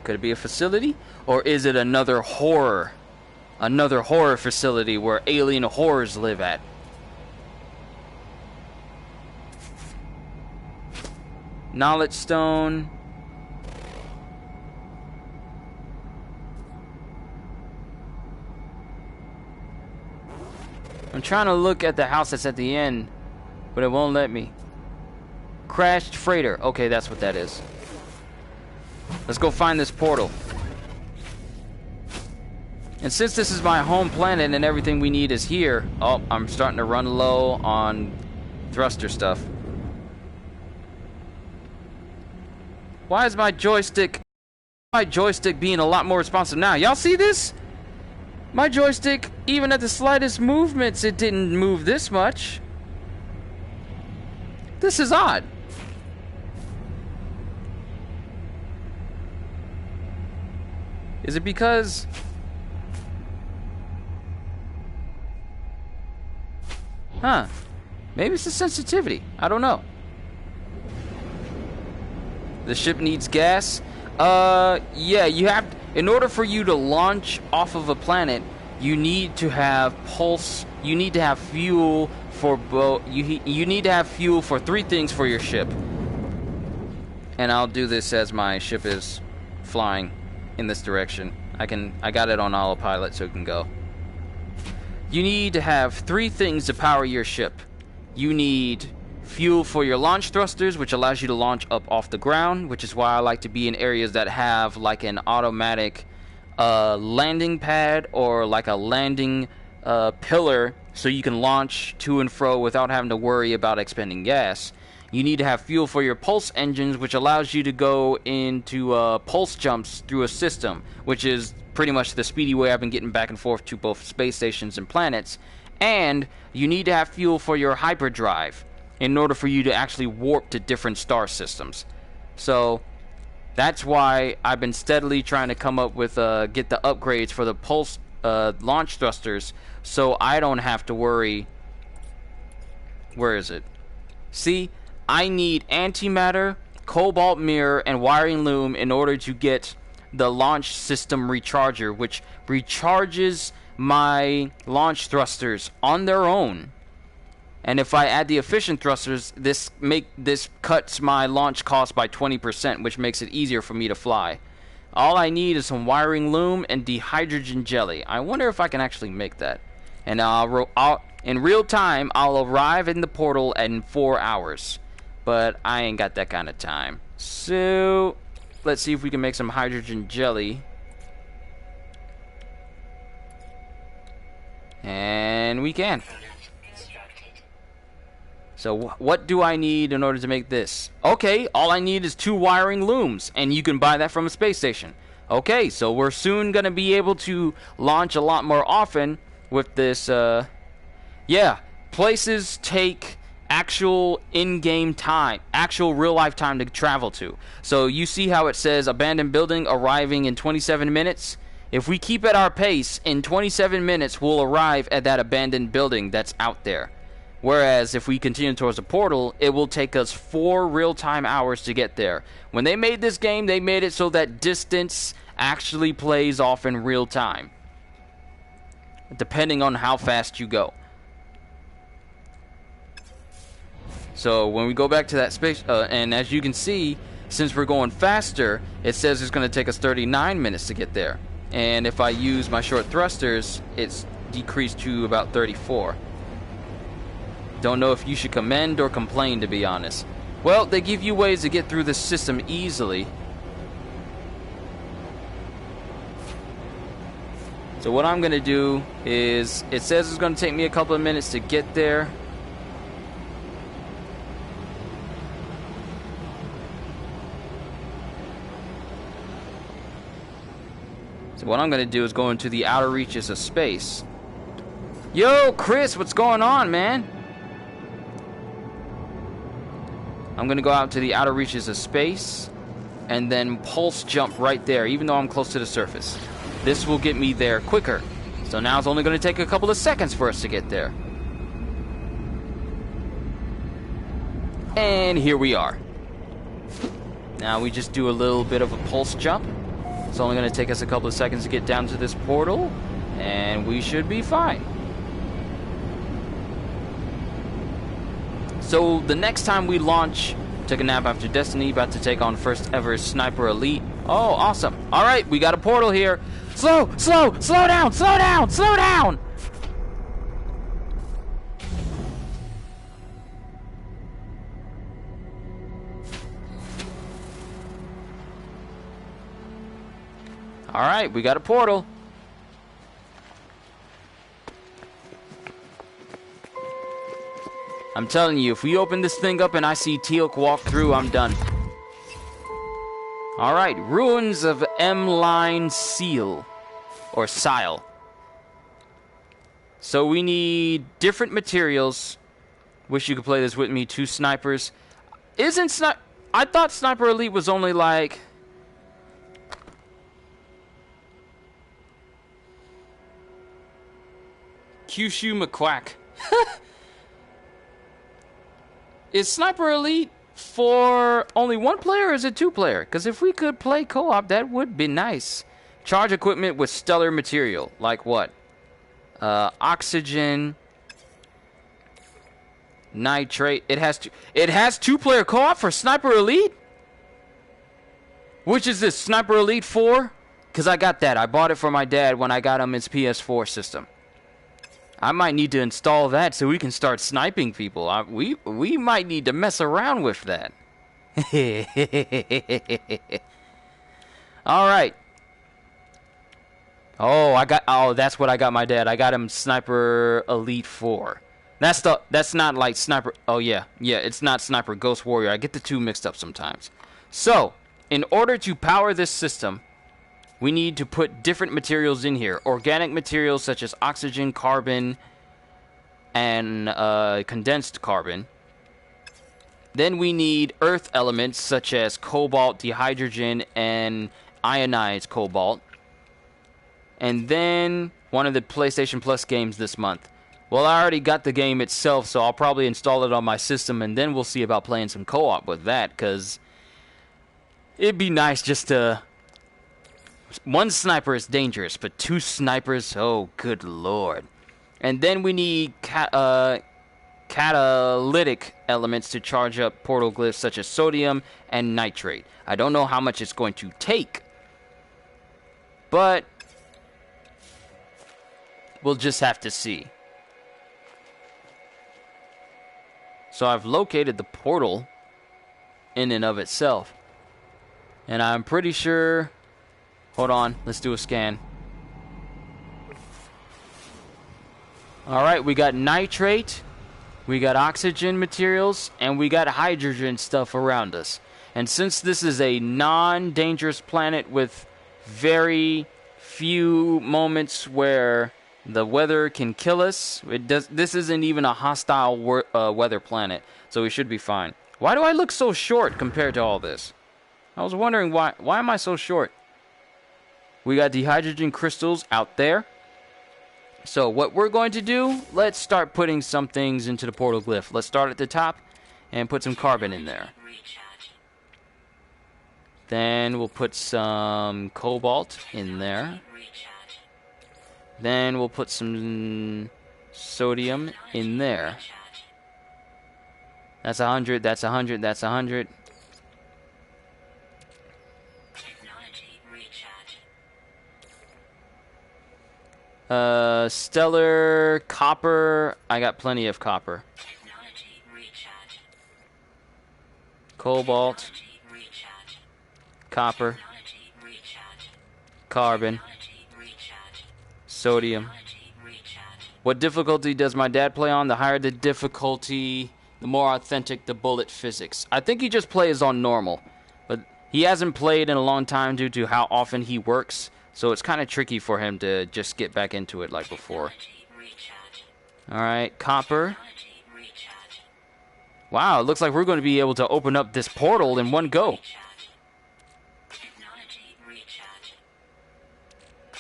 Could it be a facility? Or is it another horror? Another horror facility where alien horrors live at? Knowledge stone. I'm trying to look at the house that's at the end, but it won't let me. Crashed freighter. Okay, that's what that is. Let's go find this portal. And since this is my home planet and everything we need is here... Oh, I'm starting to run low on thruster stuff. Why is my joystick being a lot more responsive now? Y'all see this? My joystick, even at the slightest movements, it didn't move this much. This is odd. Is it because... Huh. Maybe it's the sensitivity. I don't know. The ship needs gas. Yeah, you have... In order for you to launch off of a planet, you need to have pulse... You need to have fuel for both... You need to have fuel for 3 things for your ship. And I'll do this as my ship is flying in this direction. I got it on autopilot so it can go. You need to have 3 things to power your ship. You need fuel for your launch thrusters, which allows you to launch up off the ground, which is why I like to be in areas that have like an automatic landing pad or like a landing pillar so you can launch to and fro without having to worry about expending gas. You need to have fuel for your pulse engines, which allows you to go into pulse jumps through a system, which is pretty much the speedy way I've been getting back and forth to both space stations and planets. And you need to have fuel for your hyperdrive in order for you to actually warp to different star systems. So that's why I've been steadily trying to come up with get the upgrades for the pulse launch thrusters, so I don't have to worry. Where is it? See, I need antimatter, cobalt mirror, and wiring loom in order to get the launch system recharger, which recharges my launch thrusters on their own. And if I add the efficient thrusters, this cuts my launch cost by 20%, which makes it easier for me to fly. All I need is some wiring loom and dehydrogen jelly. I wonder if I can actually make that. And in real time, I'll arrive in the portal in 4 hours. But I ain't got that kind of time. So let's see if we can make some hydrogen jelly. And we can. So what do I need in order to make this? Okay, all I need is 2 wiring looms, and you can buy that from a space station. Okay, so we're soon going to be able to launch a lot more often with this. Yeah, places take actual in-game time, actual real-life time to travel to. So you see how it says abandoned building arriving in 27 minutes? If we keep at our pace, in 27 minutes we'll arrive at that abandoned building that's out there. Whereas if we continue towards the portal, it will take us 4 real-time hours to get there. When they made this game, they made it so that distance actually plays off in real time, depending on how fast you go. So when we go back to that space, and as you can see, since we're going faster, it says it's going to take us 39 minutes to get there. And if I use my short thrusters, it's decreased to about 34. Don't know if you should commend or complain, to be honest. Well, they give you ways to get through the system easily. So what I'm going to do is, it says it's going to take me a couple of minutes to get there. So what I'm going to do is go into the outer reaches of space. Yo, Chris, what's going on, man? I'm going to go out to the outer reaches of space and then pulse jump right there, even though I'm close to the surface. This will get me there quicker. So now it's only going to take a couple of seconds for us to get there. And here we are. Now we just do a little bit of a pulse jump. It's only going to take us a couple of seconds to get down to this portal, and we should be fine. So the next time we launch, took a nap after Destiny, about to take on first ever Sniper Elite. Oh, awesome. All right, we got a portal here. Slow down. All right, we got a portal. I'm telling you, if we open this thing up and I see Teal'c walk through, I'm done. All right, Ruins of M-Line Seal, or Sile. So we need different materials. Wish you could play this with me. 2 snipers. I thought Sniper Elite was only like... Kyushu McQuack. Is Sniper Elite for only 1 player, or is it 2 player? Because if we could play co-op, that would be nice. Charge equipment with stellar material. Like what? Oxygen, nitrate. It has 2-player co-op for Sniper Elite? Which is this, Sniper Elite 4? Because I got that. I bought it for my dad when I got him his PS4 system. I might need to install that so we can start sniping people. We might need to mess around with that. All right. Oh, that's what I got my dad. I got him Sniper Elite 4. That's not like Sniper. Oh yeah, it's not Sniper Ghost Warrior. I get the 2 mixed up sometimes. So, in order to power this system, we need to put different materials in here. Organic materials such as oxygen, carbon, and condensed carbon. Then we need earth elements such as cobalt, dihydrogen, and ionized cobalt. And then one of the PlayStation Plus games this month. Well, I already got the game itself, so I'll probably install it on my system, and then we'll see about playing some co-op with that, because it'd be nice just to... 1 sniper is dangerous, but 2 snipers, oh, good lord. And then we need catalytic elements to charge up portal glyphs such as sodium and nitrate. I don't know how much it's going to take, but we'll just have to see. So I've located the portal in and of itself, and I'm pretty sure... Hold on, let's do a scan. Alright, we got nitrate, we got oxygen materials, and we got hydrogen stuff around us. And since this is a non-dangerous planet with very few moments where the weather can kill us, this isn't even a hostile weather planet, so we should be fine. Why do I look so short compared to all this? I was wondering why am I so short? We got the hydrogen crystals out there. So what we're going to do, let's start putting some things into the portal glyph. Let's start at the top and put some carbon in there. Then we'll put some cobalt in there. Then we'll put some sodium in there. That's 100, that's 100, that's 100. Stellar, copper. I got plenty of copper. Technology recharge. Cobalt, Technology recharge. copper, Technology recharge. carbon, Technology recharge. sodium. Technology recharge. What difficulty does my dad play on? The higher the difficulty, the more authentic the bullet physics. I think he just plays on normal, but he hasn't played in a long time due to how often he works, so it's kind of tricky for him to just get back into it like before. Technology recharge. Alright, copper. Technology recharge. Wow, it looks like we're going to be able to open up this portal in one go. Recharge. Technology recharge.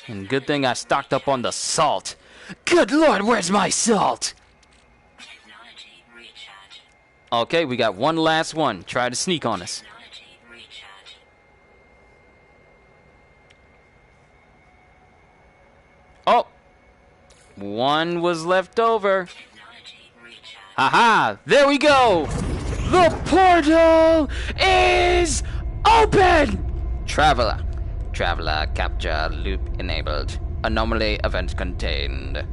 And good thing I stocked up on the salt. Good lord, where's my salt? Technology recharge. Okay, we got one last one. Try to sneak on us. Technology recharge. Oh! One was left over. Technology recharge. Haha! There we go! The portal is open! Traveler. Traveler capture loop enabled. Anomaly event contained.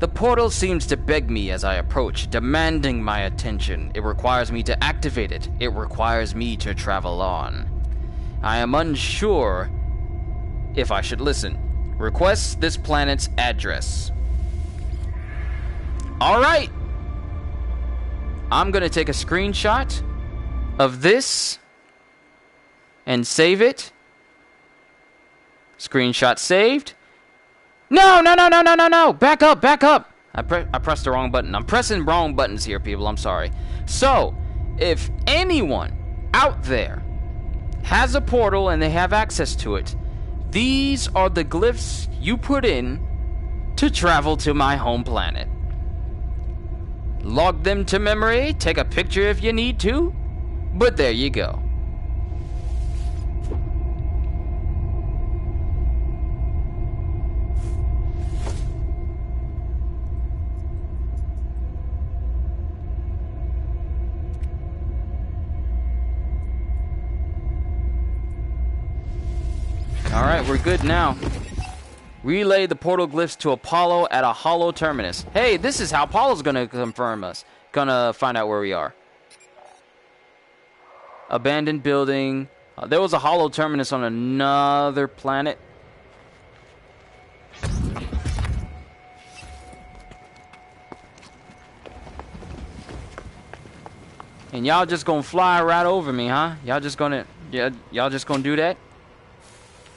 The portal seems to beg me as I approach, demanding my attention. It requires me to activate it. It requires me to travel on. I am unsure if I should listen. Request this planet's address. Alright! I'm gonna take a screenshot of this and save it. Screenshot saved. No! Back up! I pressed the wrong button. I'm pressing wrong buttons here, people. I'm sorry. So, if anyone out there has a portal and they have access to it, these are the glyphs you put in to travel to my home planet. Log them to memory, take a picture if you need to, but there you go. Alright, we're good now. Relay the portal glyphs to Apollo at a hollow terminus. Hey, this is how Apollo's gonna confirm us. Gonna find out where we are. Abandoned building. There was a hollow terminus on another planet. And y'all just gonna fly right over me, huh? Y'all just gonna do that?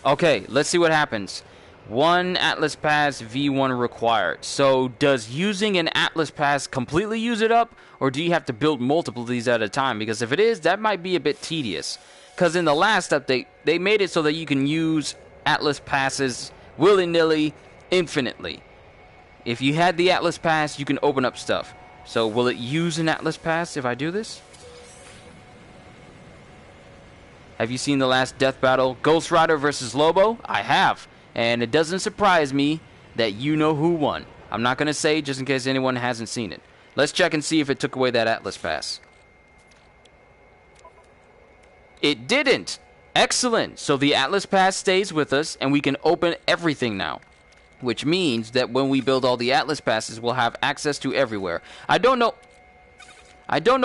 Okay, let's see what happens. One Atlas Pass, V1 required. So, does using an Atlas Pass completely use it up? Or do you have to build multiple of these at a time? Because if it is, that might be a bit tedious. Because in the last update, they made it so that you can use Atlas Passes willy-nilly, infinitely. If you had the Atlas Pass, you can open up stuff. So, will it use an Atlas Pass if I do this? Have you seen the last death battle? Ghost Rider versus Lobo? I have. And it doesn't surprise me that you know who won. I'm not going to say just in case anyone hasn't seen it. Let's check and see if it took away that Atlas Pass. It didn't. Excellent. So the Atlas Pass stays with us and we can open everything now. Which means that when we build all the Atlas Passes, we'll have access to everywhere. I don't know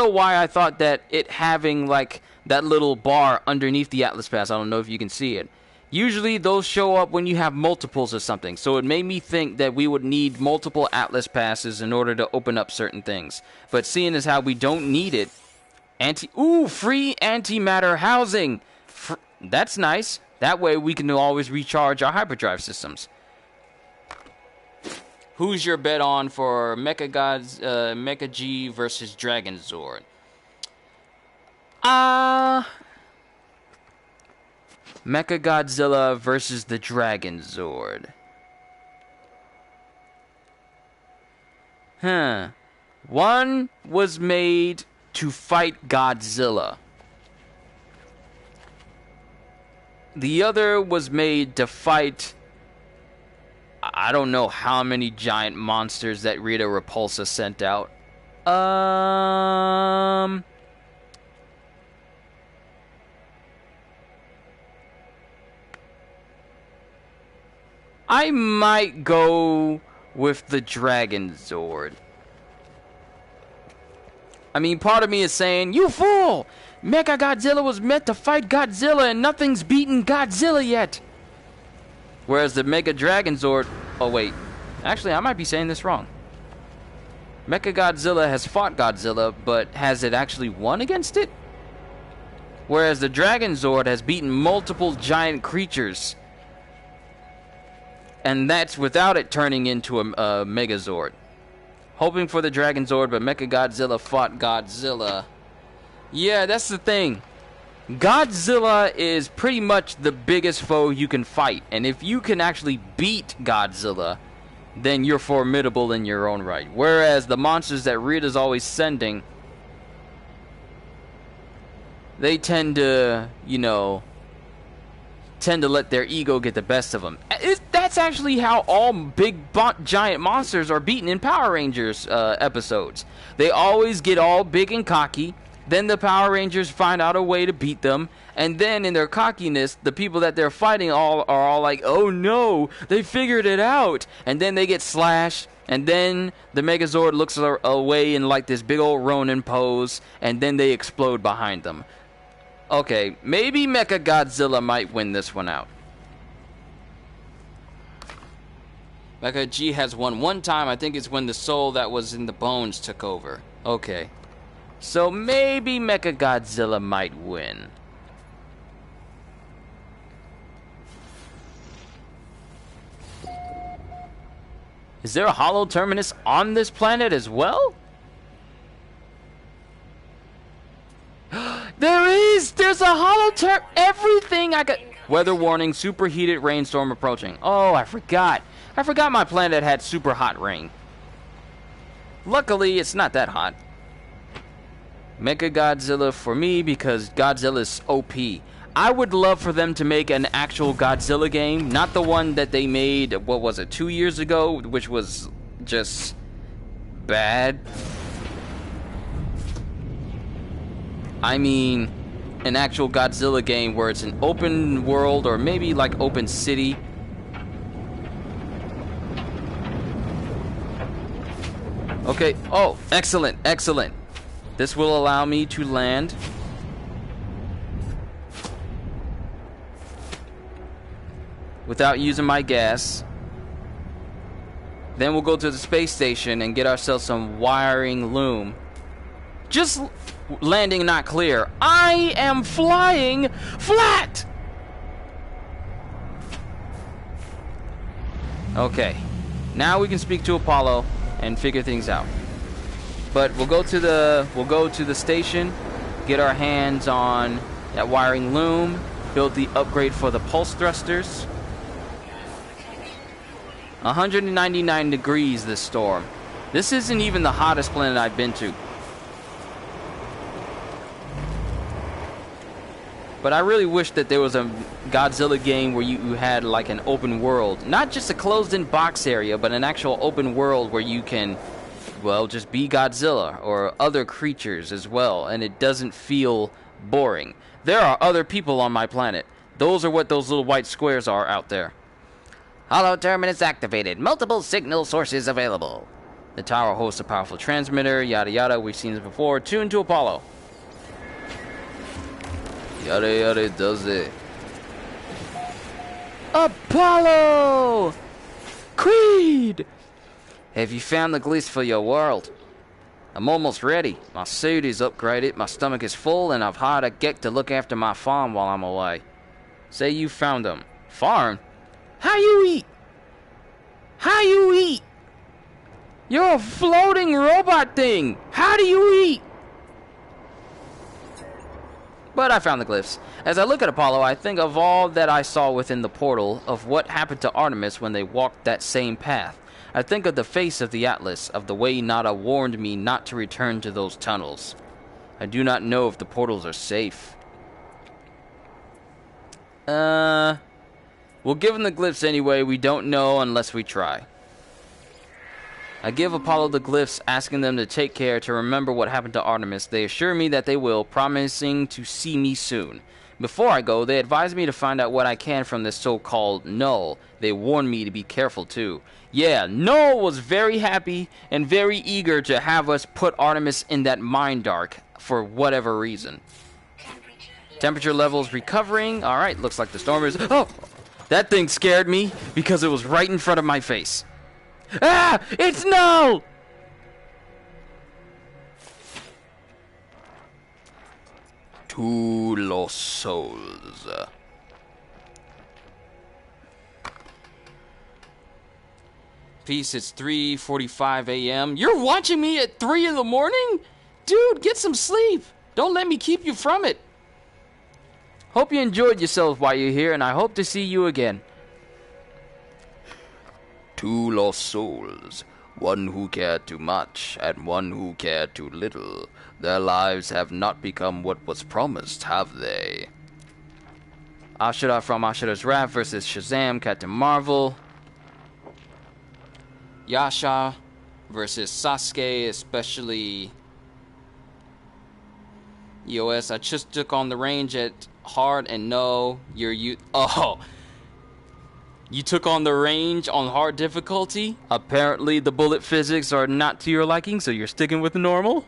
why I thought that it having like that little bar underneath the Atlas Pass. I don't know if you can see it. Usually those show up when you have multiples or something. So it made me think that we would need multiple Atlas Passes in order to open up certain things. But seeing as how we don't need it, free antimatter housing. That's nice. That way we can always recharge our hyperdrive systems. Who's your bet on for Mecha G versus Dragon Zord? Mecha Godzilla versus the Dragon Zord. One was made to fight Godzilla. The other was made to fight, I don't know how many giant monsters that Rita Repulsa sent out. I might go with the Dragon Zord. I mean, part of me is saying, you fool! Mechagodzilla was meant to fight Godzilla and nothing's beaten Godzilla yet. Whereas the Mega Dragon Zord... Oh, wait. Actually, I might be saying this wrong. Mechagodzilla has fought Godzilla, but has it actually won against it? Whereas the Dragon Zord has beaten multiple giant creatures. And that's without it turning into a Megazord. Hoping for the Dragon Zord, but Mechagodzilla fought Godzilla. Yeah, that's the thing. Godzilla is pretty much the biggest foe you can fight. And if you can actually beat Godzilla, then you're formidable in your own right. Whereas the monsters that Rita's always sending, they tend to, you know, let their ego get the best of them. That's actually how all big giant monsters are beaten in Power Rangers episodes. They always get all big and cocky. Then the Power Rangers find out a way to beat them. And then in their cockiness, the people that they're fighting are all like, oh no, they figured it out. And then they get slashed. And then the Megazord looks away in like this big old Ronin pose. And then they explode behind them. Okay, maybe Mechagodzilla might win this one out. Mecha G has won one time. I think it's when the soul that was in the bones took over. Okay. So maybe Mechagodzilla might win. Is there a hollow terminus on this planet as well? There is! There's a hollow everything I got. Weather warning, superheated rainstorm approaching. Oh, I forgot. I forgot my planet had super hot rain. Luckily, it's not that hot. Mechagodzilla for me because Godzilla's OP. I would love for them to make an actual Godzilla game, not the one that they made, what was it, 2 years ago, which was just bad. I mean, an actual Godzilla game where it's an open world or maybe like open city. Okay, oh, excellent, excellent. This will allow me to land. Without using my gas. Then we'll go to the space station and get ourselves some wiring loom. Just landing not clear. I am flying flat! Okay. Now we can speak to Apollo and figure things out. But we'll go to the station, get our hands on that wiring loom, build the upgrade for the pulse thrusters. 199 degrees this storm. This isn't even the hottest planet I've been to. But I really wish that there was a Godzilla game where you had like an open world. Not just a closed-in box area, but an actual open world where you can, well, just be Godzilla or other creatures as well, and it doesn't feel boring. There are other people on my planet. Those are what those little white squares are out there. Hollow terminus activated. Multiple signal sources available. The tower hosts a powerful transmitter, yada yada. We've seen this before. Tune to Apollo. Yada yada does it. Apollo! Creed! Have you found the glyphs for your world? I'm almost ready. My suit is upgraded, my stomach is full, and I've hired a geek to look after my farm while I'm away. Say you found them. Farm? How you eat? How you eat? You're a floating robot thing. How do you eat? But I found the glyphs. As I look at Apollo, I think of all that I saw within the portal, of what happened to Artemis when they walked that same path. I think of the face of the Atlas, of the way Nada warned me not to return to those tunnels. I do not know if the portals are safe. We'll give them the glyphs anyway. We don't know unless we try. I give Apollo the glyphs, asking them to take care to remember what happened to Artemis. They assure me that they will, promising to see me soon. Before I go, they advised me to find out what I can from this so-called Null. They warned me to be careful too. Yeah, Null was very happy and very eager to have us put Artemis in that mind dark for whatever reason. Temperature levels recovering. Alright, looks like the storm is... Oh! That thing scared me because it was right in front of my face. Ah! It's Null! Two lost souls. Peace, it's 3:45 a.m. You're watching me at 3 in the morning? Dude, get some sleep. Don't let me keep you from it. Hope you enjoyed yourself while you're here, and I hope to see you again. Two lost souls. One who cared too much, and one who cared too little. Their lives have not become what was promised, have they? Ashura from Ashura's Wrath versus Shazam, Captain Marvel. Yasha versus Sasuke, especially EOS. I just took on the range at hard and no, oh. You took on the range on hard difficulty? Apparently the bullet physics are not to your liking, so you're sticking with the normal?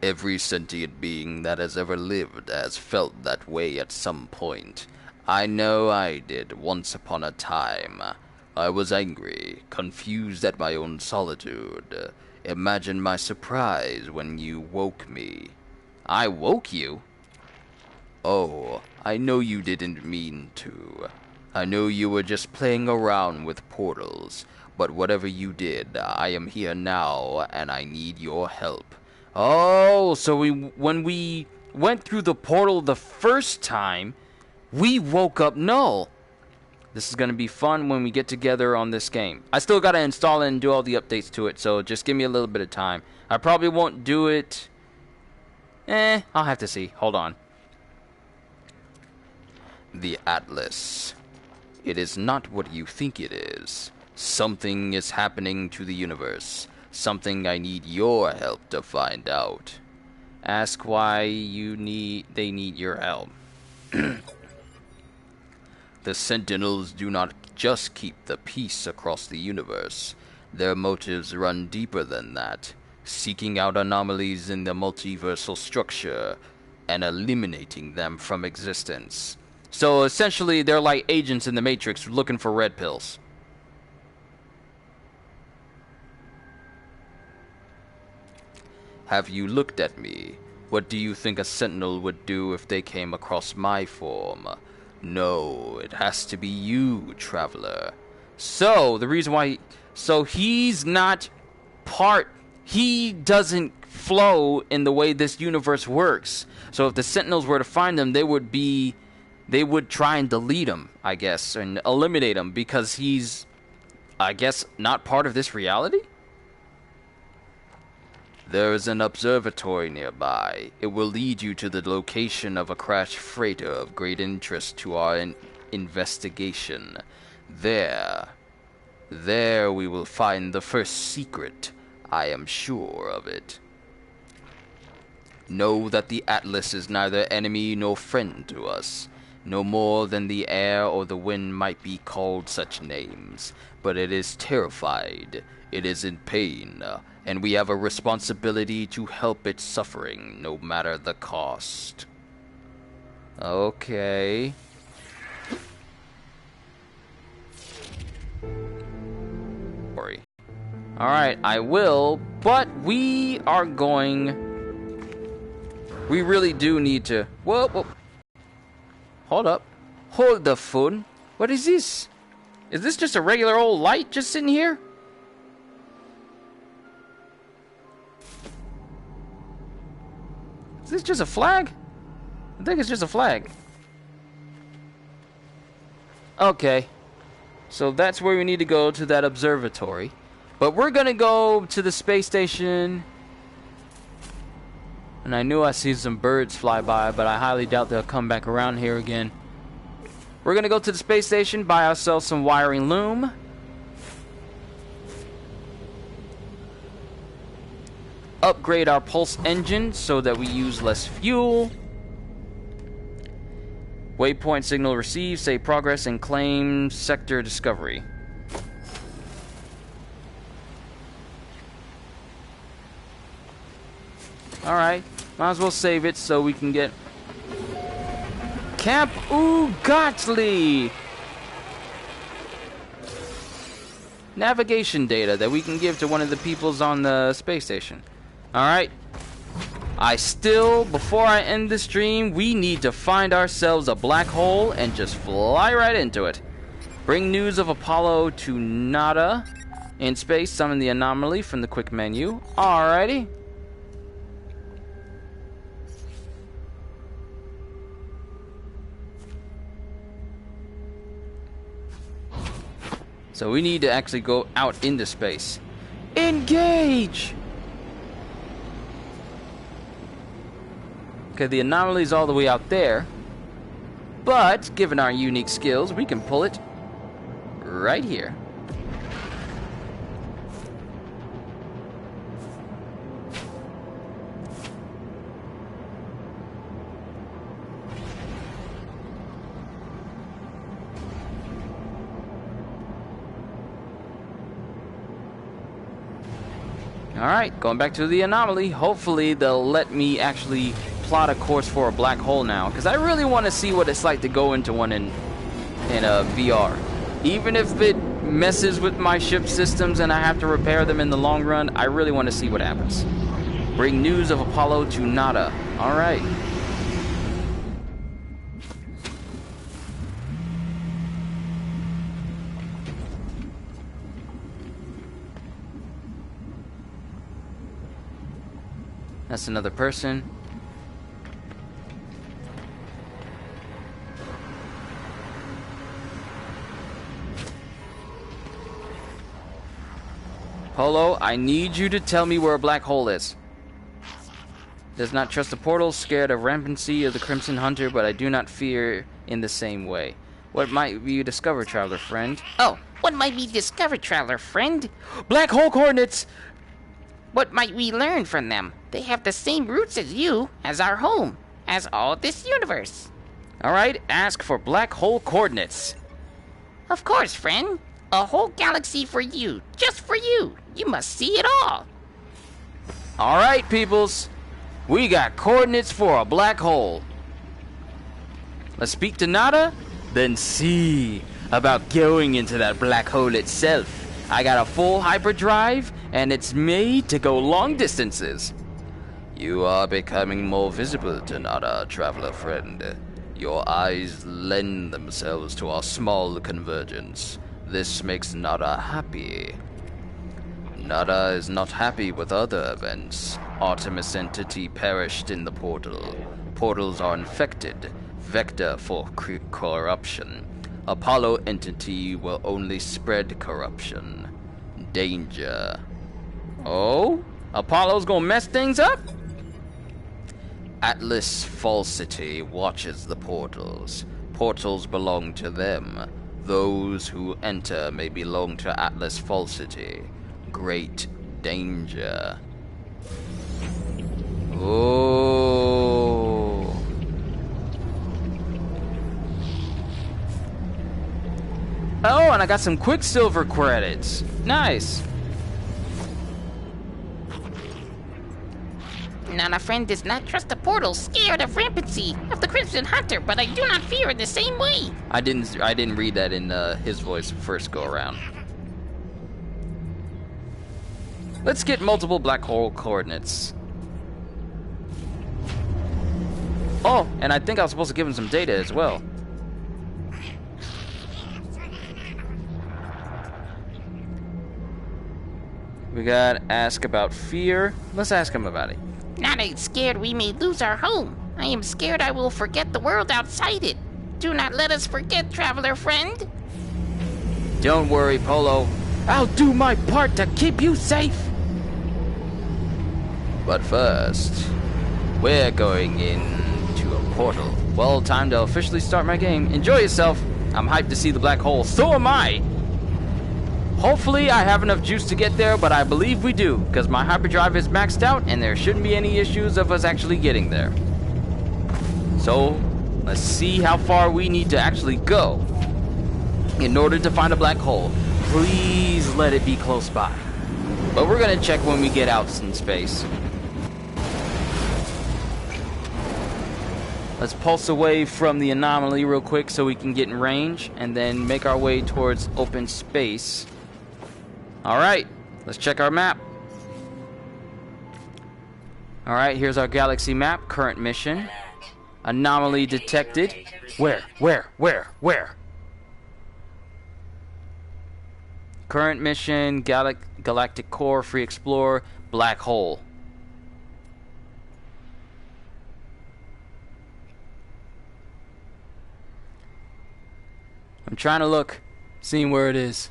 Every sentient being that has ever lived has felt that way at some point. I know I did once upon a time. I was angry, confused at my own solitude. Imagine my surprise when you woke me. I woke you? Oh, I know you didn't mean to. I know you were just playing around with portals, but whatever you did, I am here now, and I need your help. Oh, so when we went through the portal the first time, we woke up Null. This is going to be fun when we get together on this game. I still got to install it and do all the updates to it, so just give me a little bit of time. I probably won't do it... I'll have to see. Hold on. The Atlas. It is not what you think it is. Something is happening to the universe. Something I need your help to find out. Ask why they need your help. The Sentinels do not just keep the peace across the universe. Their motives run deeper than that, seeking out anomalies in the multiversal structure and eliminating them from existence. So essentially, they're like agents in the Matrix looking for red pills. Have you looked at me? What do you think a Sentinel would do if they came across my form? No, it has to be you, traveler. So, the reason why... So, he's not part... He doesn't flow in the way this universe works. So, if the Sentinels were to find him, they would try and delete him, I guess, and eliminate him, because he's, I guess, not part of this reality? There is an observatory nearby. It will lead you to the location of a crashed freighter of great interest to our investigation. There we will find the first secret. I am sure of it. Know that the Atlas is neither enemy nor friend to us. No more than the air or the wind might be called such names. But it is terrified. It is in pain. And we have a responsibility to help its suffering, no matter the cost. Okay. Sorry. Alright, I will, but we are going... We really do need to... Whoa, whoa. Hold up. Hold the phone. What is this? Is this just a regular old light just sitting here? Is this just a flag? I think it's just a flag. Okay. So that's where we need to go, to that observatory. But we're gonna go to the space station. And I knew I see some birds fly by, but I highly doubt they'll come back around here again. We're gonna go to the space station, buy ourselves some wiring loom. upgrade our pulse engine so that we use less fuel. Waypoint signal received, save progress, and claim sector discovery. Alright, might as well save it so we can get Camp Ugatli! Navigation data that we can give to one of the peoples on the space station. Alright. Before I end the stream, we need to find ourselves a black hole and just fly right into it. Bring news of Apollo to Nada. In space, summon the anomaly from the quick menu. Alrighty. So we need to actually go out into space. Engage! Okay, the anomaly is all the way out there. But, given our unique skills, we can pull it right here. Alright, going back to the anomaly. Hopefully they'll let me actually plot a course for a black hole now, because I really want to see what it's like to go into one in a VR. Even if it messes with my ship systems and I have to repair them in the long run, I really want to see what happens. Bring news of Apollo to Nada. Alright. That's another person. Polo, I need you to tell me where a black hole is. Does not trust the portal, scared of rampancy of the Crimson Hunter, but I do not fear in the same way. What might you discover, traveler friend? Oh, what might we discover, traveler friend? Black hole coordinates! What might we learn from them? They have the same roots as you, as our home, as all this universe. Alright, ask for black hole coordinates. Of course, friend. A whole galaxy for you, just for you. You must see it all. Alright, peoples. We got coordinates for a black hole. Let's speak to Nada, then see about going into that black hole itself. I got a full hyperdrive, and it's made to go long distances. You are becoming more visible to Nada, traveler friend. Your eyes lend themselves to our small convergence. This makes Nada happy. Nada is not happy with other events. Artemis entity perished in the portal. Portals are infected, vector for corruption. Apollo entity will only spread corruption. Danger. Oh? Apollo's gonna mess things up? Atlas Falsity watches the portals. Portals belong to them. Those who enter may belong to Atlas Falsity. Great danger. Oh. Oh, and I got some Quicksilver credits. Nice. Nana friend does not trust the portal, scared of rampancy of the Crimson Hunter, but I do not fear in the same way. I didn't read that in his voice first go around. Let's get multiple black hole coordinates. Oh, and I think I was supposed to give him some data as well. We got ask about fear. Let's ask him about it. Nana is scared we may lose our home. I am scared I will forget the world outside it. Do not let us forget, traveler friend. Don't worry, Polo. I'll do my part to keep you safe. But first, we're going into a portal. Well, time to officially start my game. Enjoy yourself. I'm hyped to see the black hole. So am I. Hopefully I have enough juice to get there, but I believe we do, because my hyperdrive is maxed out and there shouldn't be any issues of us actually getting there. So, let's see how far we need to actually go in order to find a black hole. Please let it be close by. But we're gonna check when we get out in space. Let's pulse away from the anomaly real quick so we can get in range and then make our way towards open space. Alright, let's check our map. Alright, here's our galaxy map. Current mission. Anomaly detected. Where? Current mission, galactic core, free explorer, black hole. I'm trying to look, seeing where it is.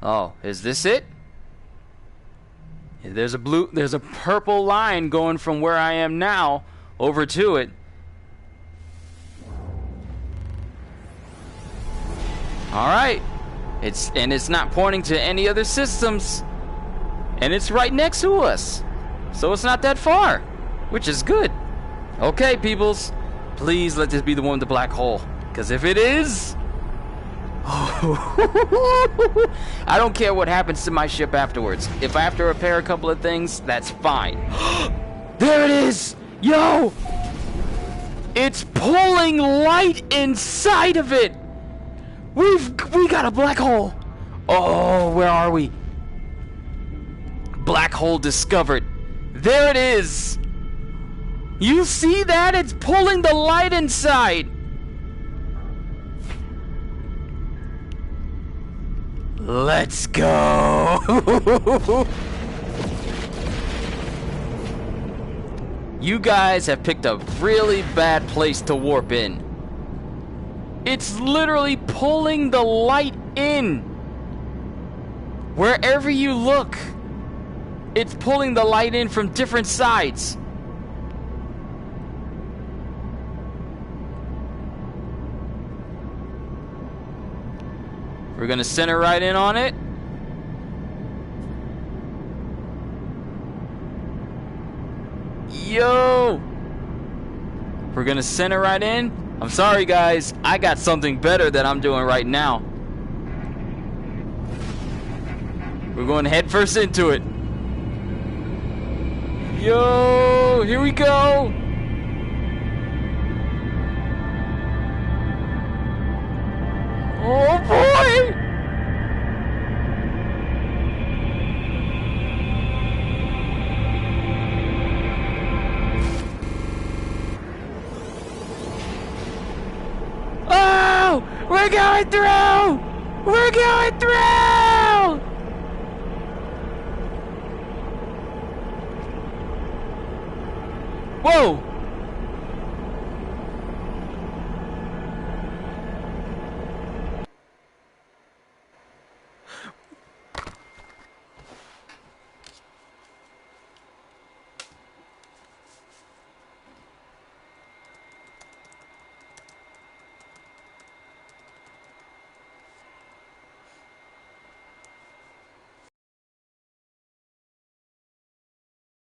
Oh, is this it? There's a purple line going from where I am now over to it. Alright. It's not pointing to any other systems. And it's right next to us. So it's not that far. Which is good. Okay, peoples. Please let this be the one with the black hole. Because if it is... I don't care what happens to my ship afterwards. If I have to repair a couple of things, that's fine. There it is! Yo! It's pulling light inside of it! We got a black hole! Oh, where are we? Black hole discovered. There it is! You see that? It's pulling the light inside! Let's go! You guys have picked a really bad place to warp in. It's literally pulling the light in. Wherever you look, it's pulling the light in from different sides. We're gonna center right in on it. Yo! We're gonna center right in. I'm sorry guys, I got something better that I'm doing right now. We're going head first into it. Yo! Here we go! Oh boy! Oh! We're going through! We're going through! Whoa!